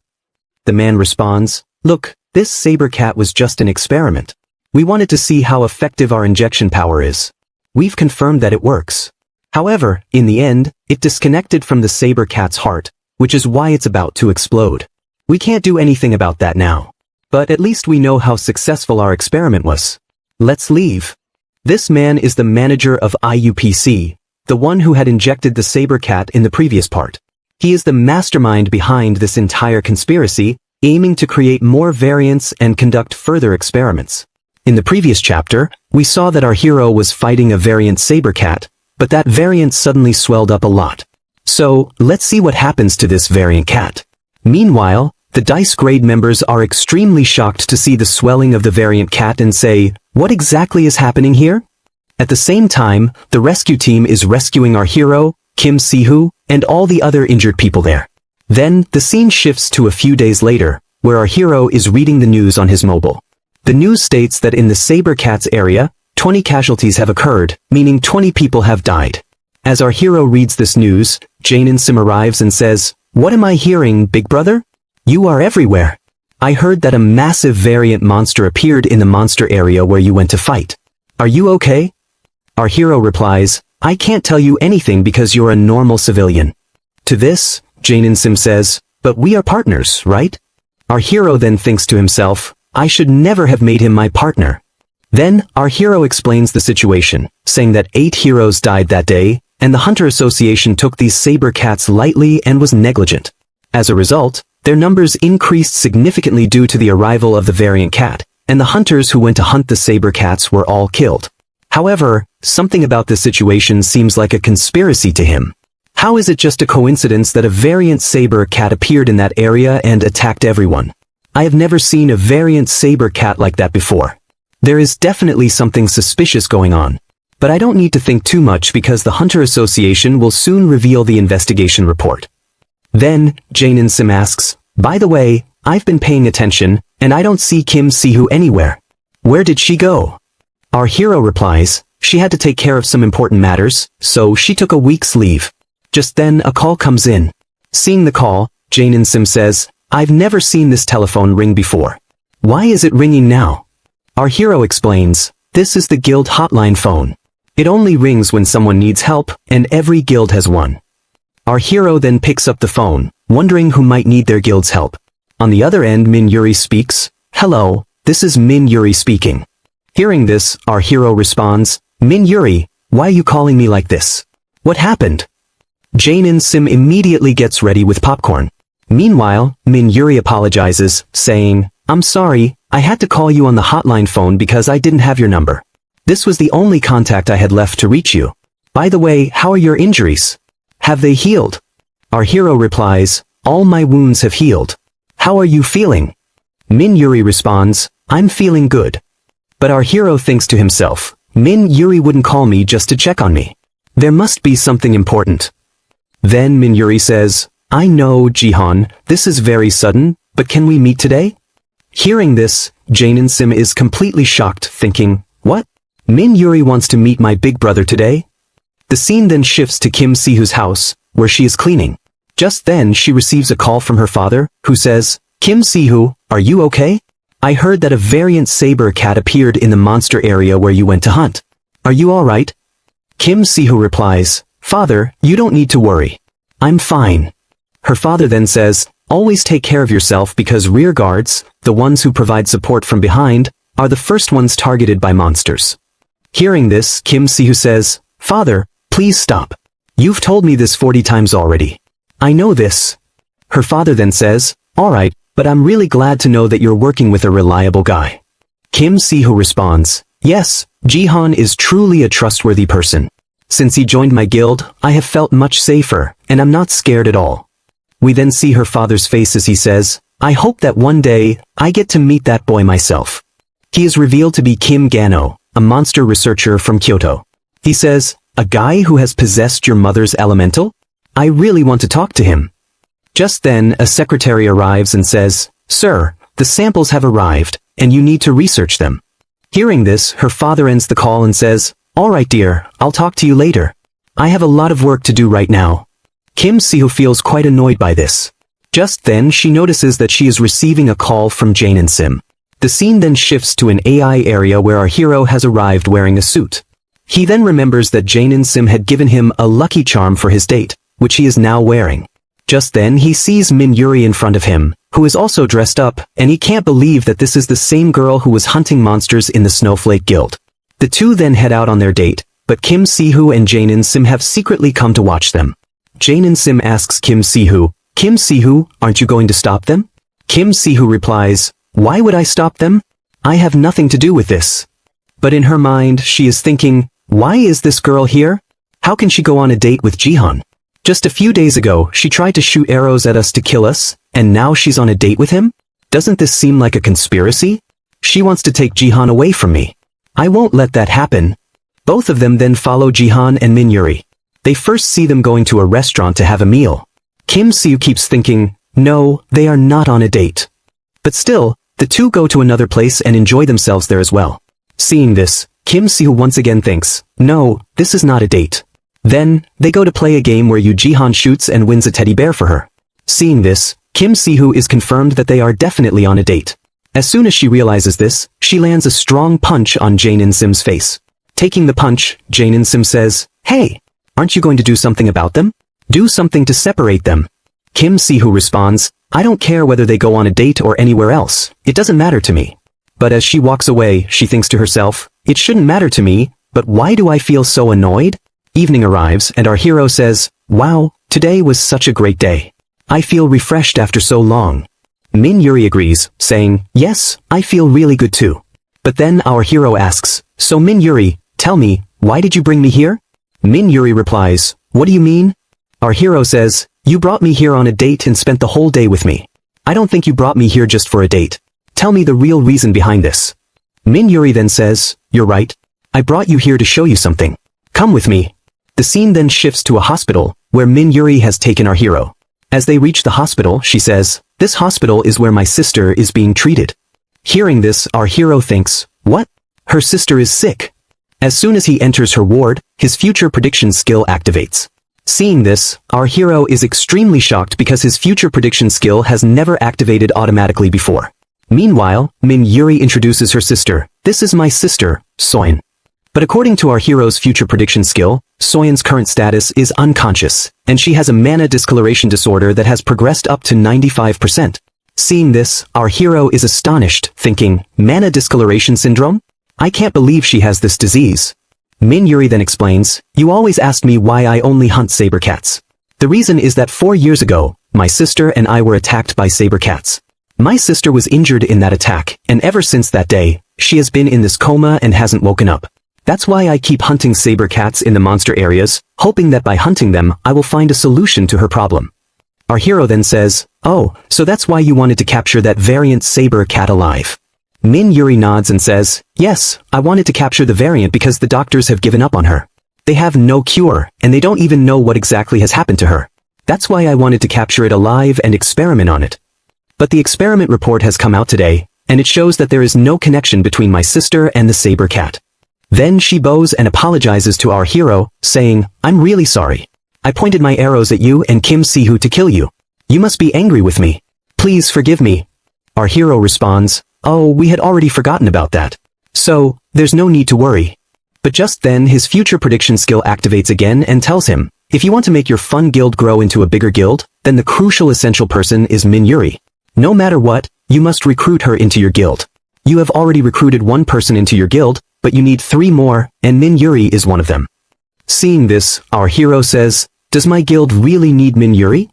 The man responds, Look, this saber cat was just an experiment. We wanted to see how effective our injection power is. We've confirmed that it works. However, in the end, it disconnected from the saber cat's heart, which is why it's about to explode. We can't do anything about that now. But at least we know how successful our experiment was. Let's leave. This man is the manager of IUPC, the one who had injected the saber cat in the previous part. He is the mastermind behind this entire conspiracy, aiming to create more variants and conduct further experiments. In the previous chapter, we saw that our hero was fighting a variant saber cat, but that variant suddenly swelled up a lot. So, let's see what happens to this variant cat. Meanwhile, the Dice Grade members are extremely shocked to see the swelling of the variant cat and say, "What exactly is happening here?" At the same time, the rescue team is rescuing our hero, Kim Si-hoo, and all the other injured people there. Then, the scene shifts to a few days later, where our hero is reading the news on his mobile. The news states that in the Saber Cats area, 20 casualties have occurred, meaning 20 people have died. As our hero reads this news, Janin Sim arrives and says, "What am I hearing, big brother? You are everywhere. I heard that a massive variant monster appeared in the monster area where you went to fight. Are you okay?" Our hero replies, "I can't tell you anything because you're a normal civilian." To this, Janin Sim says, "But we are partners, right?" Our hero then thinks to himself, "I should never have made him my partner." Then, our hero explains the situation, saying that 8 heroes died that day, and the Hunter Association took these saber cats lightly and was negligent. As a result, their numbers increased significantly due to the arrival of the variant cat, and the hunters who went to hunt the saber cats were all killed. However, something about this situation seems like a conspiracy to him. How is it just a coincidence that a variant saber cat appeared in that area and attacked everyone? I have never seen a variant saber cat like that before. There is definitely something suspicious going on. But I don't need to think too much because the Hunter Association will soon reveal the investigation report. Then, Janin Sim asks, "By the way, I've been paying attention, and I don't see Kim Si-hoo anywhere. Where did she go?" Our hero replies, "She had to take care of some important matters, so she took a week's leave." Just then a call comes in. Seeing the call, Janin Sim says, "I've never seen this telephone ring before. Why is it ringing now?" Our hero explains, "This is the guild hotline phone. It only rings when someone needs help, and every guild has one." Our hero then picks up the phone, wondering who might need their guild's help. On the other end, Min Yuri speaks, "Hello, this is Min Yuri speaking." Hearing this, our hero responds, "Min Yuri, why are you calling me like this? What happened?" Janin Sim immediately gets ready with popcorn. Meanwhile, Min Yuri apologizes, saying, "I'm sorry, I had to call you on the hotline phone because I didn't have your number. This was the only contact I had left to reach you. By the way, how are your injuries? Have they healed?" Our hero replies, "All my wounds have healed. How are you feeling?" Min Yuri responds, "I'm feeling good." But our hero thinks to himself, Min Yuri wouldn't call me just to check on me. There must be something important. Then Min Yuri says, "I know, Jihan, this is very sudden, but can we meet today?" Hearing this, Janin Sim is completely shocked, thinking, "What? Min Yuri wants to meet my big brother today?" The scene then shifts to Kim Si-hoo's house, where she is cleaning. Just then she receives a call from her father, who says, "Kim Si-hoo, are you okay? I heard that a variant saber cat appeared in the monster area where you went to hunt. Are you alright?" Kim Si-hoo replies, "Father, you don't need to worry. I'm fine." Her father then says, "Always take care of yourself because rear guards, the ones who provide support from behind, are the first ones targeted by monsters." Hearing this, Kim Si-hoo says, "Father, please stop. You've told me this 40 times already. I know this." Her father then says, "Alright, but I'm really glad to know that you're working with a reliable guy." Kim Si-hoo responds, "Yes, Jihan is truly a trustworthy person. Since he joined my guild, I have felt much safer, and I'm not scared at all." We then see her father's face as he says, "I hope that one day, I get to meet that boy myself." He is revealed to be Kim Gano, a monster researcher from Kyoto. He says, "A guy who has possessed your mother's elemental? I really want to talk to him." Just then, a secretary arrives and says, "Sir, the samples have arrived, and you need to research them." Hearing this, her father ends the call and says, "Alright dear, I'll talk to you later. I have a lot of work to do right now." Kim Si-hoo feels quite annoyed by this. Just then she notices that she is receiving a call from Jane and Sim. The scene then shifts to an AI area where our hero has arrived wearing a suit. He then remembers that Jane and Sim had given him a lucky charm for his date, which he is now wearing. Just then he sees Min Yuri in front of him, who is also dressed up, and he can't believe that this is the same girl who was hunting monsters in the Snowflake Guild. The two then head out on their date, but Kim Si-hoo and Jane and Sim have secretly come to watch them. Jane and Sim asks Kim Si-hoo, "Kim Si-hoo, aren't you going to stop them?" Kim Si-hoo replies, "Why would I stop them? I have nothing to do with this." But in her mind, she is thinking, why is this girl here? How can she go on a date with Jihan? Just a few days ago, she tried to shoot arrows at us to kill us, and now she's on a date with him? Doesn't this seem like a conspiracy? She wants to take Jihan away from me. I won't let that happen. Both of them then follow Jihan and Min Yuri. They first see them going to a restaurant to have a meal. Kim Si-hoo keeps thinking, no, they are not on a date. But still, the two go to another place and enjoy themselves there as well. Seeing this, Kim Si-hoo once again thinks, no, this is not a date. Then, they go to play a game where Yoo Jihan shoots and wins a teddy bear for her. Seeing this, Kim Si-hoo is confirmed that they are definitely on a date. As soon as she realizes this, she lands a strong punch on Jane and Sim's face. Taking the punch, Jane and Sim says, "Hey, aren't you going to do something about them? Do something to separate them." Kim Si-hoo responds, "I don't care whether they go on a date or anywhere else, it doesn't matter to me." But as she walks away, she thinks to herself, it shouldn't matter to me, but why do I feel so annoyed? Evening arrives and our hero says, "Wow, today was such a great day. I feel refreshed after so long." Min Yuri agrees, saying, "Yes, I feel really good too." But then our hero asks, "So Min Yuri, tell me, why did you bring me here?" Min Yuri replies, "What do you mean?" Our hero says, "You brought me here on a date and spent the whole day with me. I don't think you brought me here just for a date. Tell me the real reason behind this." Min Yuri then says, "You're right. I brought you here to show you something. Come with me." The scene then shifts to a hospital, where Min Yuri has taken our hero. As they reach the hospital, she says, "This hospital is where my sister is being treated." Hearing this, our hero thinks, what? Her sister is sick. As soon as he enters her ward, his future prediction skill activates. Seeing this, our hero is extremely shocked because his future prediction skill has never activated automatically before. Meanwhile, Min Yuri introduces her sister. "This is my sister, Soyeon." But according to our hero's future prediction skill, Soyeon's current status is unconscious, and she has a mana discoloration disorder that has progressed up to 95%. Seeing this, our hero is astonished, thinking, mana discoloration syndrome? I can't believe she has this disease. Min Yuri then explains, "You always asked me why I only hunt saber cats. The reason is that 4 years ago, my sister and I were attacked by saber cats. My sister was injured in that attack, and ever since that day, she has been in this coma and hasn't woken up. That's why I keep hunting saber cats in the monster areas, hoping that by hunting them, I will find a solution to her problem." Our hero then says, "Oh, so that's why you wanted to capture that variant saber cat alive." Min Yuri nods and says, "Yes, I wanted to capture the variant because the doctors have given up on her. They have no cure, and they don't even know what exactly has happened to her. That's why I wanted to capture it alive and experiment on it. But the experiment report has come out today, and it shows that there is no connection between my sister and the saber cat." Then she bows and apologizes to our hero, saying, "I'm really sorry. I pointed my arrows at you and Kim Si-hoo to kill you. You must be angry with me. Please forgive me." Our hero responds, "Oh, we had already forgotten about that. So, there's no need to worry." But just then his future prediction skill activates again and tells him, if you want to make your fun guild grow into a bigger guild, then the crucial essential person is Min Yuri. No matter what, you must recruit her into your guild. You have already recruited one person into your guild, but you need 3 more, and Min Yuri is one of them. Seeing this, our hero says, "Does my guild really need Min Yuri?"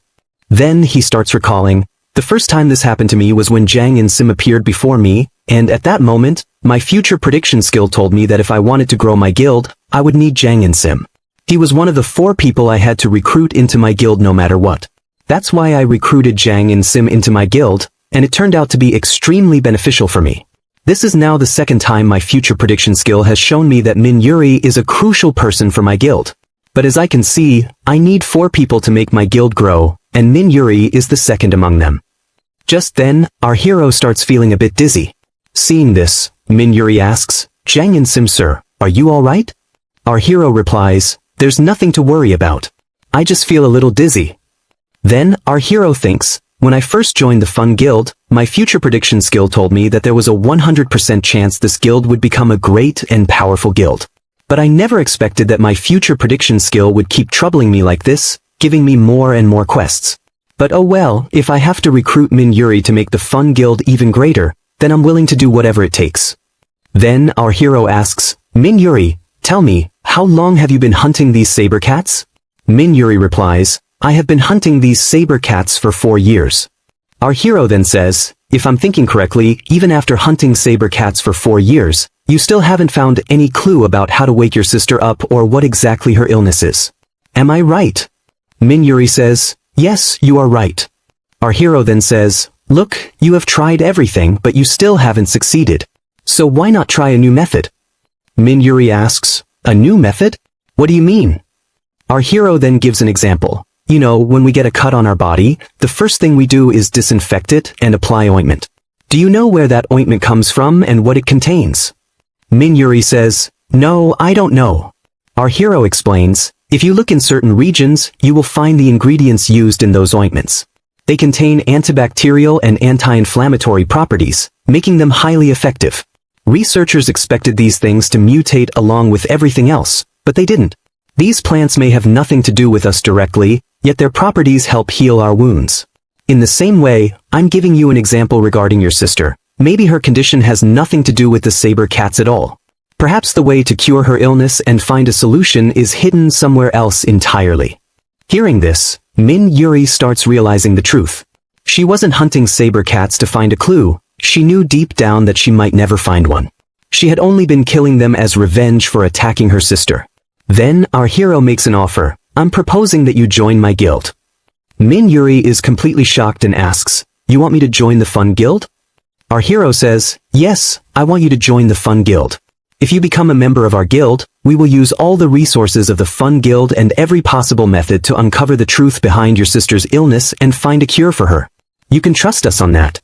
Then he starts recalling, "The first time this happened to me was when Jang and Sim appeared before me, and at that moment, my future prediction skill told me that if I wanted to grow my guild, I would need Jang and Sim. He was one of the 4 people I had to recruit into my guild no matter what. That's why I recruited Jang and Sim into my guild, and it turned out to be extremely beneficial for me. This is now the second time my future prediction skill has shown me that Min Yuri is a crucial person for my guild. But as I can see, I need 4 people to make my guild grow, and Min Yuri is the second among them." Just then, our hero starts feeling a bit dizzy. Seeing this, Min Yuri asks, "Jang and Sim sir, are you alright?" Our hero replies, "There's nothing to worry about. I just feel a little dizzy." Then, our hero thinks, When I first joined the Fun Guild, my future prediction skill told me that there was a 100% chance this guild would become a great and powerful guild. But I never expected that my future prediction skill would keep troubling me like this, giving me more and more quests. But oh well, if I have to recruit Min Yuri to make the Fun Guild even greater, then I'm willing to do whatever it takes. Then our hero asks, Min Yuri, tell me, how long have you been hunting these saber cats? Min Yuri replies, I have been hunting these saber cats for 4 years. Our hero then says, if I'm thinking correctly, even after hunting saber cats for 4 years, you still haven't found any clue about how to wake your sister up or what exactly her illness is. Am I right? Min Yuri says, yes, you are right. Our hero then says, look, you have tried everything but you still haven't succeeded. So why not try a new method? Min Yuri asks, a new method? What do you mean? Our hero then gives an example. You know, when we get a cut on our body, the first thing we do is disinfect it and apply ointment. Do you know where that ointment comes from and what it contains? Min Yuri says, no, I don't know. Our hero explains, if you look in certain regions, you will find the ingredients used in those ointments. They contain antibacterial and anti-inflammatory properties, making them highly effective. Researchers expected these things to mutate along with everything else, but they didn't. These plants may have nothing to do with us directly, yet their properties help heal our wounds. In the same way, I'm giving you an example regarding your sister. Maybe her condition has nothing to do with the saber cats at all. Perhaps the way to cure her illness and find a solution is hidden somewhere else entirely. Hearing this, Min Yuri starts realizing the truth. She wasn't hunting saber cats to find a clue. She knew deep down that she might never find one. She had only been killing them as revenge for attacking her sister. Then our hero makes an offer. I'm proposing that you join my guild. Min Yuri is completely shocked and asks, you want me to join the Fun Guild? Our hero says, yes, I want you to join the Fun Guild. If you become a member of our guild, we will use all the resources of the Fun Guild and every possible method to uncover the truth behind your sister's illness and find a cure for her. You can trust us on that.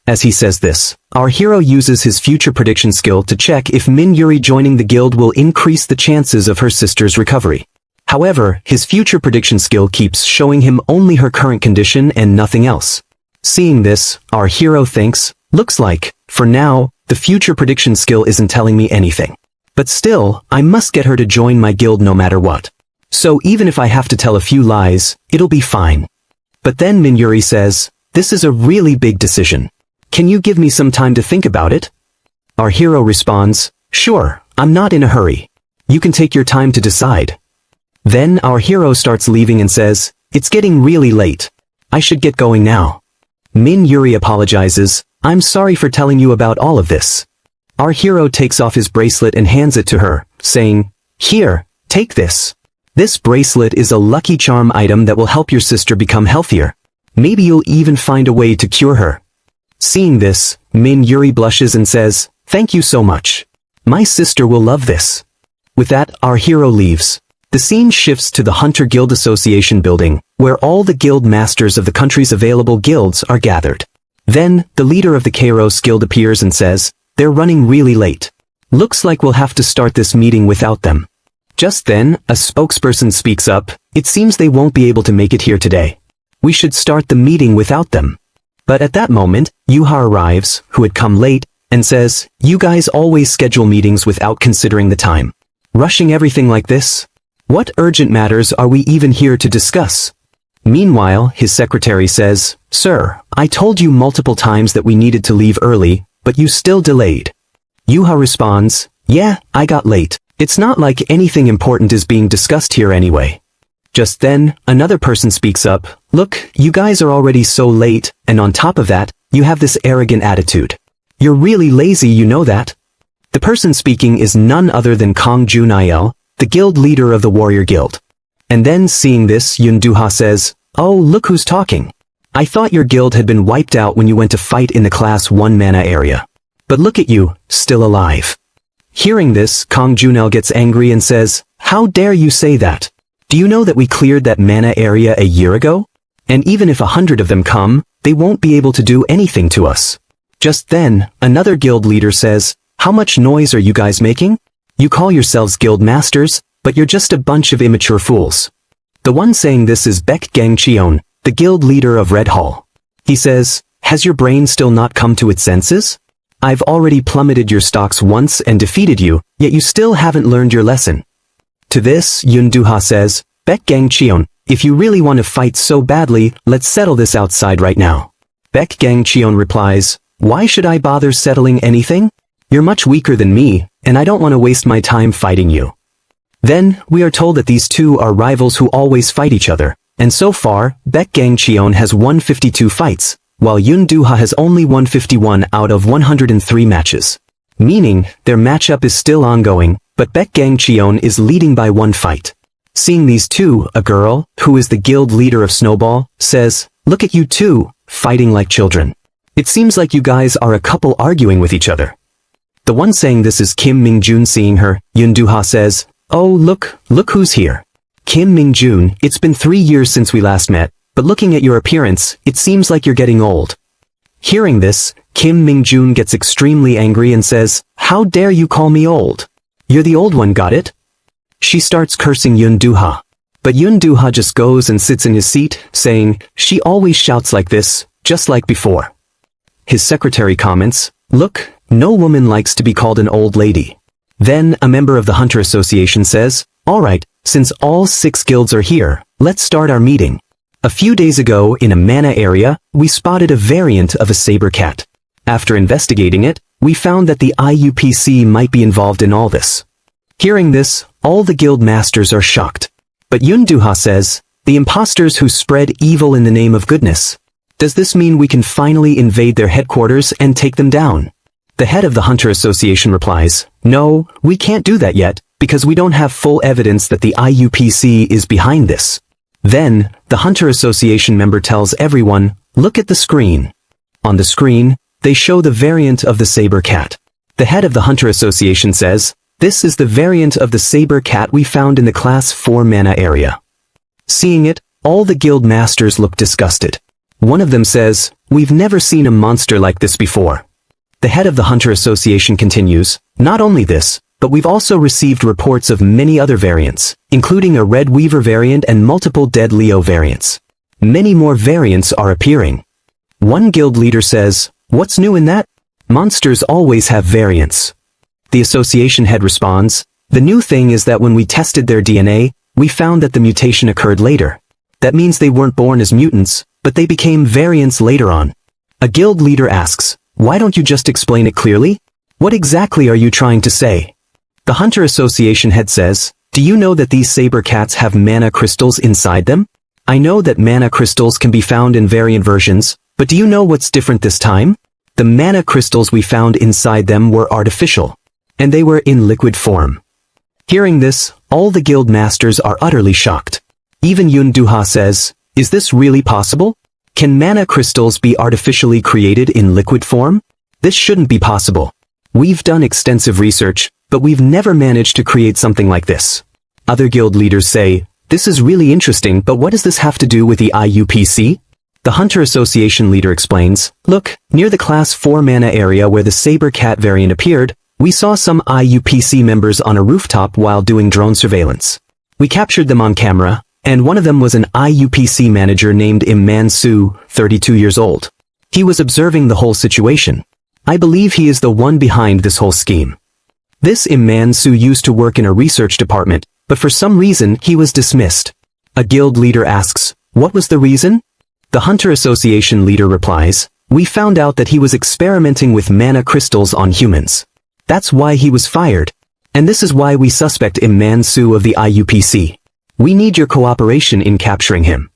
As he says this, our hero uses his future prediction skill to check if Min Yuri joining the guild will increase the chances of her sister's recovery. However, his future prediction skill keeps showing him only her current condition and nothing else. Seeing this, our hero thinks, looks like, for now, the future prediction skill isn't telling me anything. But still, I must get her to join my guild no matter what. So even if I have to tell a few lies, it'll be fine. But then Min Yuri says, this is a really big decision. Can you give me some time to think about it? Our hero responds, sure, I'm not in a hurry. You can take your time to decide. Then our hero starts leaving and says, it's getting really late. I should get going now. Min Yuri apologizes, I'm sorry for telling you about all of this. Our hero takes off his bracelet and hands it to her, saying, here, take this. This bracelet is a lucky charm item that will help your sister become healthier. Maybe you'll even find a way to cure her. Seeing this, Min Yuri blushes and says, thank you so much. My sister will love this. With that, our hero leaves. The scene shifts to the Hunter Guild Association building, where all the guild masters of the country's available guilds are gathered. Then, the leader of the Kairos Guild appears and says, they're running really late. Looks like we'll have to start this meeting without them. Just then, a spokesperson speaks up, it seems they won't be able to make it here today. We should start the meeting without them. But at that moment, Yuha arrives, who had come late, and says, you guys always schedule meetings without considering the time. Rushing everything like this? What urgent matters are we even here to discuss? Meanwhile, his secretary says, sir, I told you multiple times that we needed to leave early, but you still delayed. Yuha responds, yeah, I got late. It's not like anything important is being discussed here anyway. Just then, another person speaks up, look, you guys are already so late, and on top of that, you have this arrogant attitude. You're really lazy, you know that? The person speaking is none other than Kong Junael, the guild leader of the Warrior Guild. And then seeing this, Yunduha says, oh, look who's talking. I thought your guild had been wiped out when you went to fight in the Class 1 mana area. But look at you, still alive. Hearing this, Kong Junael gets angry and says, how dare you say that? Do you know that we cleared that mana area a year ago? And even if 100 of them come, they won't be able to do anything to us. Just then, another guild leader says, how much noise are you guys making? You call yourselves guild masters, but you're just a bunch of immature fools. The one saying this is Baek Gang Cheon, the guild leader of Red Hall. He says, "Has your brain still not come to its senses? I've already plummeted your stocks once and defeated you, yet you still haven't learned your lesson." To this, Yunduha says, "Baek Gang Cheon, if you really want to fight so badly, let's settle this outside right now." Baek Gang Cheon replies, "Why should I bother settling anything? You're much weaker than me, and I don't want to waste my time fighting you." Then, we are told that these two are rivals who always fight each other, and so far, Baek Gang Cheon has won 52 fights, while Yunduha has only won 51 out of 103 matches. Meaning, their matchup is still ongoing, but Baek Gang Cheon is leading by one fight. Seeing these two, a girl, who is the guild leader of Snowball, says, "Look at you two, fighting like children. It seems like you guys are a couple arguing with each other." The one saying this is Kim Mingjun. Seeing her, Yunduha says, "Oh look who's here. Kim Mingjun, it's been 3 years since we last met, but looking at your appearance, it seems like you're getting old." Hearing this, Kim Mingjun gets extremely angry and says, "How dare you call me old? You're the old one, got it?" She starts cursing Yunduha. But Yunduha just goes and sits in his seat, saying, "She always shouts like this, just like before." His secretary comments, "Look, no woman likes to be called an old lady." Then a member of the Hunter Association says, "Alright, since all 6 guilds are here, let's start our meeting. A few days ago in a mana area, we spotted a variant of a saber cat. After investigating it, we found that the IUPC might be involved in all this." Hearing this, all the guild masters are shocked. But Yunduha says, "The imposters who spread evil in the name of goodness. Does this mean we can finally invade their headquarters and take them down?" The head of the Hunter Association replies, "No, we can't do that yet, because we don't have full evidence that the IUPC is behind this." Then, the Hunter Association member tells everyone, "Look at the screen." On the screen, they show the variant of the saber cat. The head of the Hunter Association says, "This is the variant of the saber cat we found in the class 4 mana area." Seeing it, all the guild masters look disgusted. One of them says, "We've never seen a monster like this before." The head of the Hunter Association continues, "Not only this, but we've also received reports of many other variants, including a Red Weaver variant and multiple Dead Leo variants. Many more variants are appearing." One guild leader says, "What's new in that? Monsters always have variants." The association head responds, "The new thing is that when we tested their DNA, we found that the mutation occurred later. That means they weren't born as mutants, but they became variants later on." A guild leader asks, "Why don't you just explain it clearly? What exactly are you trying to say?" The Hunter Association head says, "Do you know that these saber cats have mana crystals inside them? I know that mana crystals can be found in variant versions, but do you know what's different this time? The mana crystals we found inside them were artificial, and they were in liquid form." Hearing this, all the guild masters are utterly shocked. Even Yunduha says, "Is this really possible? Can mana crystals be artificially created in liquid form? This shouldn't be possible. We've done extensive research, but we've never managed to create something like this." Other guild leaders say, "This is really interesting, but what does this have to do with the IUPC?" The Hunter Association leader explains, "Look, near the class 4 mana area where the saber cat variant appeared, we saw some IUPC members on a rooftop while doing drone surveillance. We captured them on camera, and one of them was an IUPC manager named Im-Man-Soo, 32 years old. He was observing the whole situation. I believe he is the one behind this whole scheme." This Im-Man-Soo used to work in a research department, but for some reason he was dismissed. A guild leader asks, "What was the reason?" The Hunter Association leader replies, "We found out that he was experimenting with mana crystals on humans. That's why he was fired. And this is why we suspect Im-Man-Soo of the IUPC. We need your cooperation in capturing him."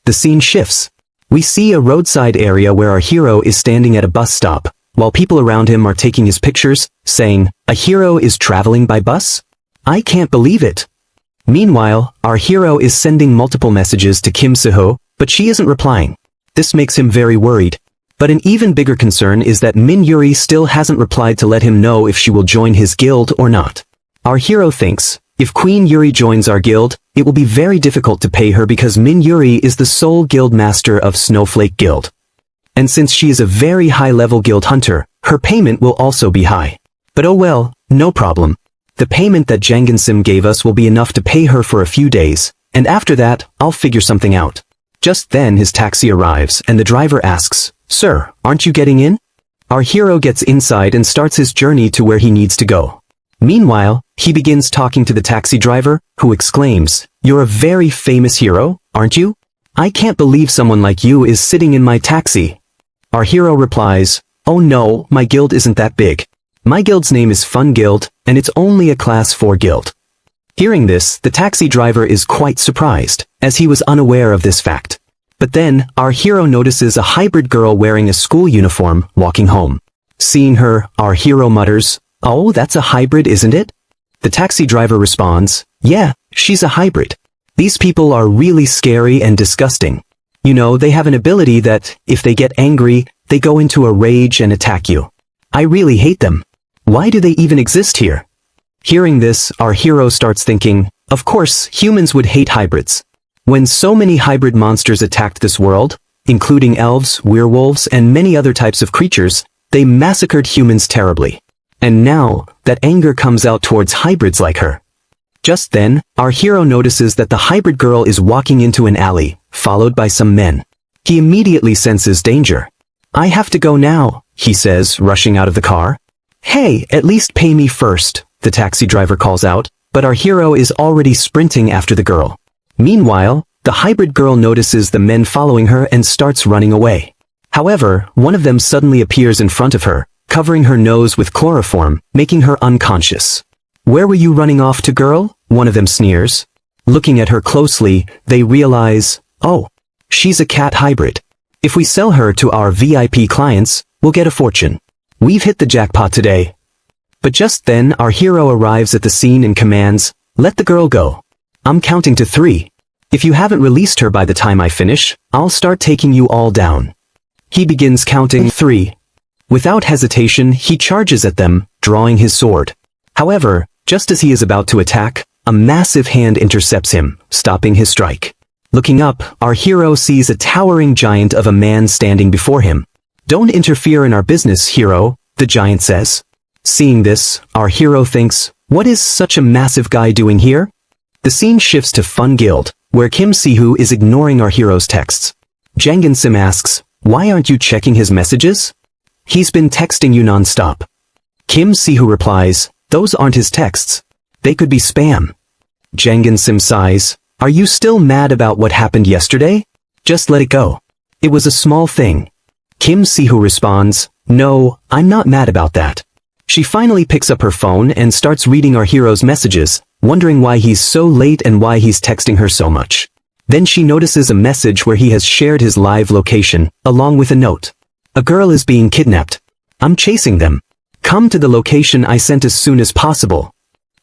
The scene shifts. We see a roadside area where our hero is standing at a bus stop, while people around him are taking his pictures, saying, "A hero is traveling by bus? I can't believe it." Meanwhile, our hero is sending multiple messages to Kim Seho, but she isn't replying. This makes him very worried. But an even bigger concern is that Min Yuri still hasn't replied to let him know if she will join his guild or not. Our hero thinks, if Queen Yuri joins our guild, it will be very difficult to pay her because Min Yuri is the sole guild master of Snowflake Guild. And since she is a very high-level guild hunter, her payment will also be high. But oh well, no problem. The payment that Jangensim gave us will be enough to pay her for a few days, and after that, I'll figure something out. Just then his taxi arrives and the driver asks, "Sir, aren't you getting in?" Our hero gets inside and starts his journey to where he needs to go. Meanwhile, he begins talking to the taxi driver, who exclaims, "You're a very famous hero, aren't you? I can't believe someone like you is sitting in my taxi." Our hero replies, "Oh no, my guild isn't that big. My guild's name is Fun Guild, and it's only a class 4 guild." Hearing this, the taxi driver is quite surprised, as he was unaware of this fact. But then, our hero notices a hybrid girl wearing a school uniform, walking home. Seeing her, our hero mutters, "Oh, that's a hybrid, isn't it?" The taxi driver responds, "Yeah, she's a hybrid. These people are really scary and disgusting. You know, they have an ability that, if they get angry, they go into a rage and attack you. I really hate them. Why do they even exist here?" Hearing this, our hero starts thinking, of course, humans would hate hybrids. When so many hybrid monsters attacked this world, including elves, werewolves, and many other types of creatures, they massacred humans terribly. And now, that anger comes out towards hybrids like her. Just then, our hero notices that the hybrid girl is walking into an alley, followed by some men. He immediately senses danger. "I have to go now," he says, rushing out of the car. "Hey, at least pay me first," the taxi driver calls out, but our hero is already sprinting after the girl. Meanwhile, the hybrid girl notices the men following her and starts running away. However, one of them suddenly appears in front of her, covering her nose with chloroform, making her unconscious. "Where were you running off to, girl?" one of them sneers. Looking at her closely, they realize, oh, she's a cat hybrid. If we sell her to our VIP clients, we'll get a fortune. We've hit the jackpot today. But just then our hero arrives at the scene and commands, "Let the girl go. I'm counting to 3. If you haven't released her by the time I finish, I'll start taking you all down." He begins counting 3. Without hesitation, he charges at them, drawing his sword. However, just as he is about to attack, a massive hand intercepts him, stopping his strike. Looking up, our hero sees a towering giant of a man standing before him. "Don't interfere in our business, hero," the giant says. Seeing this, our hero thinks, what is such a massive guy doing here? The scene shifts to Fun Guild, where Kim Si-hoo is ignoring our hero's texts. Jangan Sim asks, "Why aren't you checking his messages? He's been texting you non-stop." Kim Si-hoo replies, "Those aren't his texts. They could be spam." Jangan Sim sighs, "Are you still mad about what happened yesterday? Just let it go. It was a small thing." Kim Si-hoo responds, "No, I'm not mad about that." She finally picks up her phone and starts reading our hero's messages, wondering why he's so late and why he's texting her so much. Then she notices a message where he has shared his live location, along with a note. "A girl is being kidnapped. I'm chasing them. Come to the location I sent as soon as possible."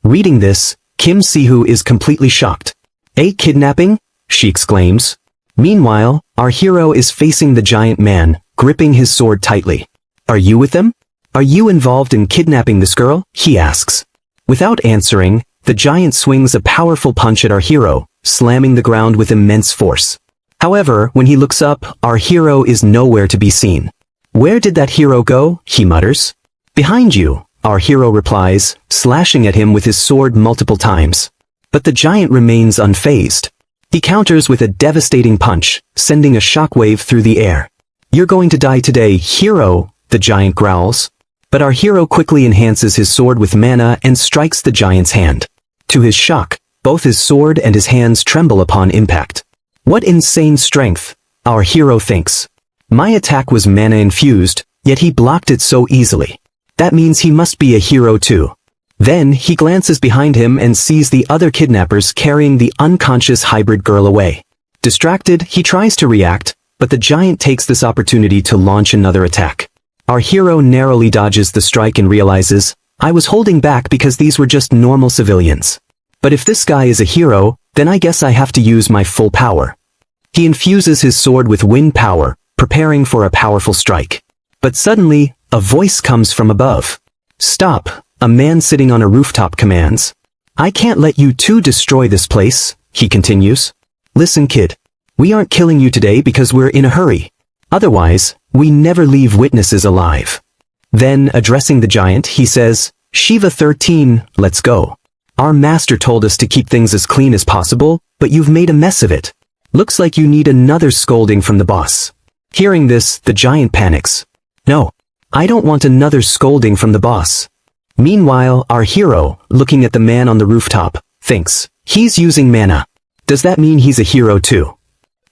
Reading this, Kim Si-hoo is completely shocked. "A kidnapping?" she exclaims. Meanwhile, our hero is facing the giant man, gripping his sword tightly. "Are you with them? Are you involved in kidnapping this girl?" he asks. Without answering, the giant swings a powerful punch at our hero, slamming the ground with immense force. However, when he looks up, our hero is nowhere to be seen. "Where did that hero go?" he mutters. "Behind you," our hero replies, slashing at him with his sword multiple times. But the giant remains unfazed. He counters with a devastating punch, sending a shockwave through the air. "You're going to die today, hero," the giant growls. But our hero quickly enhances his sword with mana and strikes the giant's hand. To his shock, both his sword and his hands tremble upon impact. What insane strength, our hero thinks. My attack was mana infused, yet he blocked it so easily. That means he must be a hero too. Then he glances behind him and sees the other kidnappers carrying the unconscious hybrid girl away. Distracted, he tries to react, but the giant takes this opportunity to launch another attack. Our hero narrowly dodges the strike and realizes, I was holding back because these were just normal civilians. But if this guy is a hero, then I guess I have to use my full power. He infuses his sword with wind power, preparing for a powerful strike. But suddenly, a voice comes from above. "Stop," a man sitting on a rooftop commands. "I can't let you two destroy this place," he continues. "Listen, kid. We aren't killing you today because we're in a hurry. Otherwise, we never leave witnesses alive." Then, addressing the giant, he says, "Shiva 13, let's go. Our master told us to keep things as clean as possible, but you've made a mess of it. Looks like you need another scolding from the boss. Hearing this, the giant panics. No, I don't want another scolding from the boss. Meanwhile, our hero, looking at the man on the rooftop, thinks, he's using mana. Does that mean he's a hero too?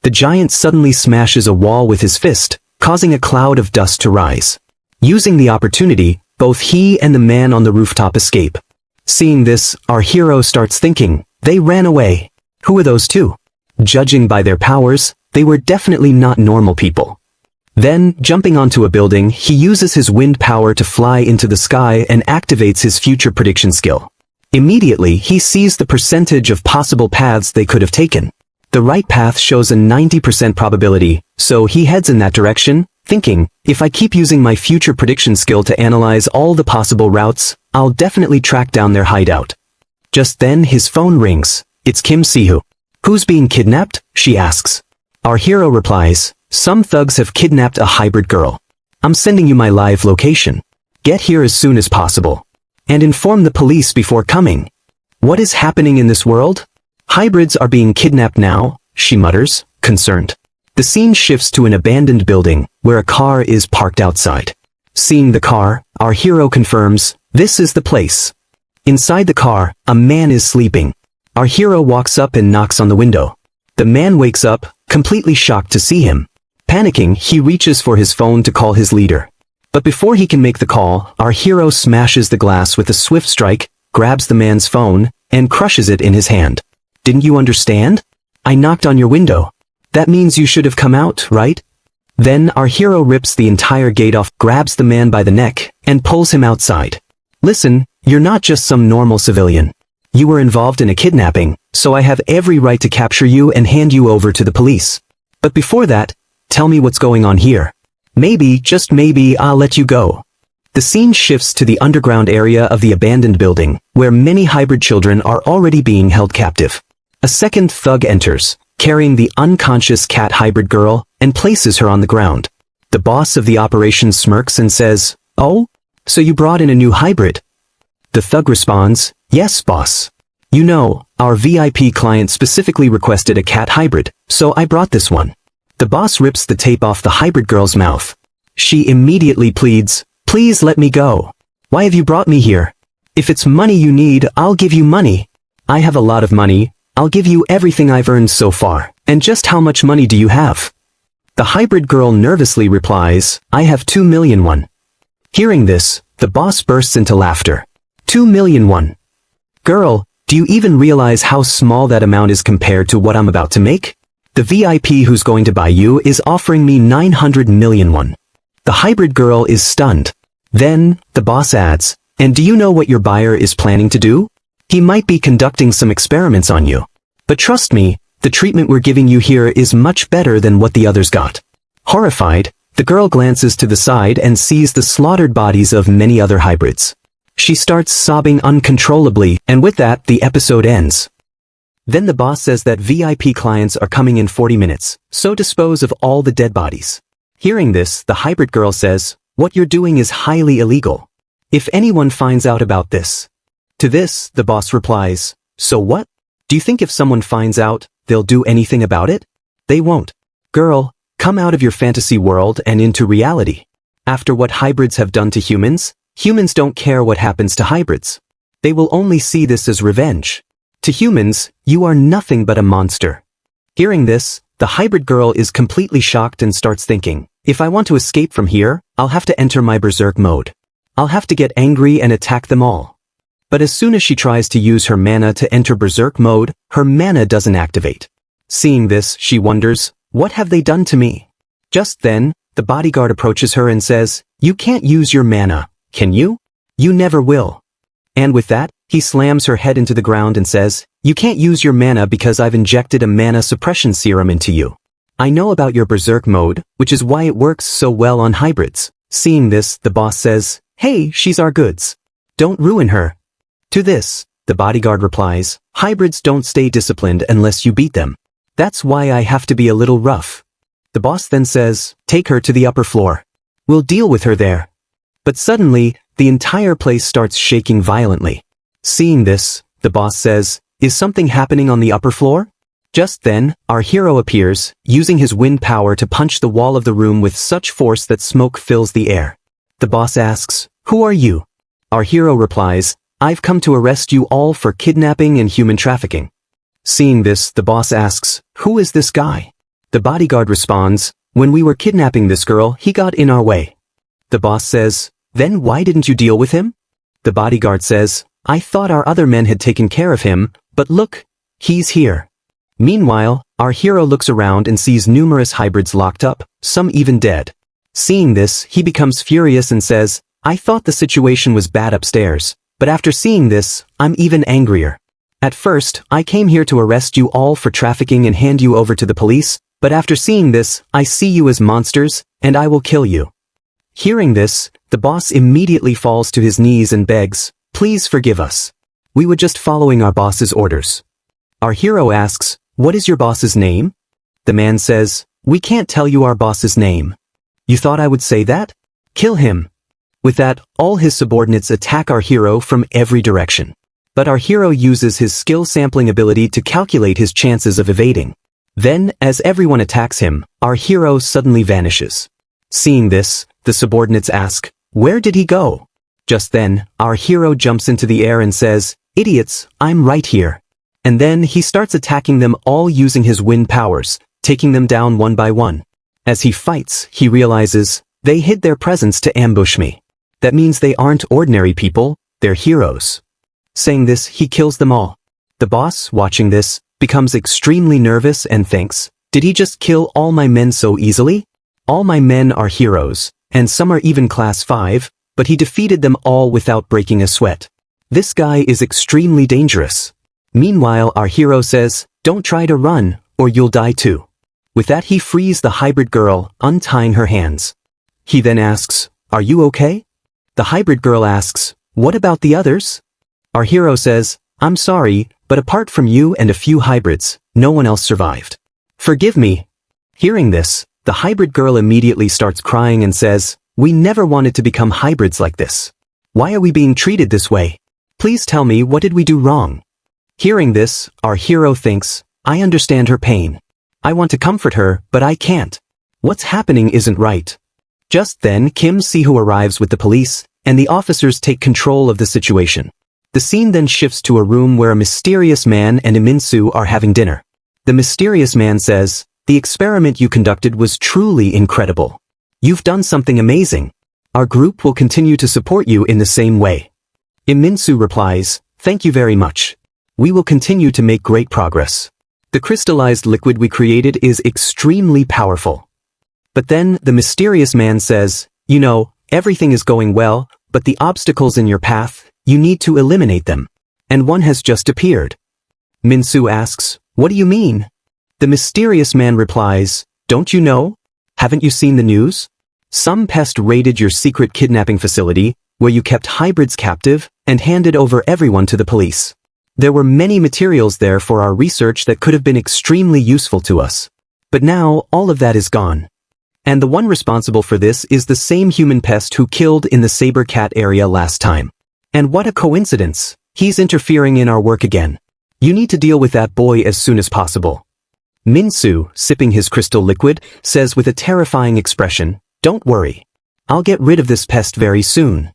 The giant suddenly smashes a wall with his fist, causing a cloud of dust to rise. Using the opportunity, both he and the man on the rooftop escape. Seeing this, our hero starts thinking, they ran away. Who are those two? Judging by their powers, they were definitely not normal people. Then, jumping onto a building, he uses his wind power to fly into the sky and activates his future prediction skill. Immediately, he sees the percentage of possible paths they could have taken. The right path shows a 90% probability, so he heads in that direction, thinking, if I keep using my future prediction skill to analyze all the possible routes, I'll definitely track down their hideout. Just then his phone rings. It's Kim Sihu. Who's being kidnapped? She asks. Our hero replies, some thugs have kidnapped a hybrid girl. I'm sending you my live location. Get here as soon as possible. And inform the police before coming. What is happening in this world? Hybrids are being kidnapped now, she mutters, concerned. The scene shifts to an abandoned building, where a car is parked outside. Seeing the car, our hero confirms, this is the place. Inside the car, a man is sleeping. Our hero walks up and knocks on the window. The man wakes up, completely shocked to see him. Panicking, he reaches for his phone to call his leader. But before he can make the call, our hero smashes the glass with a swift strike, grabs the man's phone, and crushes it in his hand. Didn't you understand? I knocked on your window. That means you should have come out, right? Then our hero rips the entire gate off, grabs the man by the neck, and pulls him outside. Listen, you're not just some normal civilian. You were involved in a kidnapping, so I have every right to capture you and hand you over to the police. But before that, tell me what's going on here. Maybe, just maybe, I'll let you go. The scene shifts to the underground area of the abandoned building, where many hybrid children are already being held captive. A second thug enters, carrying the unconscious cat hybrid girl, and places her on the ground. The boss of the operation smirks and says, oh? So you brought in a new hybrid? The thug responds, yes, boss. You know, our VIP client specifically requested a cat hybrid, so I brought this one. The boss rips the tape off the hybrid girl's mouth. She immediately pleads, please let me go. Why have you brought me here? If it's money you need, I'll give you money. I have a lot of money. I'll give you everything I've earned so far. And just how much money do you have? The hybrid girl nervously replies, I have 2 million won. Hearing this, the boss bursts into laughter. 2 million won. Girl, do you even realize how small that amount is compared to what I'm about to make? The VIP who's going to buy you is offering me 900 million won. The hybrid girl is stunned. Then, the boss adds, and do you know what your buyer is planning to do? He might be conducting some experiments on you. But trust me, the treatment we're giving you here is much better than what the others got. Horrified, the girl glances to the side and sees the slaughtered bodies of many other hybrids. She starts sobbing uncontrollably, and with that, the episode ends. Then the boss says that VIP clients are coming in 40 minutes, so dispose of all the dead bodies. Hearing this, the hybrid girl says, what you're doing is highly illegal. If anyone finds out about this. To this, the boss replies, so what? Do you think if someone finds out, they'll do anything about it? They won't. Girl, come out of your fantasy world and into reality. After what hybrids have done to humans, humans don't care what happens to hybrids. They will only see this as revenge. To humans, you are nothing but a monster. Hearing this, the hybrid girl is completely shocked and starts thinking, if I want to escape from here, I'll have to enter my berserk mode. I'll have to get angry and attack them all. But as soon as she tries to use her mana to enter berserk mode, her mana doesn't activate. Seeing this, she wonders, what have they done to me? Just then, the bodyguard approaches her and says, you can't use your mana, can you? You never will. And with that, he slams her head into the ground and says, you can't use your mana because I've injected a mana suppression serum into you. I know about your berserk mode, which is why it works so well on hybrids. Seeing this, the boss says, hey, she's our goods. Don't ruin her. To this, the bodyguard replies, hybrids don't stay disciplined unless you beat them. That's why I have to be a little rough. The boss then says, take her to the upper floor. We'll deal with her there. But suddenly, the entire place starts shaking violently. Seeing this, the boss says, is something happening on the upper floor? Just then, our hero appears, using his wind power to punch the wall of the room with such force that smoke fills the air. The boss asks, "Who are you?" Our hero replies, "I've come to arrest you all for kidnapping and human trafficking." Seeing this, the boss asks, "Who is this guy?" The bodyguard responds, "When we were kidnapping this girl, he got in our way." The boss says, "Then why didn't you deal with him?" The bodyguard says, "I thought our other men had taken care of him, but look, he's here." Meanwhile, our hero looks around and sees numerous hybrids locked up, some even dead. Seeing this, he becomes furious and says, "I thought the situation was bad upstairs, but after seeing this, I'm even angrier. At first, I came here to arrest you all for trafficking and hand you over to the police, but after seeing this, I see you as monsters, and I will kill you." Hearing this, the boss immediately falls to his knees and begs, "Please forgive us. We were just following our boss's orders." Our hero asks, "What is your boss's name?" The man says, "We can't tell you our boss's name." "You thought I would say that? Kill him." With that, all his subordinates attack our hero from every direction. But our hero uses his skill sampling ability to calculate his chances of evading. Then, as everyone attacks him, our hero suddenly vanishes. Seeing this, the subordinates ask, "Where did he go?" Just then, our hero jumps into the air and says, "Idiots, I'm right here." And then he starts attacking them all using his wind powers, taking them down one by one. As he fights, he realizes, they hid their presence to ambush me. That means they aren't ordinary people, they're heroes. Saying this, he kills them all. The boss, watching this, becomes extremely nervous and thinks, "Did he just kill all my men so easily? All my men are heroes, and some are even class 5, but he defeated them all without breaking a sweat. This guy is extremely dangerous." Meanwhile, our hero says, "Don't try to run, or you'll die too." With that, he frees the hybrid girl, untying her hands. He then asks, "Are you okay?" The hybrid girl asks, "What about the others?" Our hero says, "I'm sorry, but apart from you and a few hybrids, no one else survived. Forgive me." Hearing this, the hybrid girl immediately starts crying and says, "We never wanted to become hybrids like this. Why are we being treated this way? Please tell me, what did we do wrong?" Hearing this, our hero thinks, "I understand her pain. I want to comfort her, but I can't. What's happening isn't right." Just then, Kim Si-hoo arrives with the police, and the officers take control of the situation. The scene then shifts to a room where a mysterious man and Min-soo are having dinner. The mysterious man says, "The experiment you conducted was truly incredible. You've done something amazing. Our group will continue to support you in the same way." Min-soo replies, "Thank you very much. We will continue to make great progress. The crystallized liquid we created is extremely powerful." But then, the mysterious man says, "You know, everything is going well, but the obstacles in your path, you need to eliminate them. And one has just appeared." Min-soo asks, "What do you mean?" The mysterious man replies, "Don't you know? Haven't you seen the news? Some pest raided your secret kidnapping facility, where you kept hybrids captive, and handed over everyone to the police. There were many materials there for our research that could have been extremely useful to us. But now, all of that is gone. And the one responsible for this is the same human pest who killed in the saber cat area last time. And what a coincidence, he's interfering in our work again. You need to deal with that boy as soon as possible." Min-soo, sipping his crystal liquid, says with a terrifying expression, "Don't worry. I'll get rid of this pest very soon."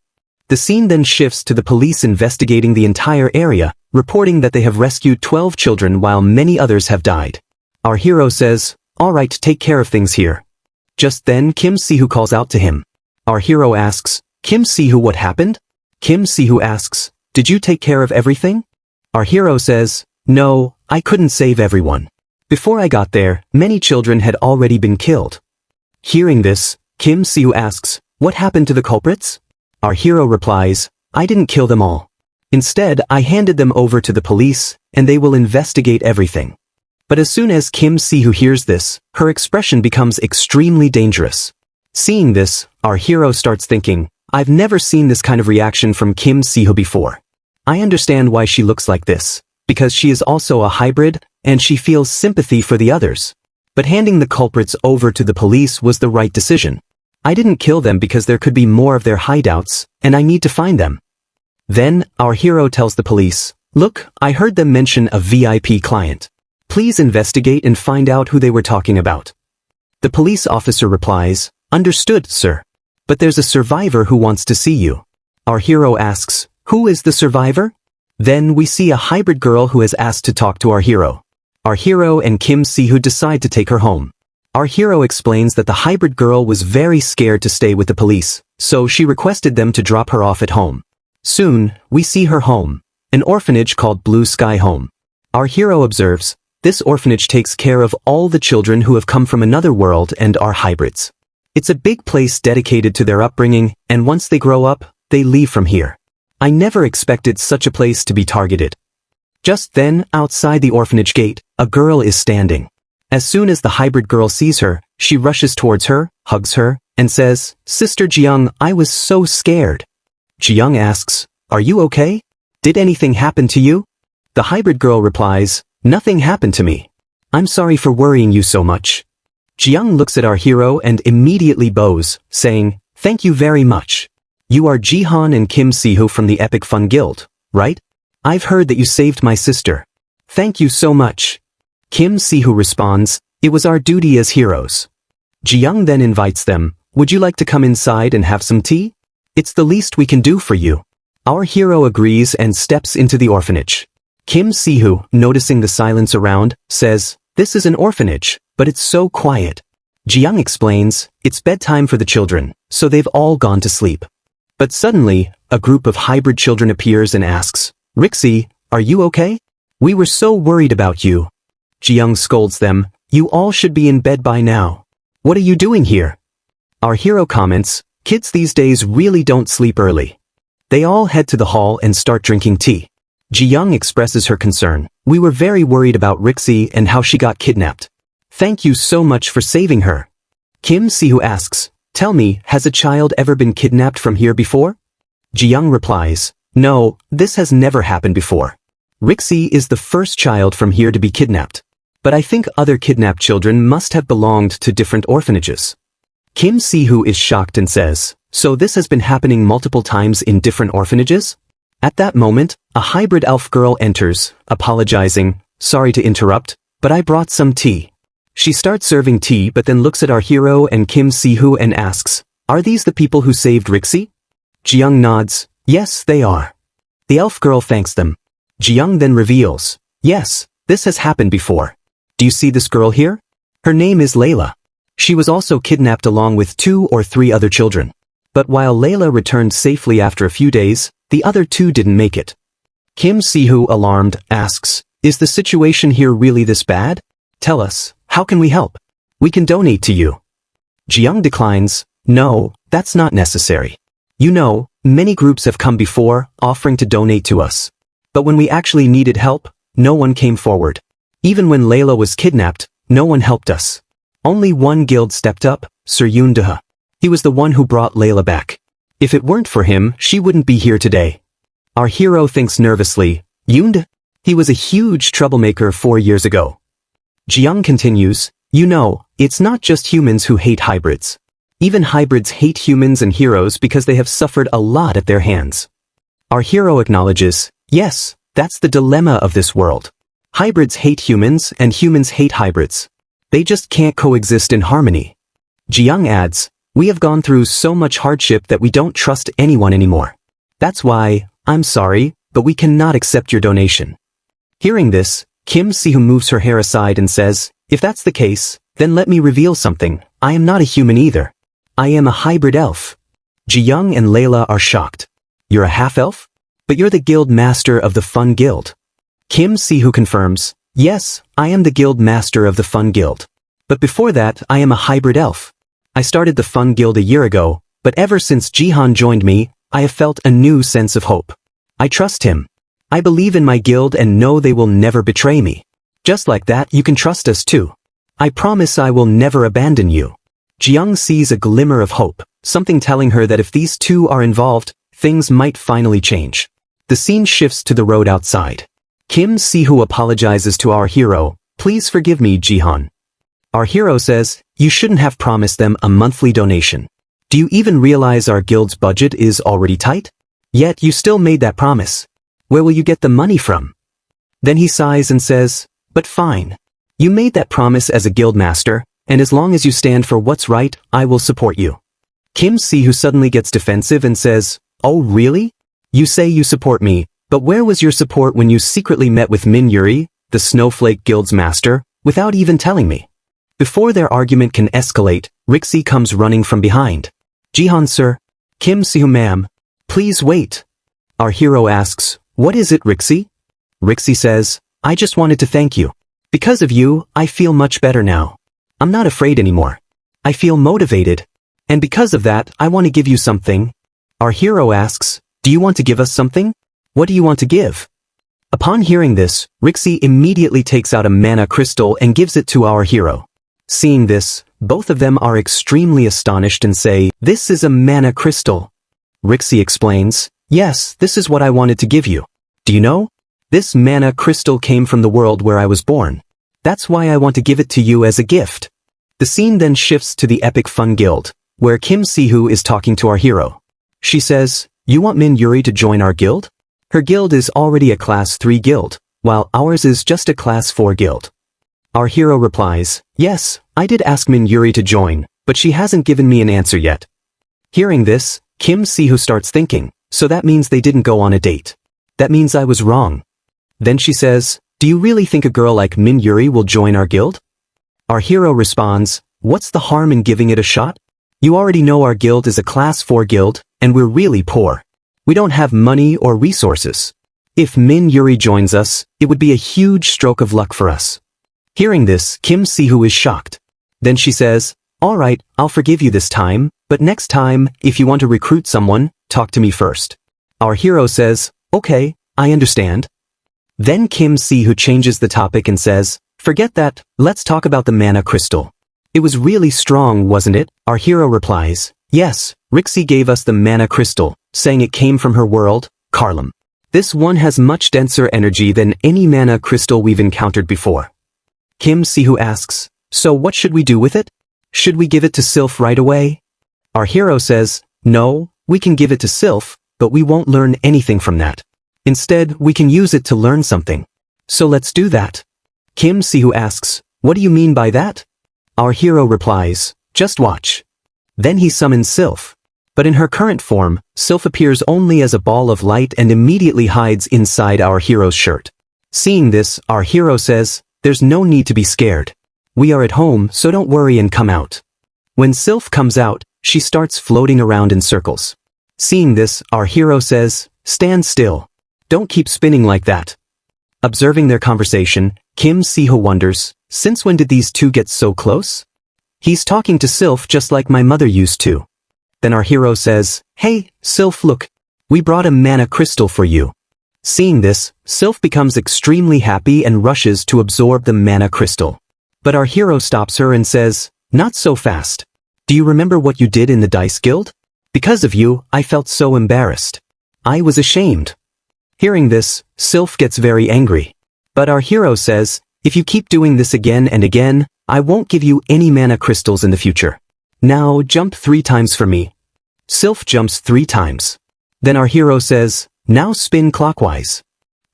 The scene then shifts to the police investigating the entire area, reporting that they have rescued 12 children while many others have died. Our hero says, "All right, take care of things here." Just then, Kim Si-hoo calls out to him. Our hero asks, "Kim Si-hoo, what happened?" Kim Si-hoo asks, "Did you take care of everything?" Our hero says, "No, I couldn't save everyone. Before I got there, many children had already been killed." Hearing this, Kim Si-hoo asks, "What happened to the culprits?" Our hero replies, "I didn't kill them all. Instead, I handed them over to the police, and they will investigate everything." But as soon as Kim Si-hoo hears this, her expression becomes extremely dangerous. Seeing this, our hero starts thinking, "I've never seen this kind of reaction from Kim Si-hoo before. I understand why she looks like this, because she is also a hybrid, and she feels sympathy for the others. But handing the culprits over to the police was the right decision. I didn't kill them because there could be more of their hideouts, and I need to find them." Then, our hero tells the police, "Look, I heard them mention a VIP client. Please investigate and find out who they were talking about. The police officer replies, understood, sir. But there's a survivor who wants to see you. Our hero asks, who is the survivor? Then we see a hybrid girl who has asked to talk to our hero. Our hero and Kim Si-hoo decide to take her home. Our hero explains that the hybrid girl was very scared to stay with the police, so she requested them to drop her off at home. Soon, we see her home, an orphanage called Blue Sky Home. Our hero observes, this orphanage takes care of all the children who have come from another world and are hybrids. It's a big place dedicated to their upbringing, and once they grow up, they leave from here. I never expected such a place to be targeted. Just then, outside the orphanage gate, a girl is standing. As soon as the hybrid girl sees her, she rushes towards her, hugs her, and says, Sister Jiyoung, I was so scared. Jiyoung asks, are you okay? Did anything happen to you? The hybrid girl replies, nothing happened to me. I'm sorry for worrying you so much. Jiyoung looks at our hero and immediately bows, saying, thank you very much. You are Jihan and Kim Si-hoo from the Epic Fun Guild, right? I've heard that you saved my sister. Thank you so much. Kim Si-hoo responds, it was our duty as heroes. Jiyoung then invites them, would you like to come inside and have some tea? It's the least we can do for you. Our hero agrees and steps into the orphanage. Kim Si-hoo, noticing the silence around, says, this is an orphanage, but it's so quiet. Jiyoung explains, it's bedtime for the children, so they've all gone to sleep. But suddenly, a group of hybrid children appears and asks, Rixie, are you okay? We were so worried about you. Jiyoung scolds them, you all should be in bed by now. What are you doing here? Our hero comments, kids these days really don't sleep early. They all head to the hall and start drinking tea. Jiyoung expresses her concern, we were very worried about Rixie and how she got kidnapped. Thank you so much for saving her. Kim Si-hoo asks, tell me, has a child ever been kidnapped from here before? Jiyoung replies, no, this has never happened before. Rixie is the first child from here to be kidnapped. But I think other kidnapped children must have belonged to different orphanages. Kim Si-hoo is shocked and says, so this has been happening multiple times in different orphanages? At that moment, a hybrid elf girl enters, apologizing, sorry to interrupt, but I brought some tea. She starts serving tea but then looks at our hero and Kim Si-hoo and asks, are these the people who saved Rixie? Jiyoung nods, yes, they are. The elf girl thanks them. Jiyoung then reveals, yes, this has happened before. Do you see this girl here? Her name is Layla. She was also kidnapped along with 2 or 3 other children. But while Layla returned safely after a few days, the other 2 didn't make it. Kim Si-hoo, alarmed, asks, is the situation here really this bad? Tell us, how can we help? We can donate to you. Jiyoung declines, no, that's not necessary. You know, many groups have come before, offering to donate to us. But when we actually needed help, no one came forward. Even when Layla was kidnapped, no one helped us. Only one guild stepped up, Sir Yoon-dae. He was the one who brought Layla back. If it weren't for him, she wouldn't be here today. Our hero thinks nervously, Yoon-dae? He was a huge troublemaker 4 years ago. Jiyoung continues, you know, it's not just humans who hate hybrids. Even hybrids hate humans and heroes because they have suffered a lot at their hands. Our hero acknowledges, yes, that's the dilemma of this world. Hybrids hate humans and humans hate hybrids. They just can't coexist in harmony. Jiyoung adds, we have gone through so much hardship that we don't trust anyone anymore. That's why, I'm sorry, but we cannot accept your donation. Hearing this, Kim Si-hoo moves her hair aside and says, if that's the case, then let me reveal something, I am not a human either. I am a hybrid elf. Jiyoung and Layla are shocked. You're a half-elf? But you're the guild master of the Fun Guild. Kim Si-hoo confirms, yes, I am the guild master of the Fun Guild. But before that, I am a hybrid elf. I started the Fun Guild a year ago, but ever since Jihan joined me, I have felt a new sense of hope. I trust him. I believe in my guild and know they will never betray me. Just like that, you can trust us too. I promise I will never abandon you. Jiyoung sees a glimmer of hope, something telling her that if these 2 are involved, things might finally change. The scene shifts to the road outside. Kim Si-hoo apologizes to our hero, please forgive me, Jihan. Our hero says, you shouldn't have promised them a monthly donation. Do you even realize our guild's budget is already tight? Yet you still made that promise. Where will you get the money from? Then he sighs and says, but fine, You made that promise as a guild master, and as long as you stand for what's right, I will support you. Kim Si-hoo suddenly gets defensive and says, "Oh really? You say you support me, but where was your support when you secretly met with Min Yuri, the Snowflake Guild's master, without even telling me?" Before their argument can escalate, Rixie comes running from behind. "Jihan sir." "Kim Si-hoo ma'am. Please wait." Our hero asks, "What is it, Rixie?" Rixie says, "I just wanted to thank you. Because of you, I feel much better now. I'm not afraid anymore. I feel motivated. And because of that, I want to give you something." Our hero asks, "Do you want to give us something? What do you want to give?" Upon hearing this, Rixie immediately takes out a mana crystal and gives it to our hero. Seeing this, both of them are extremely astonished and say, "This is a mana crystal." Rixie explains, "Yes, this is what I wanted to give you. Do you know? This mana crystal came from the world where I was born. That's why I want to give it to you as a gift." The scene then shifts to the Epic Fun Guild, where Kim Si-hoo is talking to our hero. She says, "You want Min Yuri to join our guild? Her guild is already a Class 3 guild, while ours is just a Class 4 guild." Our hero replies, "Yes, I did ask Min Yuri to join, but she hasn't given me an answer yet." Hearing this, Kim Si-hoo starts thinking, "So that means they didn't go on a date. That means I was wrong." Then she says, "Do you really think a girl like Min Yuri will join our guild?" Our hero responds, "What's the harm in giving it a shot? You already know our guild is a Class 4 guild, and we're really poor. We don't have money or resources. If Min Yuri joins us, it would be a huge stroke of luck for us." Hearing this, Kim Si-hoo is shocked. Then she says, "All right, I'll forgive you this time, but next time, if you want to recruit someone, talk to me first." Our hero says, "Okay, I understand." Then Kim Si-hoo changes the topic and says, "Forget that, let's talk about the mana crystal. It was really strong, wasn't it?" Our hero replies, "Yes, Rixie gave us the mana crystal, saying it came from her world, Karlam. This one has much denser energy than any mana crystal we've encountered before." Kim Si-hoo asks, "So what should we do with it? Should we give it to Sylph right away?" Our hero says, "No, we can give it to Sylph, but we won't learn anything from that. Instead, we can use it to learn something. So let's do that." Kim Si-hoo asks, "What do you mean by that?" Our hero replies, "Just watch." Then he summons Sylph. But in her current form, Sylph appears only as a ball of light and immediately hides inside our hero's shirt. Seeing this, our hero says, "There's no need to be scared. We are at home, so don't worry and come out." When Sylph comes out, she starts floating around in circles. Seeing this, our hero says, "Stand still. Don't keep spinning like that." Observing their conversation, Kim Si-hoo wonders, since when did these two get so close? He's talking to Sylph just like my mother used to. Then our hero says, "Hey, Sylph, look. We brought a mana crystal for you." Seeing this, Sylph becomes extremely happy and rushes to absorb the mana crystal. But our hero stops her and says, "Not so fast. Do you remember what you did in the Dice Guild? Because of you, I felt so embarrassed. I was ashamed." Hearing this, Sylph gets very angry. But our hero says, "If you keep doing this again and again, I won't give you any mana crystals in the future. Now jump 3 times for me." Sylph jumps 3 times. Then our hero says, "Now spin clockwise."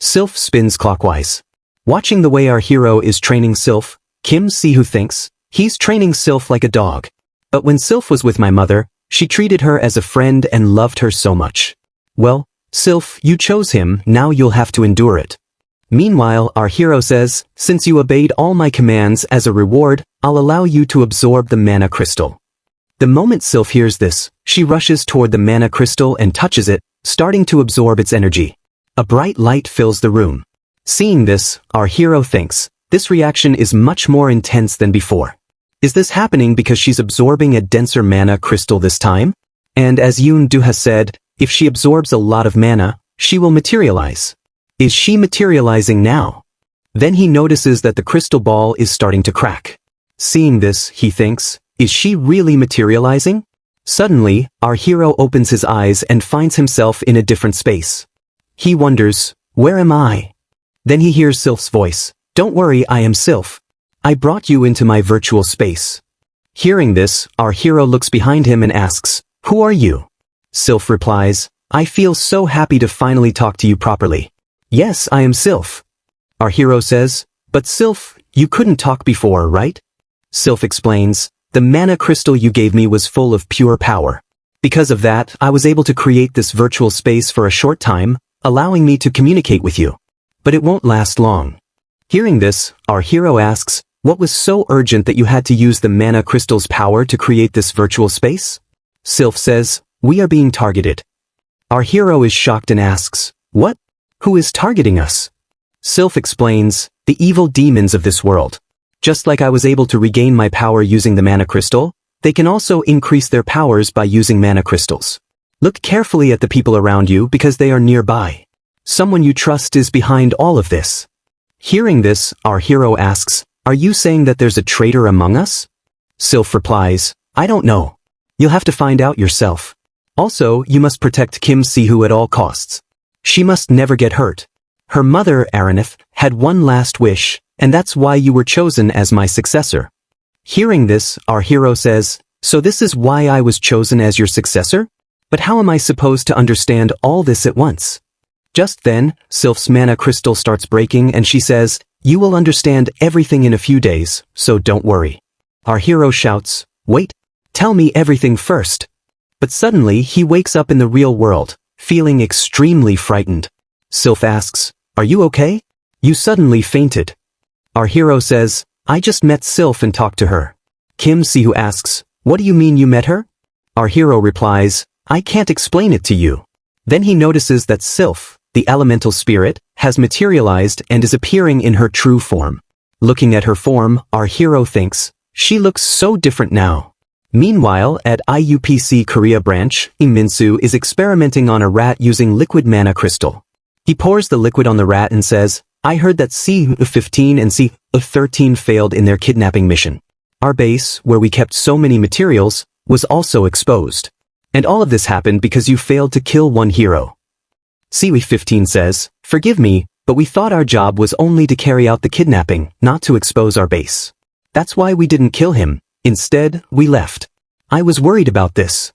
Sylph spins clockwise. Watching the way our hero is training Sylph, Kim Si-hoo thinks, he's training Sylph like a dog. But when Sylph was with my mother, she treated her as a friend and loved her so much. Well, Sylph, you chose him, now you'll have to endure it. Meanwhile, our hero says, "Since you obeyed all my commands as a reward, I'll allow you to absorb the mana crystal." The moment Sylph hears this, she rushes toward the mana crystal and touches it, starting to absorb its energy. A bright light fills the room. Seeing this, our hero thinks, this reaction is much more intense than before. Is this happening because she's absorbing a denser mana crystal this time? And as Yoon-do has said, if she absorbs a lot of mana, she will materialize. Is she materializing now? Then he notices that the crystal ball is starting to crack. Seeing this, he thinks, is she really materializing? Suddenly, our hero opens his eyes and finds himself in a different space. He wonders, where am I? Then he hears Sylph's voice. Don't worry, I am Sylph. I brought you into my virtual space. Hearing this, our hero looks behind him and asks, who are you? Sylph replies, I feel so happy to finally talk to you properly. Yes, I am Sylph. Our hero says, but Sylph, you couldn't talk before, right? Sylph explains, the mana crystal you gave me was full of pure power. Because of that, I was able to create this virtual space for a short time, allowing me to communicate with you. But it won't last long. Hearing this, our hero asks, what was so urgent that you had to use the mana crystal's power to create this virtual space? Sylph says, we are being targeted. Our hero is shocked and asks, what? Who is targeting us? Sylph explains, the evil demons of this world. Just like I was able to regain my power using the mana crystal, they can also increase their powers by using mana crystals. Look carefully at the people around you because they are nearby. Someone you trust is behind all of this. Hearing this, our hero asks, are you saying that there's a traitor among us? Sylph replies, I don't know. You'll have to find out yourself. Also, you must protect Kim Sihu at all costs. She must never get hurt. Her mother, Araneth, had one last wish, and that's why you were chosen as my successor. Hearing this, our hero says, so this is why I was chosen as your successor? But how am I supposed to understand all this at once? Just then, Sylph's mana crystal starts breaking and she says, you will understand everything in a few days, so don't worry. Our hero shouts, wait, tell me everything first. But suddenly he wakes up in the real world, feeling extremely frightened. Sylph asks, are you okay? You suddenly fainted. Our hero says, I just met Sylph and talked to her. Kim Sihu asks, what do you mean you met her? Our hero replies, I can't explain it to you. Then he notices that Sylph, the elemental spirit, has materialized and is appearing in her true form. Looking at her form, our hero thinks, she looks so different now. Meanwhile, at IUPC Korea branch, Minsu is experimenting on a rat using liquid mana crystal. He pours the liquid on the rat and says, I heard that C-15 and C-13 failed in their kidnapping mission. Our base, where we kept so many materials, was also exposed. And all of this happened because you failed to kill one hero. C-15 says, forgive me, but we thought our job was only to carry out the kidnapping, not to expose our base. That's why we didn't kill him. Instead, we left. I was worried about this.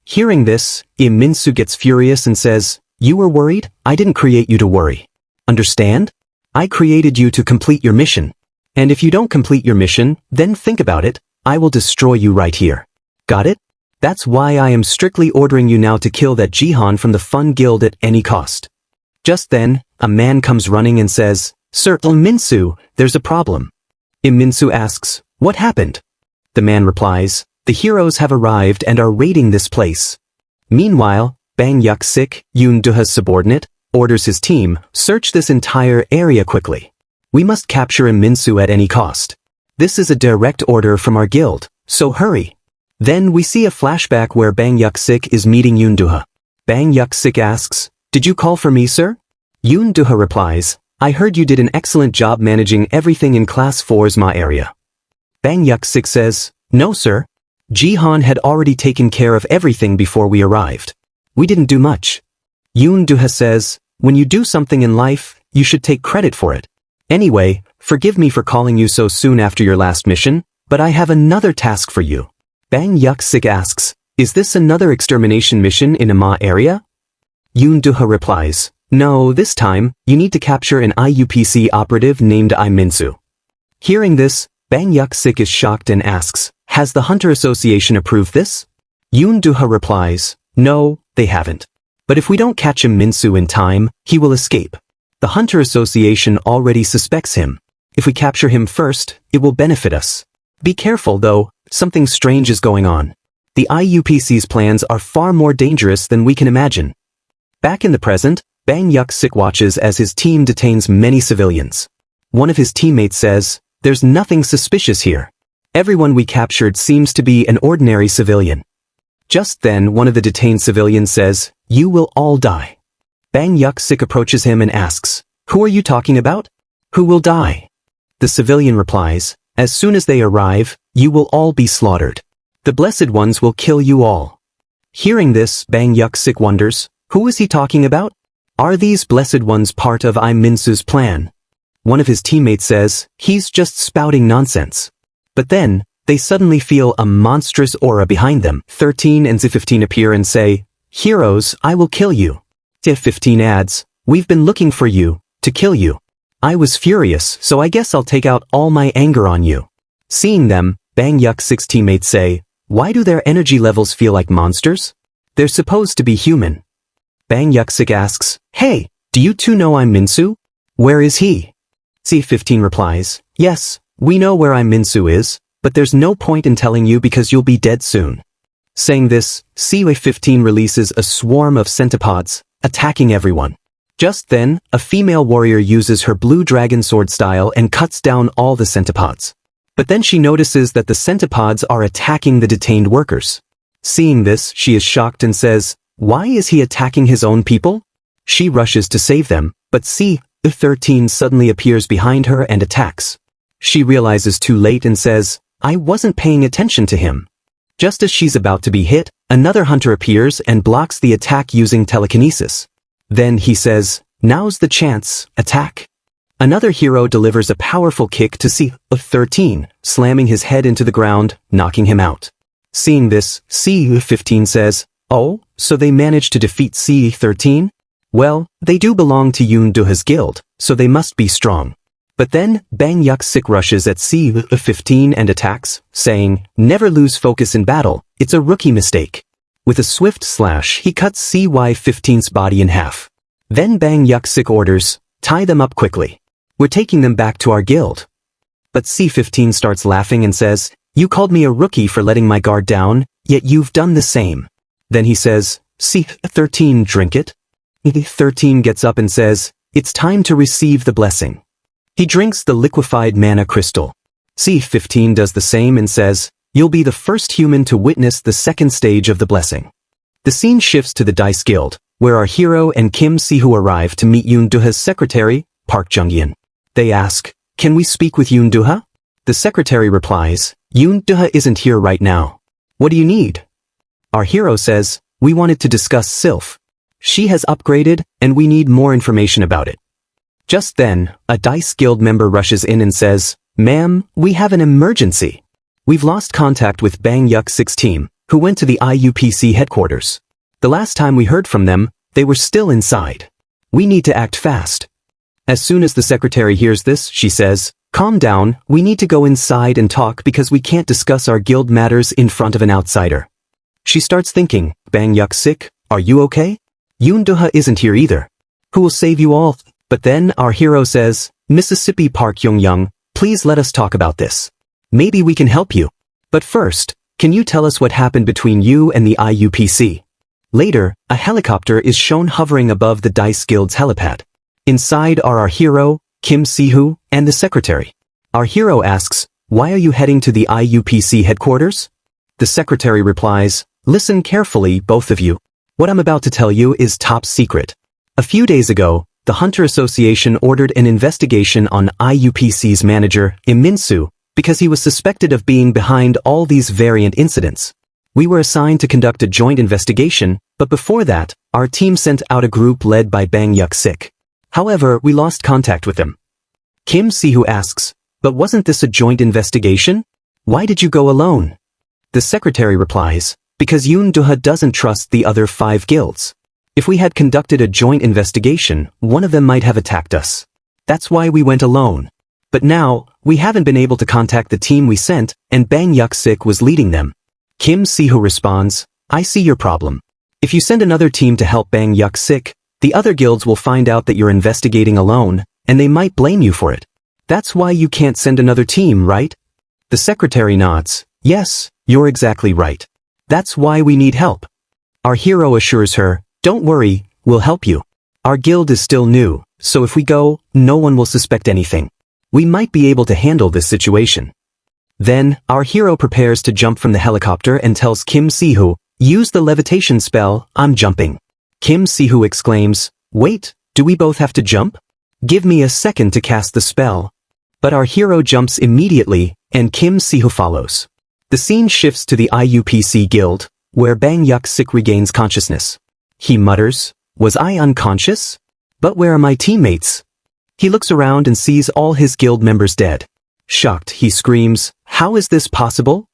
Hearing this, Minsu gets furious and says, you were worried? I didn't create you to worry. Understand? I created you to complete your mission. And if you don't complete your mission, then think about it, I will destroy you right here. Got it? That's why I am strictly ordering you now to kill that Jihan from the Fun Guild at any cost. Just then, a man comes running and says, Sir Minsu, there's a problem. Minsu asks, what happened? The man replies, the heroes have arrived and are raiding this place. Meanwhile, Bang Yuk-sik, Yoon Do-ha's subordinate, orders his team, search this entire area quickly. We must capture Minsu at any cost. This is a direct order from our guild, so hurry. Then we see a flashback where Bang Yuk-sik is meeting Yoon Do-ha. Bang Yuk-sik asks, did you call for me, sir? Yoon Do-ha replies, I heard you did an excellent job managing everything in Class 4's Ma area. Bang Yuk-sik says, no sir. Jihan had already taken care of everything before we arrived. We didn't do much. Yoon Do-ha says, when you do something in life, you should take credit for it. Anyway, forgive me for calling you so soon after your last mission, but I have another task for you. Bang Yuk-sik asks, is this another extermination mission in a Ma area? Yoon Do-ha replies, no, this time, you need to capture an IUPC operative named Minsu. Hearing this, Bang Yuk-sik is shocked and asks, has the Hunter Association approved this? Yoon Do-ha replies, no, they haven't. But if we don't catch Minsu in time, he will escape. The Hunter Association already suspects him. If we capture him first, it will benefit us. Be careful though, something strange is going on. The IUPC's plans are far more dangerous than we can imagine. Back in the present, Bang Yuk-sik watches as his team detains many civilians. One of his teammates says, there's nothing suspicious here. Everyone we captured seems to be an ordinary civilian. Just then one of the detained civilians says, you will all die. Bang Yuk-sik approaches him and asks, who are you talking about? Who will die? The civilian replies, as soon as they arrive, you will all be slaughtered. The Blessed Ones will kill you all. Hearing this, Bang Yuk-sik wonders, who is he talking about? Are these Blessed Ones part of Minsu's plan? One of his teammates says, he's just spouting nonsense. But then, they suddenly feel a monstrous aura behind them. 13 and Z15 appear and say, heroes, I will kill you. Z15 adds, we've been looking for you, to kill you. I was furious, so I guess I'll take out all my anger on you. Seeing them, Bang Yuk-sik's teammates say, why do their energy levels feel like monsters? They're supposed to be human. Bang Yuk-sik asks, hey, do you two know I'm Minsu? Where is he? C-15 replies, yes, we know where I'm Minsu is, but there's no point in telling you because you'll be dead soon. Saying this, C-15 releases a swarm of centipods, attacking everyone. Just then, a female warrior uses her blue dragon sword style and cuts down all the centipods. But then she notices that the centipods are attacking the detained workers. Seeing this, she is shocked and says, why is he attacking his own people? She rushes to save them, but C-13 suddenly appears behind her and attacks. She realizes too late and says, I wasn't paying attention to him. Just as she's about to be hit, another hunter appears and blocks the attack using telekinesis. Then he says, now's the chance, attack. Another hero delivers a powerful kick to C-13, slamming his head into the ground, knocking him out. Seeing this, C-15 says, oh, so they managed to defeat C-13? Well, they do belong to Yoon Do-ha's guild, so they must be strong. But then, Bang Yuk-sik rushes at C-15 and attacks, saying, never lose focus in battle, it's a rookie mistake. With a swift slash, he cuts CY-15's body in half. Then Bang Yuk-sik orders, tie them up quickly. We're taking them back to our guild. But C-15 starts laughing and says, you called me a rookie for letting my guard down, yet you've done the same. Then he says, C-13 drink it. C-13 gets up and says, it's time to receive the blessing. He drinks the liquefied mana crystal. C-15 does the same and says, you'll be the first human to witness the second stage of the blessing. The scene shifts to the Dice Guild, where our hero and Kim Si-hoo arrive to meet Yoon Do-ha's secretary, Park Jung-yeon. They ask, can we speak with Yoon Do-ha? The secretary replies, Yoon Do-ha isn't here right now. What do you need? Our hero says, we wanted to discuss Sylph. She has upgraded, and we need more information about it. Just then, a Dice Guild member rushes in and says, ma'am, we have an emergency. We've lost contact with Bang Yuk-sik's team, who went to the IUPC headquarters. The last time we heard from them, they were still inside. We need to act fast. As soon as the secretary hears this, she says, calm down, we need to go inside and talk because we can't discuss our guild matters in front of an outsider. She starts thinking, Bang Yuk-sik, are you okay? Yoon Do-ha isn't here either. Who will save you all? But then our hero says, Mississippi Park Young-young, please let us talk about this. Maybe we can help you. But first, can you tell us what happened between you and the IUPC? Later, a helicopter is shown hovering above the Dice Guild's helipad. Inside are our hero, Kim Si-hoo, and the secretary. Our hero asks, why are you heading to the IUPC headquarters? The secretary replies, listen carefully, both of you. What I'm about to tell you is top secret. A few days ago, the Hunter Association ordered an investigation on IUPC's manager, Im Min-soo, because he was suspected of being behind all these variant incidents. We were assigned to conduct a joint investigation, but before that, our team sent out a group led by Bang Yuk-sik. However, we lost contact with him. Kim Si-hoo asks, but wasn't this a joint investigation? Why did you go alone? The secretary replies, because Yoon Do-ha doesn't trust the other 5 guilds. If we had conducted a joint investigation, one of them might have attacked us. That's why we went alone. But now, we haven't been able to contact the team we sent, and Bang Yuk-sik was leading them. Kim Si-hoo responds, I see your problem. If you send another team to help Bang Yuk-sik, the other guilds will find out that you're investigating alone, and they might blame you for it. That's why you can't send another team, right? The secretary nods, yes, you're exactly right. That's why we need help. Our hero assures her, don't worry, we'll help you. Our guild is still new, so if we go, no one will suspect anything. We might be able to handle this situation. Then, our hero prepares to jump from the helicopter and tells Kim Si-hoo, use the levitation spell, I'm jumping. Kim Si-hoo exclaims, wait, do we both have to jump? Give me a second to cast the spell. But our hero jumps immediately, and Kim Si-hoo follows. The scene shifts to the IUPC guild, where Bang Yuk-sik regains consciousness. He mutters, was I unconscious? But where are my teammates? He looks around and sees all his guild members dead. Shocked, he screams, how is this possible?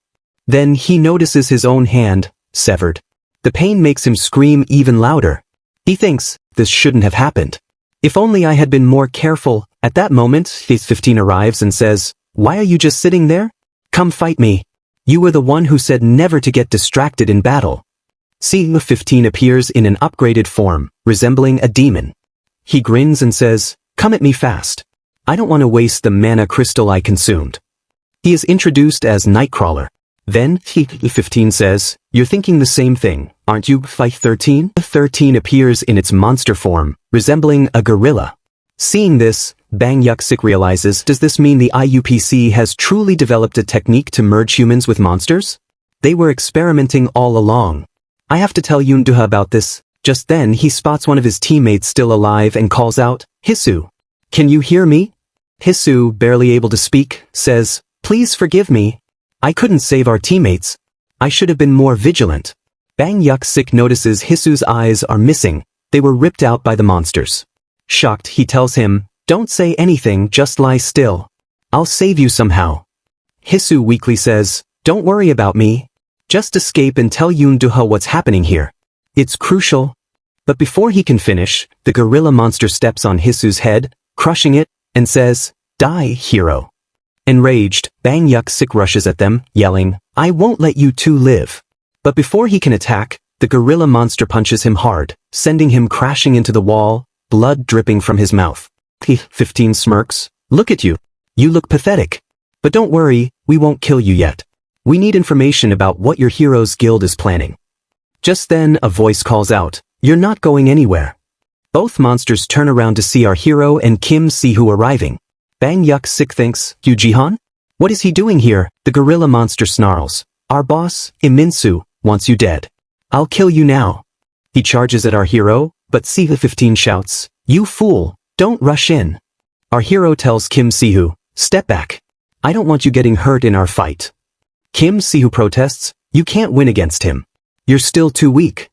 Then he notices his own hand, severed. The pain makes him scream even louder. He thinks, this shouldn't have happened. If only I had been more careful, At that moment, Phase 15 arrives and says, "Why are you just sitting there? Come fight me. You were the one who said never to get distracted in battle." Phase 15 appears in an upgraded form, resembling a demon. He grins and says, "Come at me fast. I don't want to waste the mana crystal I consumed." He is introduced as Nightcrawler. Then, Phase 15 says, "You're thinking the same thing, aren't you, Phase 13? 13 appears in its monster form, resembling a gorilla. Seeing this, Bang Yuksik realizes, does this mean the IUPC has truly developed a technique to merge humans with monsters? They were experimenting all along. I have to tell Yunduha about this. Just then he spots one of his teammates still alive and calls out, "Hisu. Can you hear me?" Hisu, barely able to speak, says, "Please forgive me. I couldn't save our teammates. I should have been more vigilant." Bang Yuksik notices Hisu's eyes are missing. They were ripped out by the monsters. Shocked, he tells him, "Don't say anything, just lie still. I'll save you somehow." Hisu weakly says, "Don't worry about me. Just escape and tell Yunduha what's happening here. It's crucial." But before he can finish, the gorilla monster steps on Hisu's head, crushing it, and says, "Die, hero." Enraged, Bang Yuksik rushes at them, yelling, "I won't let you two live." But before he can attack, the gorilla monster punches him hard, sending him crashing into the wall, blood dripping from his mouth. Phase 15 smirks, "Look at you. You look pathetic. But don't worry, we won't kill you yet. We need information about what your hero's guild is planning." Just then, a voice calls out, "You're not going anywhere." Both monsters turn around to see our hero and Kim Sihu arriving. Bang Yuksik thinks, "Yujihan? What is he doing here?" The gorilla monster snarls, "Our boss, Iminsu, wants you dead. I'll kill you now." He charges at our hero, but C15 shouts, "You fool, don't rush in." Our hero tells Kim Sihu, "Step back. I don't want you getting hurt in our fight." Kim Sihu protests, "You can't win against him. You're still too weak."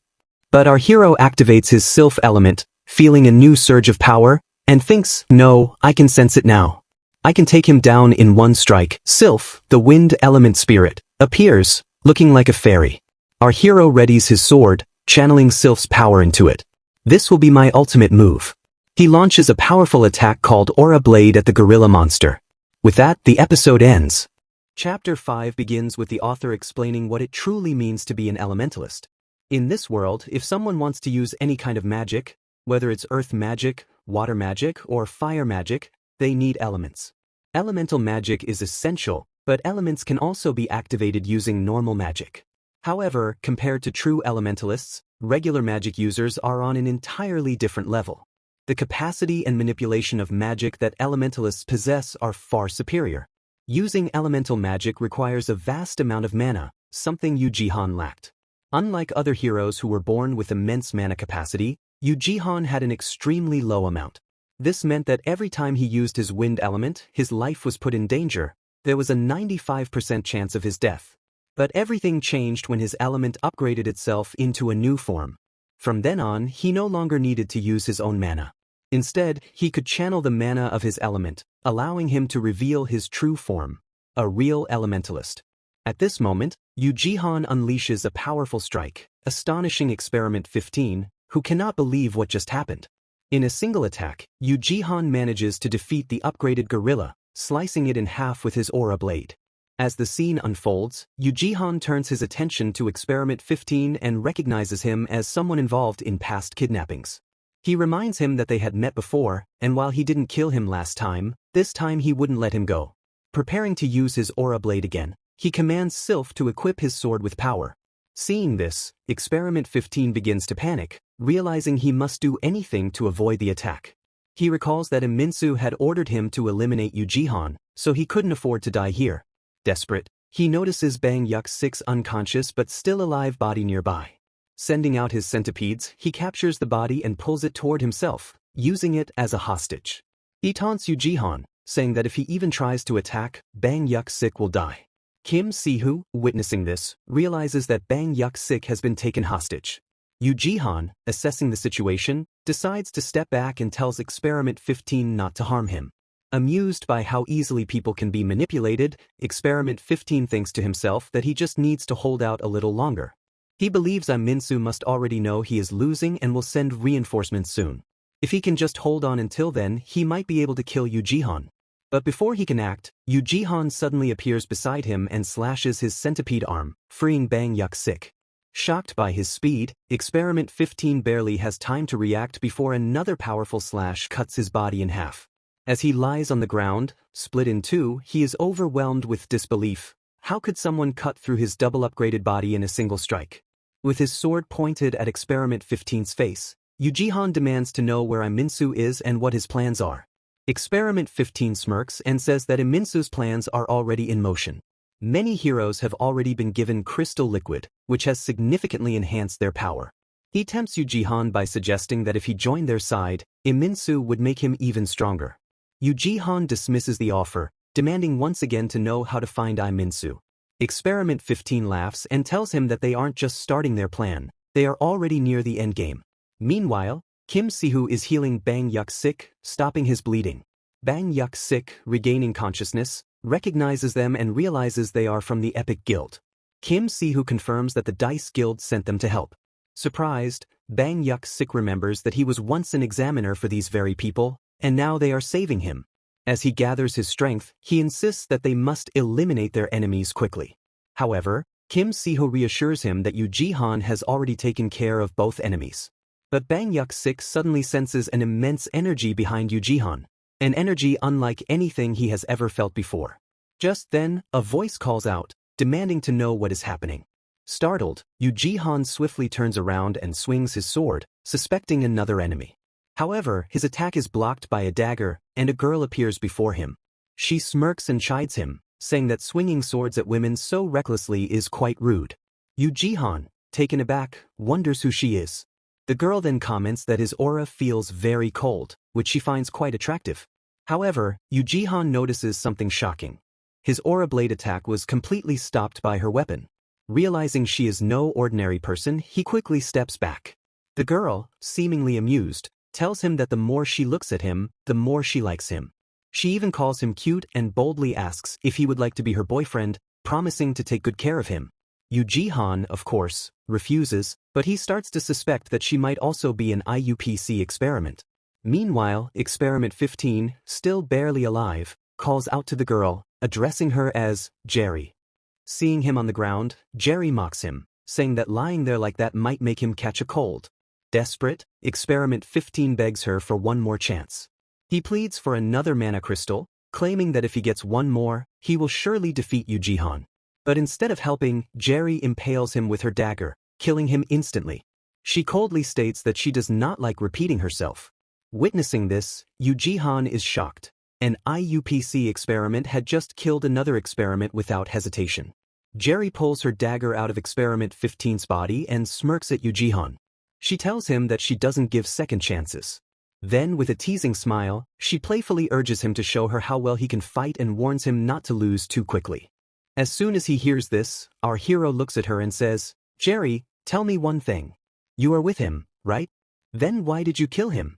But our hero activates his Sylph element, feeling a new surge of power, and thinks, "No, I can sense it now. I can take him down in one strike." Sylph, the wind element spirit, appears, looking like a fairy. Our hero readies his sword, channeling Sylph's power into it. "This will be my ultimate move." He launches a powerful attack called Aura Blade at the gorilla monster. With that, the episode ends. Chapter 5 begins with the author explaining what it truly means to be an elementalist. In this world, if someone wants to use any kind of magic, whether it's earth magic, water magic, or fire magic, they need elements. Elemental magic is essential, but elements can also be activated using normal magic. However, compared to true elementalists, regular magic users are on an entirely different level. The capacity and manipulation of magic that elementalists possess are far superior. Using elemental magic requires a vast amount of mana, something Yujihan lacked. Unlike other heroes who were born with immense mana capacity, Yujihan had an extremely low amount. This meant that every time he used his wind element, his life was put in danger. There was a 95% chance of his death. But everything changed when his element upgraded itself into a new form. From then on, he no longer needed to use his own mana. Instead, he could channel the mana of his element, allowing him to reveal his true form, a real elementalist. At this moment, Yujihan unleashes a powerful strike, astonishing Experiment 15, who cannot believe what just happened. In a single attack, Yujihan manages to defeat the upgraded gorilla, slicing it in half with his aura blade. As the scene unfolds, Yujihan turns his attention to Experiment 15 and recognizes him as someone involved in past kidnappings. He reminds him that they had met before, and while he didn't kill him last time, this time he wouldn't let him go. Preparing to use his aura blade again, he commands Sylph to equip his sword with power. Seeing this, Experiment 15 begins to panic, realizing he must do anything to avoid the attack. He recalls that Iminsu had ordered him to eliminate Yujihan, so he couldn't afford to die here. Desperate, he notices Bang Yuksik's unconscious but still alive body nearby. Sending out his centipedes, he captures the body and pulls it toward himself, using it as a hostage. He taunts Yujihan, saying that if he even tries to attack, Bang Yuksik will die. Kim Sihu, witnessing this, realizes that Bang Yuksik has been taken hostage. Yujihan, assessing the situation, decides to step back and tells Experiment 15 not to harm him. Amused by how easily people can be manipulated, Experiment 15 thinks to himself that he just needs to hold out a little longer. He believes Iminsu must already know he is losing and will send reinforcements soon. If he can just hold on until then, he might be able to kill Yu Jihan. But before he can act, Yu Jihan suddenly appears beside him and slashes his centipede arm, freeing Bang Yuk-sik. Shocked by his speed, Experiment 15 barely has time to react before another powerful slash cuts his body in half. As he lies on the ground, split in two, he is overwhelmed with disbelief. How could someone cut through his double-upgraded body in a single strike? With his sword pointed at Experiment 15's face, Yu Jihan demands to know where Iminsu is and what his plans are. Experiment 15 smirks and says that Iminsu's plans are already in motion. Many heroes have already been given crystal liquid, which has significantly enhanced their power. He tempts Yu Jihan by suggesting that if he joined their side, Iminsu would make him even stronger. Yu Jihan dismisses the offer, demanding once again to know how to find Iminsu. Experiment 15 laughs and tells him that they aren't just starting their plan, they are already near the endgame. Meanwhile, Kim Si-hoo is healing Bang Yuk-sik, stopping his bleeding. Bang Yuk-sik, regaining consciousness, recognizes them and realizes they are from the Epic Guild. Kim Si-hoo confirms that the Dice Guild sent them to help. Surprised, Bang Yuk-sik remembers that he was once an examiner for these very people, and now they are saving him. As he gathers his strength, he insists that they must eliminate their enemies quickly. However, Kim Si-hoo reassures him that Yu Jihan has already taken care of both enemies. But Bang Yuk-sik suddenly senses an immense energy behind Yu Jihan, an energy unlike anything he has ever felt before. Just then, a voice calls out, demanding to know what is happening. Startled, Yu Jihan swiftly turns around and swings his sword, suspecting another enemy. However, his attack is blocked by a dagger, and a girl appears before him. She smirks and chides him, saying that swinging swords at women so recklessly is quite rude. Yu Jihan, taken aback, wonders who she is. The girl then comments that his aura feels very cold, which she finds quite attractive. However, Yu Jihan notices something shocking. His aura blade attack was completely stopped by her weapon. Realizing she is no ordinary person, he quickly steps back. The girl, seemingly amused, tells him that the more she looks at him, the more she likes him. She even calls him cute and boldly asks if he would like to be her boyfriend, promising to take good care of him. Yu Jihan, of course, refuses, but he starts to suspect that she might also be an IUPC experiment. Meanwhile, Experiment 15, still barely alive, calls out to the girl, addressing her as Jerry. Seeing him on the ground, Jerry mocks him, saying that lying there like that might make him catch a cold. Desperate, Experiment 15 begs her for one more chance. He pleads for another mana crystal, claiming that if he gets one more, he will surely defeat Yu Jihan. But instead of helping, Jerry impales him with her dagger, killing him instantly. She coldly states that she does not like repeating herself. Witnessing this, Yu Jihan is shocked. An IUPC experiment had just killed another experiment without hesitation. Jerry pulls her dagger out of Experiment 15's body and smirks at Yu Jihan. She tells him that she doesn't give second chances. Then, with a teasing smile, she playfully urges him to show her how well he can fight and warns him not to lose too quickly. As soon as he hears this, our hero looks at her and says, "Jerry, tell me one thing. You are with him, right? Then why did you kill him?"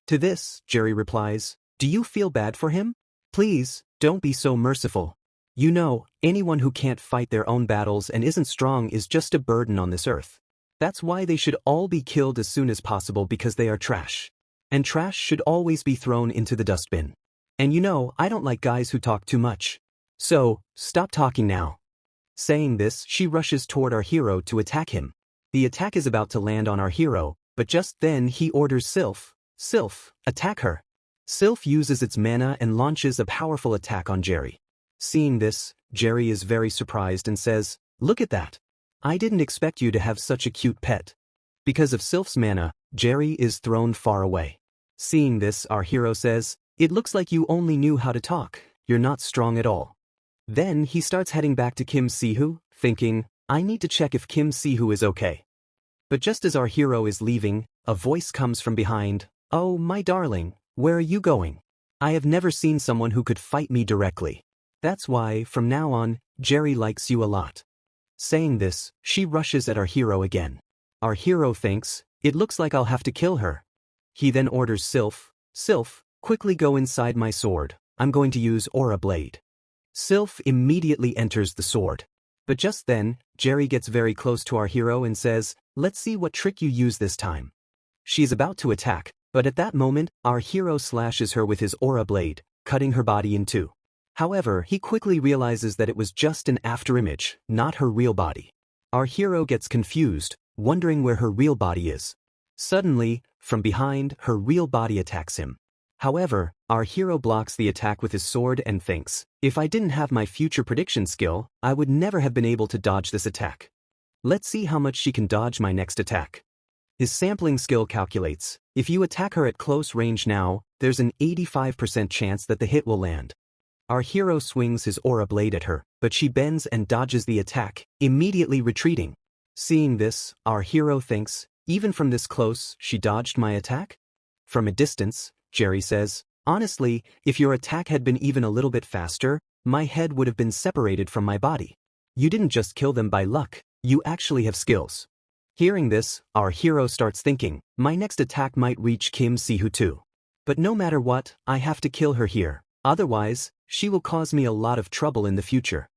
To this, Jerry replies, "Do you feel bad for him? Please, don't be so merciful. You know, anyone who can't fight their own battles and isn't strong is just a burden on this earth. That's why they should all be killed as soon as possible because they are trash. And trash should always be thrown into the dustbin. And you know, I don't like guys who talk too much. So, stop talking now." Saying this, she rushes toward our hero to attack him. The attack is about to land on our hero, but just then he orders Sylph, attack her. Sylph uses its mana and launches a powerful attack on Jerry. Seeing this, Jerry is very surprised and says, "Look at that. I didn't expect you to have such a cute pet." Because of Sylph's mana, Jerry is thrown far away. Seeing this, our hero says, "It looks like you only knew how to talk. You're not strong at all." Then he starts heading back to Kim Si-hoo, thinking, I need to check if Kim Si-hoo is okay. But just as our hero is leaving, a voice comes from behind. "Oh, my darling, where are you going? I have never seen someone who could fight me directly. That's why, from now on, Jerry likes you a lot." Saying this, she rushes at our hero again. Our hero thinks, "It looks like I'll have to kill her." He then orders Sylph, quickly go inside my sword. I'm going to use Aura Blade." Sylph immediately enters the sword. But just then, Jerry gets very close to our hero and says, "Let's see what trick you use this time." She is about to attack, But at that moment, our hero slashes her with his aura blade, cutting her body in two. However, he quickly realizes that it was just an afterimage, not her real body. Our hero gets confused, wondering where her real body is. Suddenly, from behind, her real body attacks him. However, our hero blocks the attack with his sword and thinks, if I didn't have my future prediction skill, I would never have been able to dodge this attack. Let's see how much she can dodge my next attack. His sampling skill calculates, if you attack her at close range now, there's an 85% chance that the hit will land. Our hero swings his aura blade at her, but she bends and dodges the attack, immediately retreating. Seeing this, our hero thinks, even from this close, she dodged my attack? From a distance, Jerry says, honestly, if your attack had been even a little bit faster, my head would have been separated from my body. You didn't just kill them by luck, you actually have skills. Hearing this, our hero starts thinking, my next attack might reach Kim Si-hoo too. But no matter what, I have to kill her here, otherwise, she will cause me a lot of trouble in the future.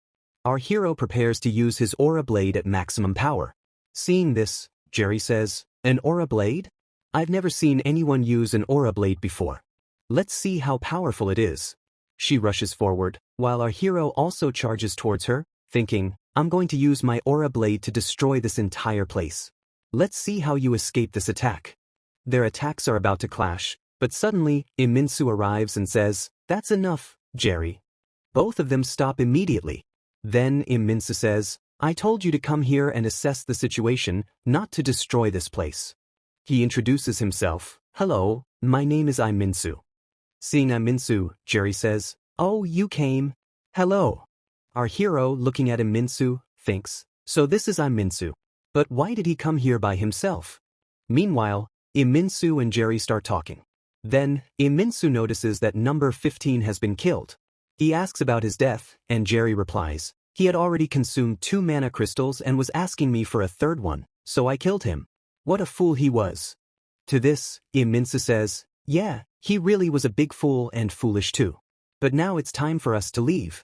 Our hero prepares to use his aura blade at maximum power. Seeing this, Jerry says, an aura blade? I've never seen anyone use an aura blade before. Let's see how powerful it is. She rushes forward, while our hero also charges towards her, thinking, I'm going to use my aura blade to destroy this entire place. Let's see how you escape this attack. Their attacks are about to clash, but suddenly, Iminsu arrives and says, that's enough, Jerry. Both of them stop immediately. Then Iminsu says, I told you to come here and assess the situation, not to destroy this place. He introduces himself, hello, my name is Iminsu. Seeing Iminsu, Jerry says, oh, you came. Hello. Our hero, looking at Iminsu, thinks, so this is Iminsu. But why did he come here by himself? Meanwhile, Iminsu and Jerry start talking. Then, Iminsu notices that number 15 has been killed. He asks about his death, and Jerry replies, he had already consumed 2 mana crystals and was asking me for a third one, so I killed him. What a fool he was. To this, Iminsu says, yeah, he really was a big fool and foolish too. But now it's time for us to leave.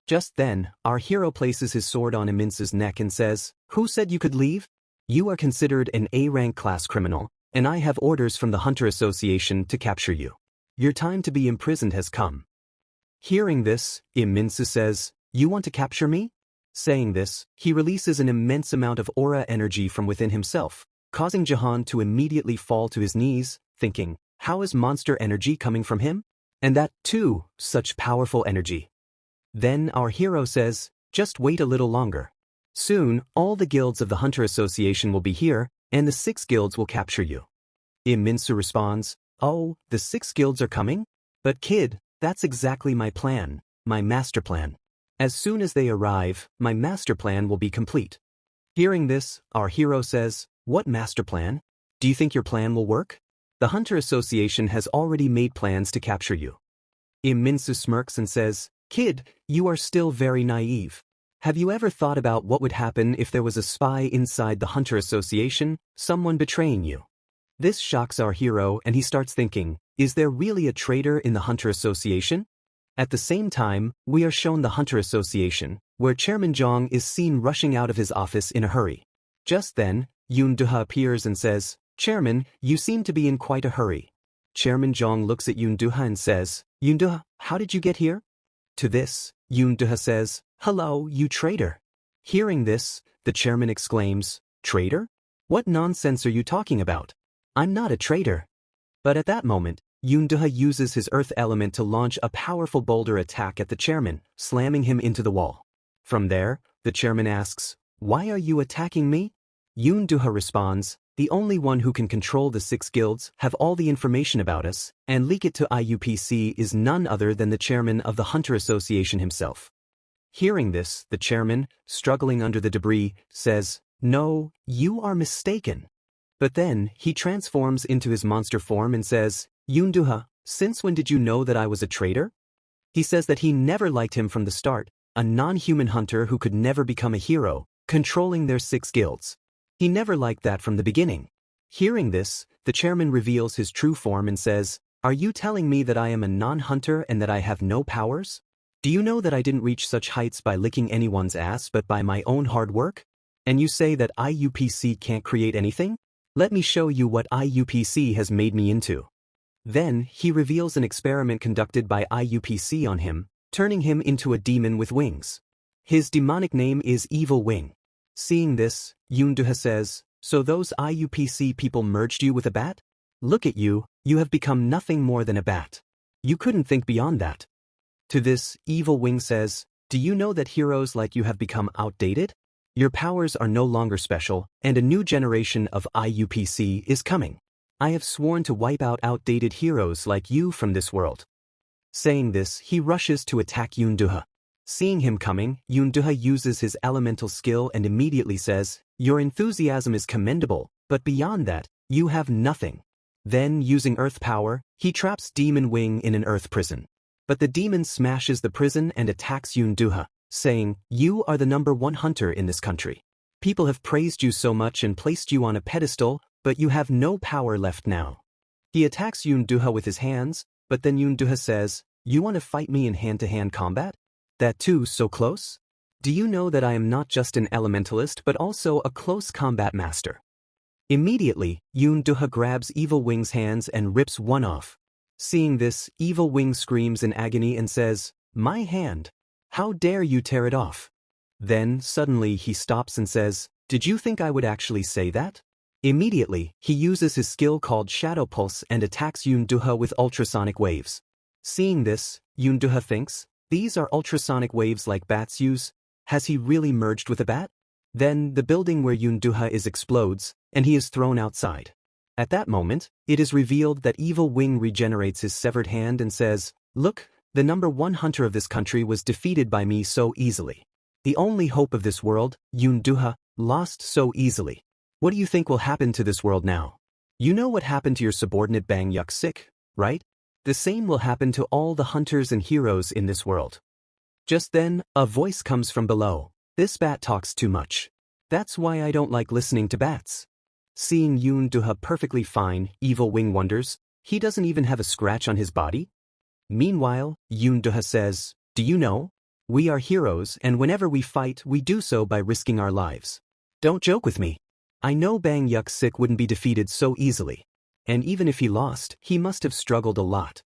Just then, our hero places his sword on Iminsu's neck and says, who said you could leave? You are considered an A-rank class criminal, and I have orders from the Hunter Association to capture you. Your time to be imprisoned has come. Hearing this, Iminsu says, you want to capture me? Saying this, he releases an immense amount of aura energy from within himself, causing Jahan to immediately fall to his knees, thinking, how is monster energy coming from him? And that, too, such powerful energy. Then our hero says, just wait a little longer. Soon, all the guilds of the Hunter Association will be here, and the 6 guilds will capture you. Iminsu responds, oh, the 6 guilds are coming? But kid, that's exactly my plan, my master plan. As soon as they arrive, my master plan will be complete. Hearing this, our hero says, what master plan? Do you think your plan will work? The Hunter Association has already made plans to capture you. Iminsu smirks and says, kid, you are still very naive. Have you ever thought about what would happen if there was a spy inside the Hunter Association, someone betraying you? This shocks our hero and he starts thinking, is there really a traitor in the Hunter Association? At the same time, we are shown the Hunter Association, where Chairman Jong is seen rushing out of his office in a hurry. Just then, Yoon Do-ha appears and says, Chairman, you seem to be in quite a hurry. Chairman Jong looks at Yoon Do-ha and says, Yoon Do-ha, how did you get here? To this, Yoon Do-ha says, hello, you traitor. Hearing this, the chairman exclaims, traitor? What nonsense are you talking about? I'm not a traitor. But at that moment, Yoon Do-ha uses his earth element to launch a powerful boulder attack at the chairman, slamming him into the wall. From there, the chairman asks, why are you attacking me? Yoon Do-ha responds, the only one who can control the 6 guilds, have all the information about us, and leak it to IUPC is none other than the chairman of the Hunter Association himself. Hearing this, the chairman, struggling under the debris, says, no, you are mistaken. But then, he transforms into his monster form and says, Yoon Do-ha, since when did you know that I was a traitor? He says that he never liked him from the start, a non-human hunter who could never become a hero, controlling their 6 guilds. He never liked that from the beginning. Hearing this, the chairman reveals his true form and says, are you telling me that I am a non-hunter and that I have no powers? Do you know that I didn't reach such heights by licking anyone's ass but by my own hard work? And you say that IUPC can't create anything? Let me show you what IUPC has made me into. Then, he reveals an experiment conducted by IUPC on him, turning him into a demon with wings. His demonic name is Evil Wing. Seeing this, Yoon-duha says, "So those IUPC people merged you with a bat? Look at you, you have become nothing more than a bat. You couldn't think beyond that." To this, Evil Wing says, "Do you know that heroes like you have become outdated? Your powers are no longer special, and a new generation of IUPC is coming. I have sworn to wipe out outdated heroes like you from this world." Saying this, he rushes to attack Yoon-duha. Seeing him coming, Yoon-duha uses his elemental skill and immediately says, "Your enthusiasm is commendable, but beyond that, you have nothing." Then, using earth power, he traps Demon Wing in an earth prison. But the demon smashes the prison and attacks Yoon-duha, saying, "You are the #1 hunter in this country. People have praised you so much and placed you on a pedestal, but you have no power left now." He attacks Yoon-duha with his hands, but then Yoon-duha says, "You want to fight me in hand-to-hand combat? That too so close? Do you know that I am not just an elementalist but also a close combat master?" Immediately, Yoon-duha grabs Evil Wing's hands and rips one off. Seeing this, Evil Wing screams in agony and says, "My hand! How dare you tear it off?" Then, suddenly he stops and says, "Did you think I would actually say that?" Immediately, he uses his skill called Shadow Pulse and attacks Yoon-duha with ultrasonic waves. Seeing this, Yoon-duha thinks, "These are ultrasonic waves like bats use. Has he really merged with a bat?" Then, the building where Yoon-duha is explodes, and he is thrown outside. At that moment, it is revealed that Evil Wing regenerates his severed hand and says, "Look, the #1 hunter of this country was defeated by me so easily. The only hope of this world, Yoon-duha, lost so easily. What do you think will happen to this world now? You know what happened to your subordinate Bang Yuk-sik, right? The same will happen to all the hunters and heroes in this world." Just then, a voice comes from below. "This bat talks too much. That's why I don't like listening to bats." Seeing Yoon-duha perfectly fine, Evil Wing wonders, he doesn't even have a scratch on his body? Meanwhile, Yoon-duha says, "Do you know? We are heroes, and whenever we fight, we do so by risking our lives. Don't joke with me. I know Bang Yuk-sik wouldn't be defeated so easily. And even if he lost, he must have struggled a lot.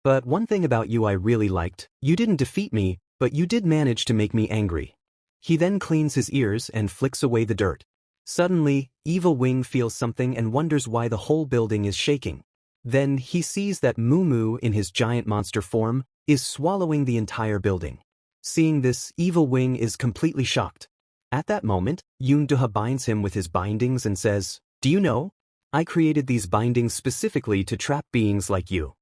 But one thing about you I really liked, you didn't defeat me, but you did manage to make me angry." He then cleans his ears and flicks away the dirt. Suddenly, Evil Wing feels something and wonders why the whole building is shaking. Then, he sees that Moo in his giant monster form, is swallowing the entire building. Seeing this, Evil Wing is completely shocked. At that moment, Yoon-duha binds him with his bindings and says, "Do you know? I created these bindings specifically to trap beings like you."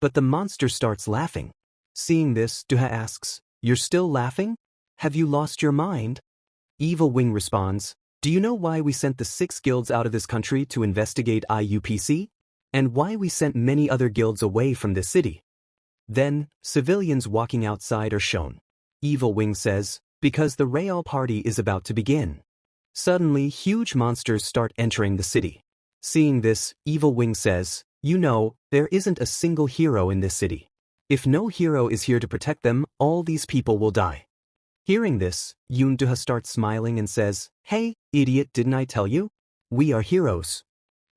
But the monster starts laughing. Seeing this, Duha asks, "You're still laughing? Have you lost your mind?" Evil Wing responds, "Do you know why we sent the 6 guilds out of this country to investigate IUPC? And why we sent many other guilds away from this city?" Then, civilians walking outside are shown. Evil Wing says, "Because the Real party is about to begin." Suddenly, huge monsters start entering the city. Seeing this, Evil Wing says, "You know, there isn't a single hero in this city. If no hero is here to protect them, all these people will die." Hearing this, Yoon-duha starts smiling and says, "Hey, idiot, didn't I tell you? We are heroes."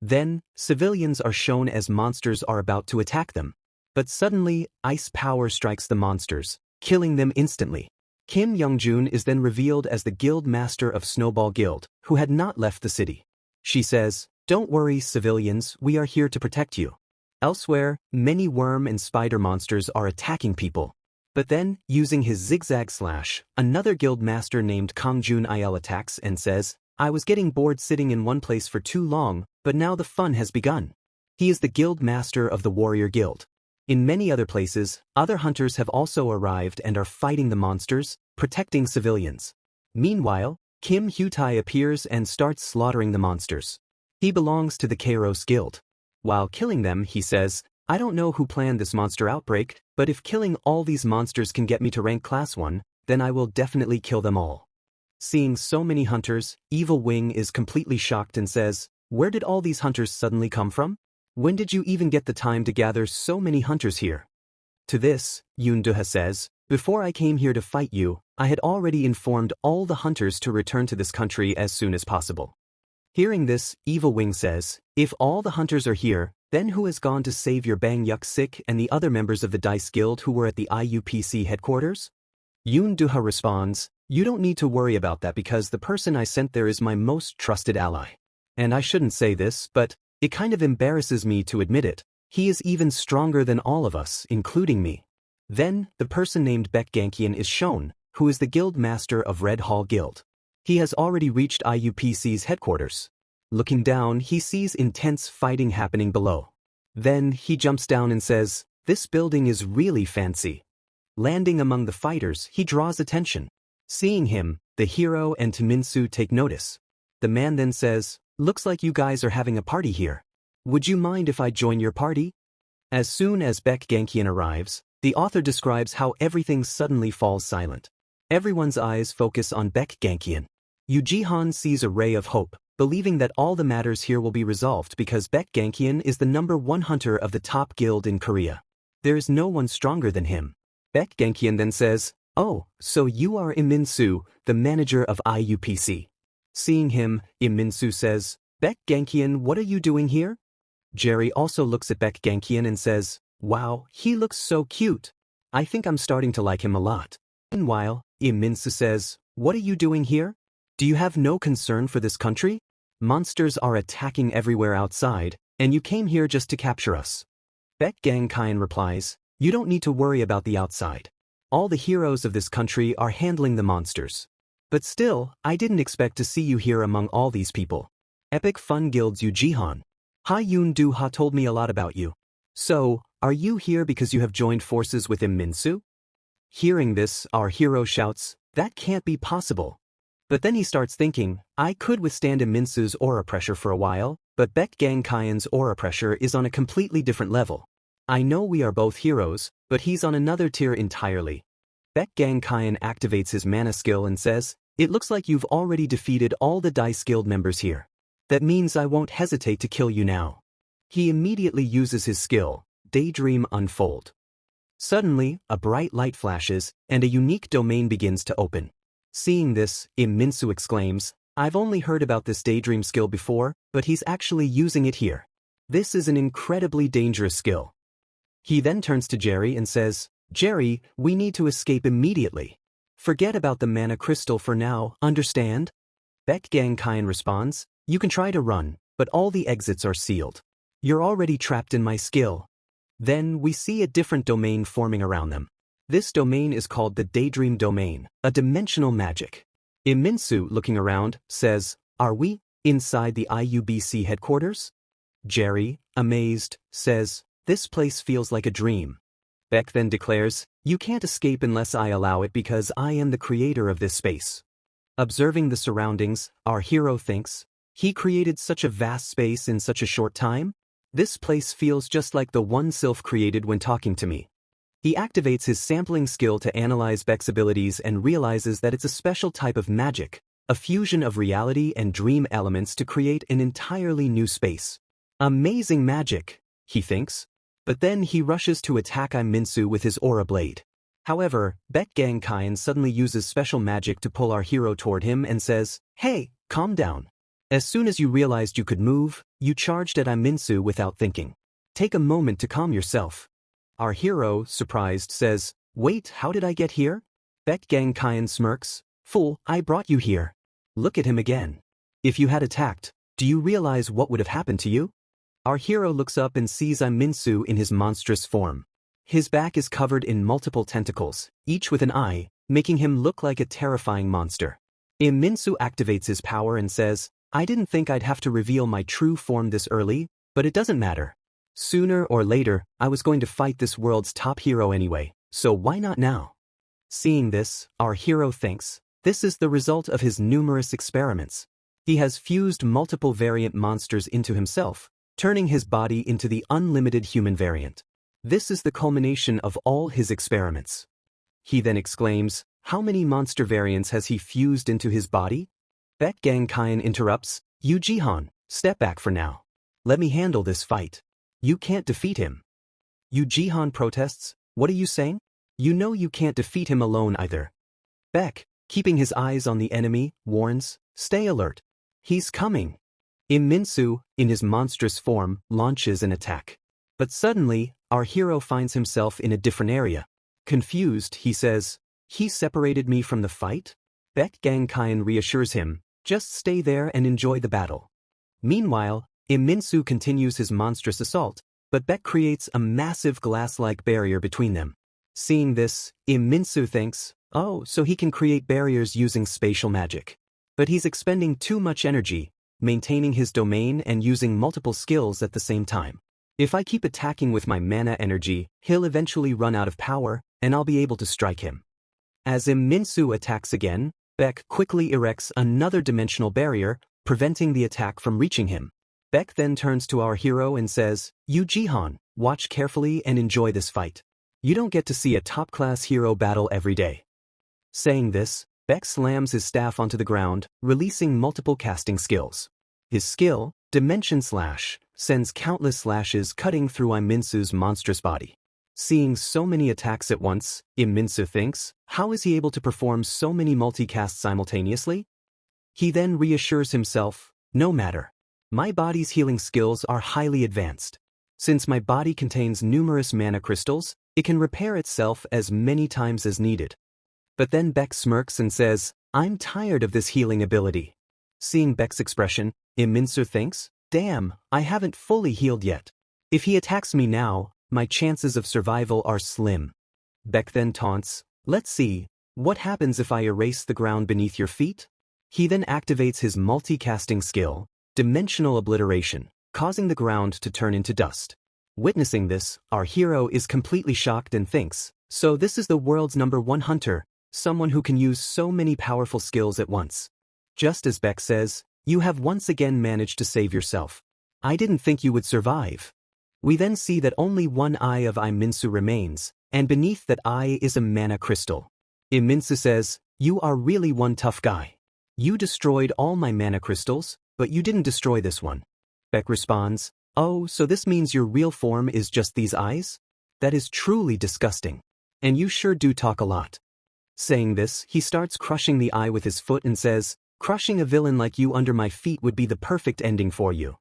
Then, civilians are shown as monsters are about to attack them. But suddenly, ice power strikes the monsters, killing them instantly. Kim Young-jun is then revealed as the guild master of Snowball Guild, who had not left the city. She says, "Don't worry, civilians, we are here to protect you." Elsewhere, many worm and spider monsters are attacking people. But then, using his zigzag slash, another guild master named Kang-jun-il attacks and says, "I was getting bored sitting in one place for too long, but now the fun has begun." He is the guild master of the warrior guild. In many other places, other hunters have also arrived and are fighting the monsters, protecting civilians. Meanwhile, Kim Hyutai appears and starts slaughtering the monsters. He belongs to the Kairos Guild. While killing them, he says, "I don't know who planned this monster outbreak, but if killing all these monsters can get me to rank class 1, then I will definitely kill them all." Seeing so many hunters, Evil Wing is completely shocked and says, "Where did all these hunters suddenly come from? When did you even get the time to gather so many hunters here?" To this, Yoon-duha says, "Before I came here to fight you, I had already informed all the hunters to return to this country as soon as possible." Hearing this, Evil Wing says, if all the hunters are here, then who has gone to save your Bang Yuk Sik and the other members of the Dice Guild who were at the IUPC headquarters? Yoon Duha responds, you don't need to worry about that because the person I sent there is my most trusted ally. And I shouldn't say this, but it kind of embarrasses me to admit it. He is even stronger than all of us, including me. Then, the person named Baek Gankian is shown, who is the guild master of Red Hall Guild. He has already reached IUPC's headquarters. Looking down, he sees intense fighting happening below. Then, he jumps down and says, this building is really fancy. Landing among the fighters, he draws attention. Seeing him, the hero and Taminsu take notice. The man then says, looks like you guys are having a party here. Would you mind if I join your party? As soon as Baek Gankian arrives, the author describes how everything suddenly falls silent. Everyone's eyes focus on Baek Gankian. Yu Jihan sees a ray of hope, believing that all the matters here will be resolved because Baek Gankian is the #1 hunter of the top guild in Korea. There is no one stronger than him. Baek Gankian then says, oh, so you are Im Min-soo, the manager of IUPC. Seeing him, Im Min-soo says, Baek Gankian, what are you doing here? Jerry also looks at Baek Gankian and says, wow, he looks so cute. I think I'm starting to like him a lot. Meanwhile, Im Min-soo says, what are you doing here? Do you have no concern for this country? Monsters are attacking everywhere outside, and you came here just to capture us. Baek Gankian replies, you don't need to worry about the outside. All the heroes of this country are handling the monsters. But still, I didn't expect to see you here among all these people. Epic Fun Guild's Yu Jihan. Ha Yoon Do Ha told me a lot about you. So, are you here because you have joined forces with Im Min-soo? Hearing this, our hero shouts, that can't be possible. But then he starts thinking, I could withstand Im Min-soo's aura pressure for a while, but Baek Gankian's aura pressure is on a completely different level. I know we are both heroes, but he's on another tier entirely. Baek Gankian activates his mana skill and says, it looks like you've already defeated all the Dice Guild members here. That means I won't hesitate to kill you now. He immediately uses his skill, Daydream Unfold. Suddenly, a bright light flashes, and a unique domain begins to open. Seeing this, Im Min-soo exclaims, I've only heard about this Daydream skill before, but he's actually using it here. This is an incredibly dangerous skill. He then turns to Jerry and says, Jerry, we need to escape immediately. Forget about the mana crystal for now, understand? Baek Gankian responds, you can try to run, but all the exits are sealed. You're already trapped in my skill. Then we see a different domain forming around them. This domain is called the Daydream Domain, a dimensional magic. Im Min-soo, looking around, says, are we inside the IUBC headquarters? Jerry, amazed, says, this place feels like a dream. Baek then declares, you can't escape unless I allow it because I am the creator of this space. Observing the surroundings, our hero thinks, he created such a vast space in such a short time? This place feels just like the one Sylph created when talking to me. He activates his sampling skill to analyze Baek's abilities and realizes that it's a special type of magic, a fusion of reality and dream elements to create an entirely new space. Amazing magic, he thinks. But then he rushes to attack Im Min-soo with his aura blade. However, Baek Gankian suddenly uses special magic to pull our hero toward him and says, hey, calm down. As soon as you realized you could move, you charged at Im Min-soo without thinking. Take a moment to calm yourself. Our hero, surprised, says, wait, how did I get here? Baek Gankian smirks, fool, I brought you here. Look at him again. If you had attacked, do you realize what would have happened to you? Our hero looks up and sees Im Min-soo in his monstrous form. His back is covered in multiple tentacles, each with an eye, making him look like a terrifying monster. Im Min-soo activates his power and says, I didn't think I'd have to reveal my true form this early, but it doesn't matter. Sooner or later, I was going to fight this world's top hero anyway, so why not now? Seeing this, our hero thinks, this is the result of his numerous experiments. He has fused multiple variant monsters into himself, turning his body into the unlimited human variant. This is the culmination of all his experiments. He then exclaims, how many monster variants has he fused into his body? Baek Gankian interrupts, Yu Jihan, step back for now. Let me handle this fight. You can't defeat him. Yu Jihan protests, what are you saying? You know you can't defeat him alone either. Baek, keeping his eyes on the enemy, warns, stay alert. He's coming. Minsu, in his monstrous form, launches an attack. But suddenly, our hero finds himself in a different area. Confused, he says, "He separated me from the fight?" Baek Gangkain reassures him, "Just stay there and enjoy the battle." Meanwhile, Minsu continues his monstrous assault, but Baek creates a massive glass-like barrier between them. Seeing this, Minsu thinks, oh, so he can create barriers using spatial magic. But he's expending too much energy, maintaining his domain and using multiple skills at the same time. If I keep attacking with my mana energy, he'll eventually run out of power, and I'll be able to strike him. As Minsu attacks again, Baek quickly erects another dimensional barrier, preventing the attack from reaching him. Baek then turns to our hero and says, "You Jihan, watch carefully and enjoy this fight. You don't get to see a top-class hero battle every day." Saying this, Baek slams his staff onto the ground, releasing multiple casting skills. His skill, Dimension Slash, sends countless slashes cutting through Minsu's monstrous body. Seeing so many attacks at once, Minsu thinks, how is he able to perform so many multicasts simultaneously? He then reassures himself, no matter. My body's healing skills are highly advanced. Since my body contains numerous mana crystals, it can repair itself as many times as needed. But then Baek smirks and says, I'm tired of this healing ability. Seeing Baek's expression, Minsu thinks, damn, I haven't fully healed yet. If he attacks me now, my chances of survival are slim. Baek then taunts, let's see, what happens if I erase the ground beneath your feet? He then activates his multicasting skill, Dimensional Obliteration, causing the ground to turn into dust. Witnessing this, our hero is completely shocked and thinks, so this is the world's #1 hunter, someone who can use so many powerful skills at once. Just as Baek says, you have once again managed to save yourself. I didn't think you would survive. We then see that only one eye of Minsu remains, and beneath that eye is a mana crystal. Minsu says, you are really one tough guy. You destroyed all my mana crystals, but you didn't destroy this one. Baek responds, oh, so this means your real form is just these eyes? That is truly disgusting. And you sure do talk a lot. Saying this, he starts crushing the eye with his foot and says, crushing a villain like you under my feet would be the perfect ending for you.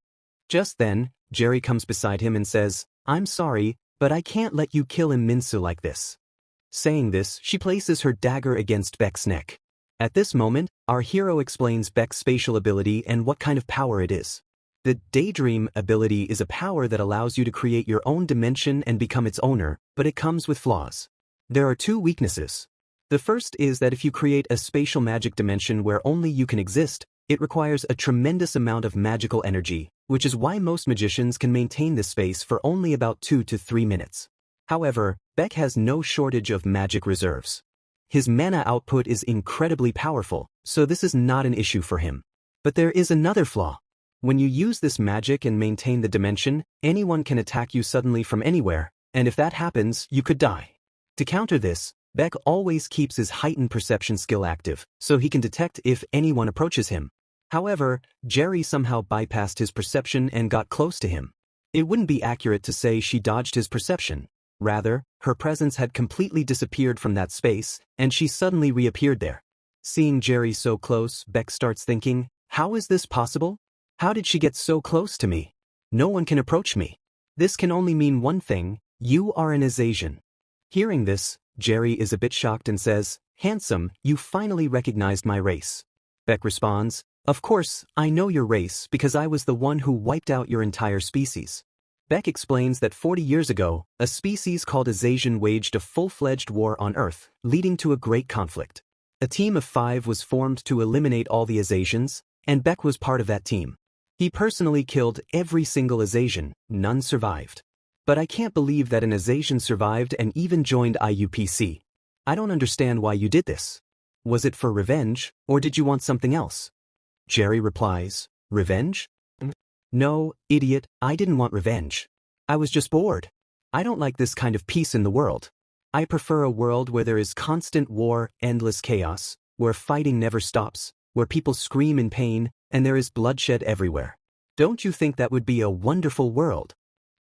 Just then, Jerry comes beside him and says, I'm sorry, but I can't let you kill Minsu like this. Saying this, she places her dagger against Baek's neck. At this moment, our hero explains Baek's spatial ability and what kind of power it is. The Daydream ability is a power that allows you to create your own dimension and become its owner, but it comes with flaws. There are two weaknesses. The first is that if you create a spatial magic dimension where only you can exist, it requires a tremendous amount of magical energy, which is why most magicians can maintain this space for only about 2 to 3 minutes. However, Baek has no shortage of magic reserves. His mana output is incredibly powerful, so this is not an issue for him. But there is another flaw. When you use this magic and maintain the dimension, anyone can attack you suddenly from anywhere, and if that happens, you could die. To counter this, Baek always keeps his heightened perception skill active, so he can detect if anyone approaches him. However, Jerry somehow bypassed his perception and got close to him. It wouldn't be accurate to say she dodged his perception. Rather, her presence had completely disappeared from that space, and she suddenly reappeared there. Seeing Jerry so close, Baek starts thinking, how is this possible? How did she get so close to me? No one can approach me. This can only mean one thing, you are an Asian. Hearing this, Jerry is a bit shocked and says, handsome, you finally recognized my race. Baek responds, of course, I know your race because I was the one who wiped out your entire species. Baek explains that 40 years ago, a species called Azasian waged a full-fledged war on Earth, leading to a great conflict. A team of 5 was formed to eliminate all the Azasians, and Baek was part of that team. He personally killed every single Azasian, none survived. But I can't believe that an Azasian survived and even joined IUPC. I don't understand why you did this. Was it for revenge, or did you want something else? Jerry replies, revenge? No, idiot, I didn't want revenge. I was just bored. I don't like this kind of peace in the world. I prefer a world where there is constant war, endless chaos, where fighting never stops, where people scream in pain, and there is bloodshed everywhere. Don't you think that would be a wonderful world?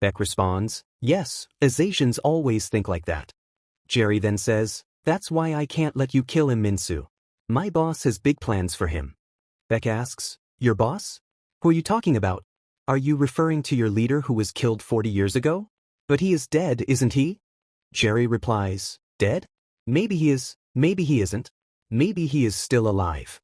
Baek responds, yes, Azasians always think like that. Jerry then says, that's why I can't let you kill Minsu. My boss has big plans for him. Baek asks, your boss? Who are you talking about? Are you referring to your leader who was killed 40 years ago? But he is dead, isn't he? Jerry replies, dead? Maybe he is, maybe he isn't. Maybe he is still alive.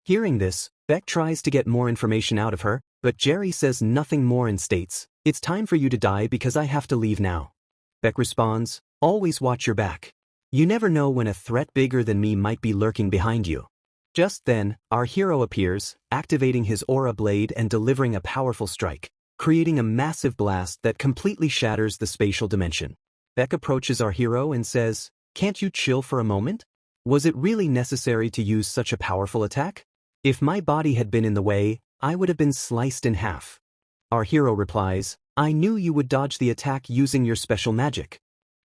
Hearing this, Beck tries to get more information out of her, but Jerry says nothing more and states, it's time for you to die because I have to leave now. Beck responds, always watch your back. You never know when a threat bigger than me might be lurking behind you. Just then, our hero appears, activating his aura blade and delivering a powerful strike, creating a massive blast that completely shatters the spatial dimension. Beck approaches our hero and says, can't you chill for a moment? Was it really necessary to use such a powerful attack? If my body had been in the way, I would have been sliced in half. Our hero replies, I knew you would dodge the attack using your special magic.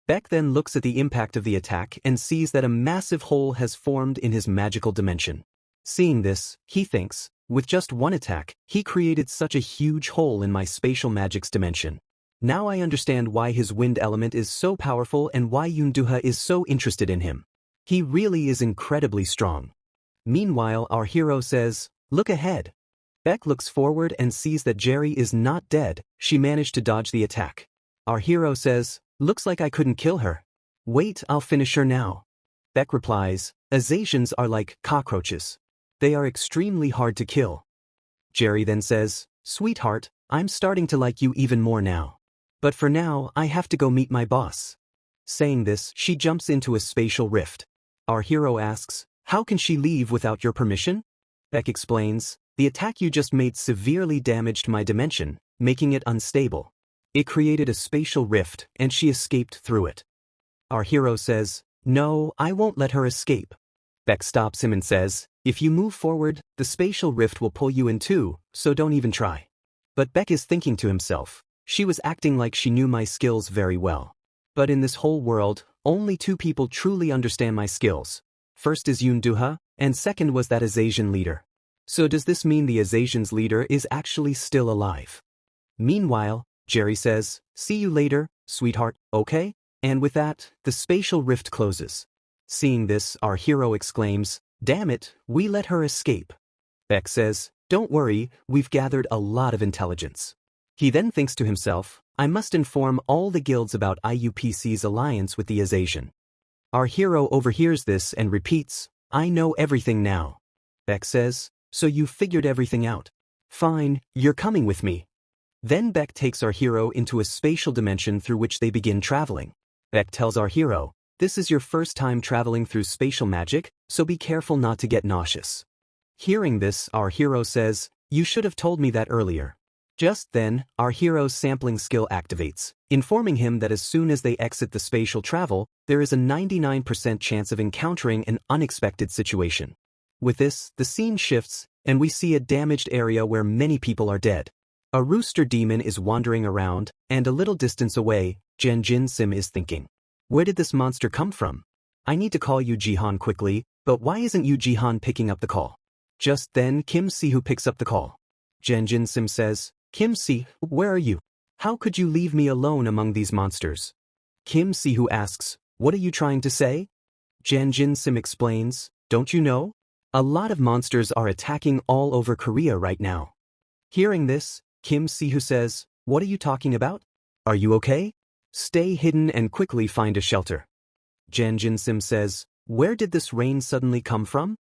Beck then looks at the impact of the attack and sees that a massive hole has formed in his magical dimension. Seeing this, he thinks, with just one attack, he created such a huge hole in my spatial magic's dimension. Now I understand why his wind element is so powerful and why Yunduha is so interested in him. He really is incredibly strong. Meanwhile, our hero says, look ahead. Beck looks forward and sees that Jerry is not dead, she managed to dodge the attack. Our hero says, looks like I couldn't kill her. Wait, I'll finish her now. Beck replies, Azasians are like cockroaches. They are extremely hard to kill. Jerry then says, sweetheart, I'm starting to like you even more now. But for now, I have to go meet my boss. Saying this, she jumps into a spatial rift. Our hero asks, how can she leave without your permission? Beck explains, the attack you just made severely damaged my dimension, making it unstable. It created a spatial rift, and she escaped through it. Our hero says, no, I won't let her escape. Beck stops him and says, if you move forward, the spatial rift will pull you in too, so don't even try. But Beck is thinking to himself, she was acting like she knew my skills very well. But in this whole world, only two people truly understand my skills. First is Yunduha, and second was that Azasian leader. So does this mean the Azasian's leader is actually still alive? Meanwhile, Jerry says, see you later, sweetheart, okay? And with that, the spatial rift closes. Seeing this, our hero exclaims, damn it, we let her escape. Beck says, don't worry, we've gathered a lot of intelligence. He then thinks to himself, I must inform all the guilds about IUPC's alliance with the Azasian. Our hero overhears this and repeats, I know everything now. Beck says, so you figured everything out. Fine, you're coming with me. Then Beck takes our hero into a spatial dimension through which they begin traveling. Beck tells our hero, this is your first time traveling through spatial magic, so be careful not to get nauseous. Hearing this, our hero says, you should have told me that earlier. Just then, our hero's sampling skill activates, informing him that as soon as they exit the spatial travel, there is a 99% chance of encountering an unexpected situation. With this, the scene shifts, and we see a damaged area where many people are dead. A rooster demon is wandering around, and a little distance away, Jin Sim is thinking, where did this monster come from? I need to call Yu Jihan quickly, but why isn't Yu Jihan picking up the call? Just then, Kim Si-Hu picks up the call. Jin Sim says, Kim Si, where are you? How could you leave me alone among these monsters? Kim Si-Hu asks, what are you trying to say? Jin Sim explains, don't you know? A lot of monsters are attacking all over Korea right now. Hearing this, Kim Si-Hu says, what are you talking about? Are you okay? Stay hidden and quickly find a shelter. Jin Sim says, where did this rain suddenly come from?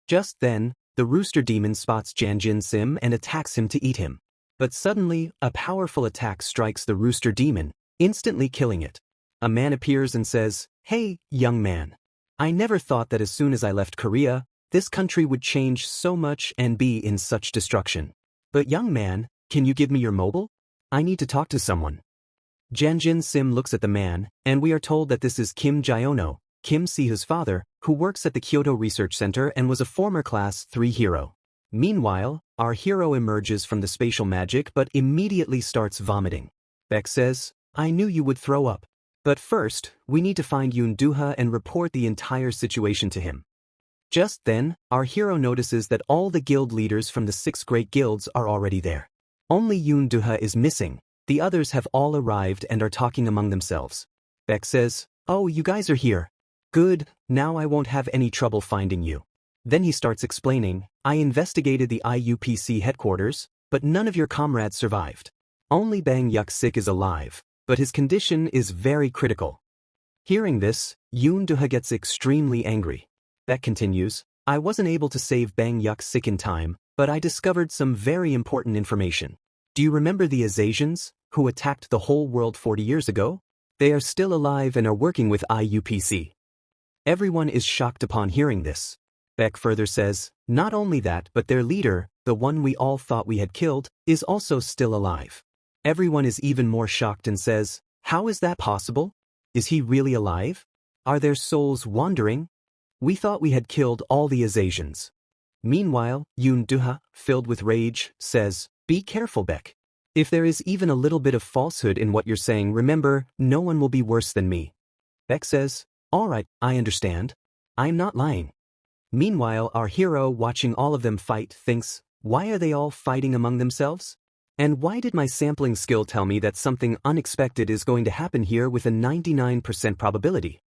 Just then, the rooster demon spots Jin Sim and attacks him to eat him. But suddenly, a powerful attack strikes the rooster demon, instantly killing it. A man appears and says, hey, young man. I never thought that as soon as I left Korea, this country would change so much and be in such destruction. But young man, can you give me your mobile? I need to talk to someone. Jin Sim looks at the man, and we are told that this is Kim Jae-ono, Kim Si-Hu's father, who works at the Kyoto Research Center and was a former Class 3 hero. Meanwhile, our hero emerges from the spatial magic but immediately starts vomiting. Beck says, I knew you would throw up. But first, we need to find Yunduha and report the entire situation to him. Just then, our hero notices that all the guild leaders from the 6 great guilds are already there. Only Yunduha is missing. The others have all arrived and are talking among themselves. Beck says, oh, you guys are here. Good, now I won't have any trouble finding you. Then he starts explaining, I investigated the IUPC headquarters, but none of your comrades survived. Only Bang Yuk-sik is alive, but his condition is very critical. Hearing this, Yoon Do-ha gets extremely angry. Baek continues, I wasn't able to save Bang Yuk-sik in time, but I discovered some very important information. Do you remember the Azasians, who attacked the whole world 40 years ago? They are still alive and are working with IUPC. Everyone is shocked upon hearing this. Baek further says, not only that but their leader, the one we all thought we had killed, is also still alive. Everyone is even more shocked and says, how is that possible? Is he really alive? Are their souls wandering? We thought we had killed all the Azasians. Meanwhile, Yoon Do-ha, filled with rage, says, be careful, Baek. If there is even a little bit of falsehood in what you're saying, remember, no one will be worse than me. Baek says, alright, I understand. I'm not lying. Meanwhile, our hero, watching all of them fight, thinks, why are they all fighting among themselves? And why did my sampling skill tell me that something unexpected is going to happen here with a 99% probability?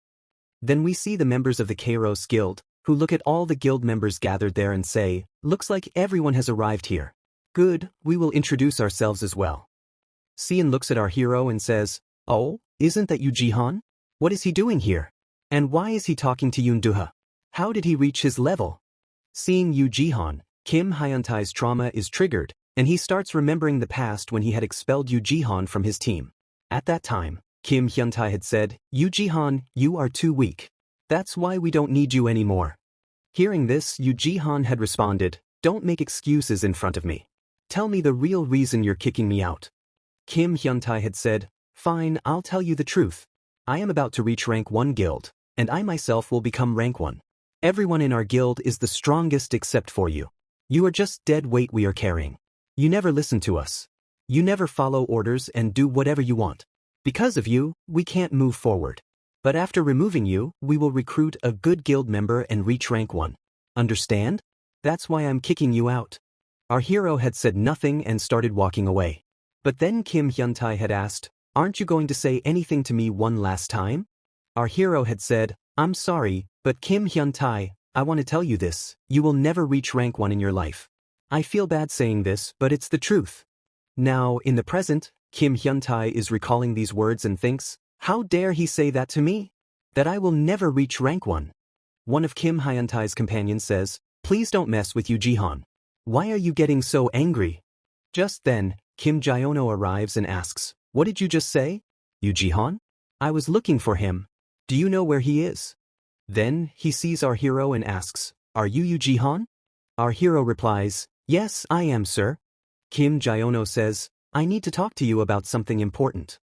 Then we see the members of the Kairos Guild, who look at all the guild members gathered there and say, looks like everyone has arrived here. Good, we will introduce ourselves as well. Sien looks at our hero and says, oh, isn't that Yu Jihan? What is he doing here? And why is he talking to Yoon Do-ha? How did he reach his level? Seeing Yu Jihan, Kim Hyuntai's trauma is triggered, and he starts remembering the past when he had expelled Yu Jihan from his team. At that time, Kim Hyuntai had said, Yu Jihan, you are too weak. That's why we don't need you anymore. Hearing this, Yu Jihan had responded, don't make excuses in front of me. Tell me the real reason you're kicking me out. Kim Hyuntai had said, fine, I'll tell you the truth. I am about to reach rank 1 guild, and I myself will become rank 1. Everyone in our guild is the strongest except for you. You are just dead weight we are carrying. You never listen to us. You never follow orders and do whatever you want. Because of you, we can't move forward. But after removing you, we will recruit a good guild member and reach rank 1. Understand? That's why I'm kicking you out. Our hero had said nothing and started walking away. But then Kim Hyuntai had asked, aren't you going to say anything to me one last time? Our hero had said, I'm sorry, but Kim Hyuntai, I want to tell you this, you will never reach rank 1 in your life. I feel bad saying this, but it's the truth. Now, in the present, Kim Hyuntai is recalling these words and thinks, how dare he say that to me? That I will never reach rank 1. One of Kim Hyuntai's companions says, please don't mess with Yu Jihan. Why are you getting so angry? Just then, Kim Jiono arrives and asks, what did you just say? Yu Jihan? I was looking for him. Do you know where he is? Then, he sees our hero and asks, are you Yu Jihan? Our hero replies, yes, I am, sir. Kim Jiono says, I need to talk to you about something important.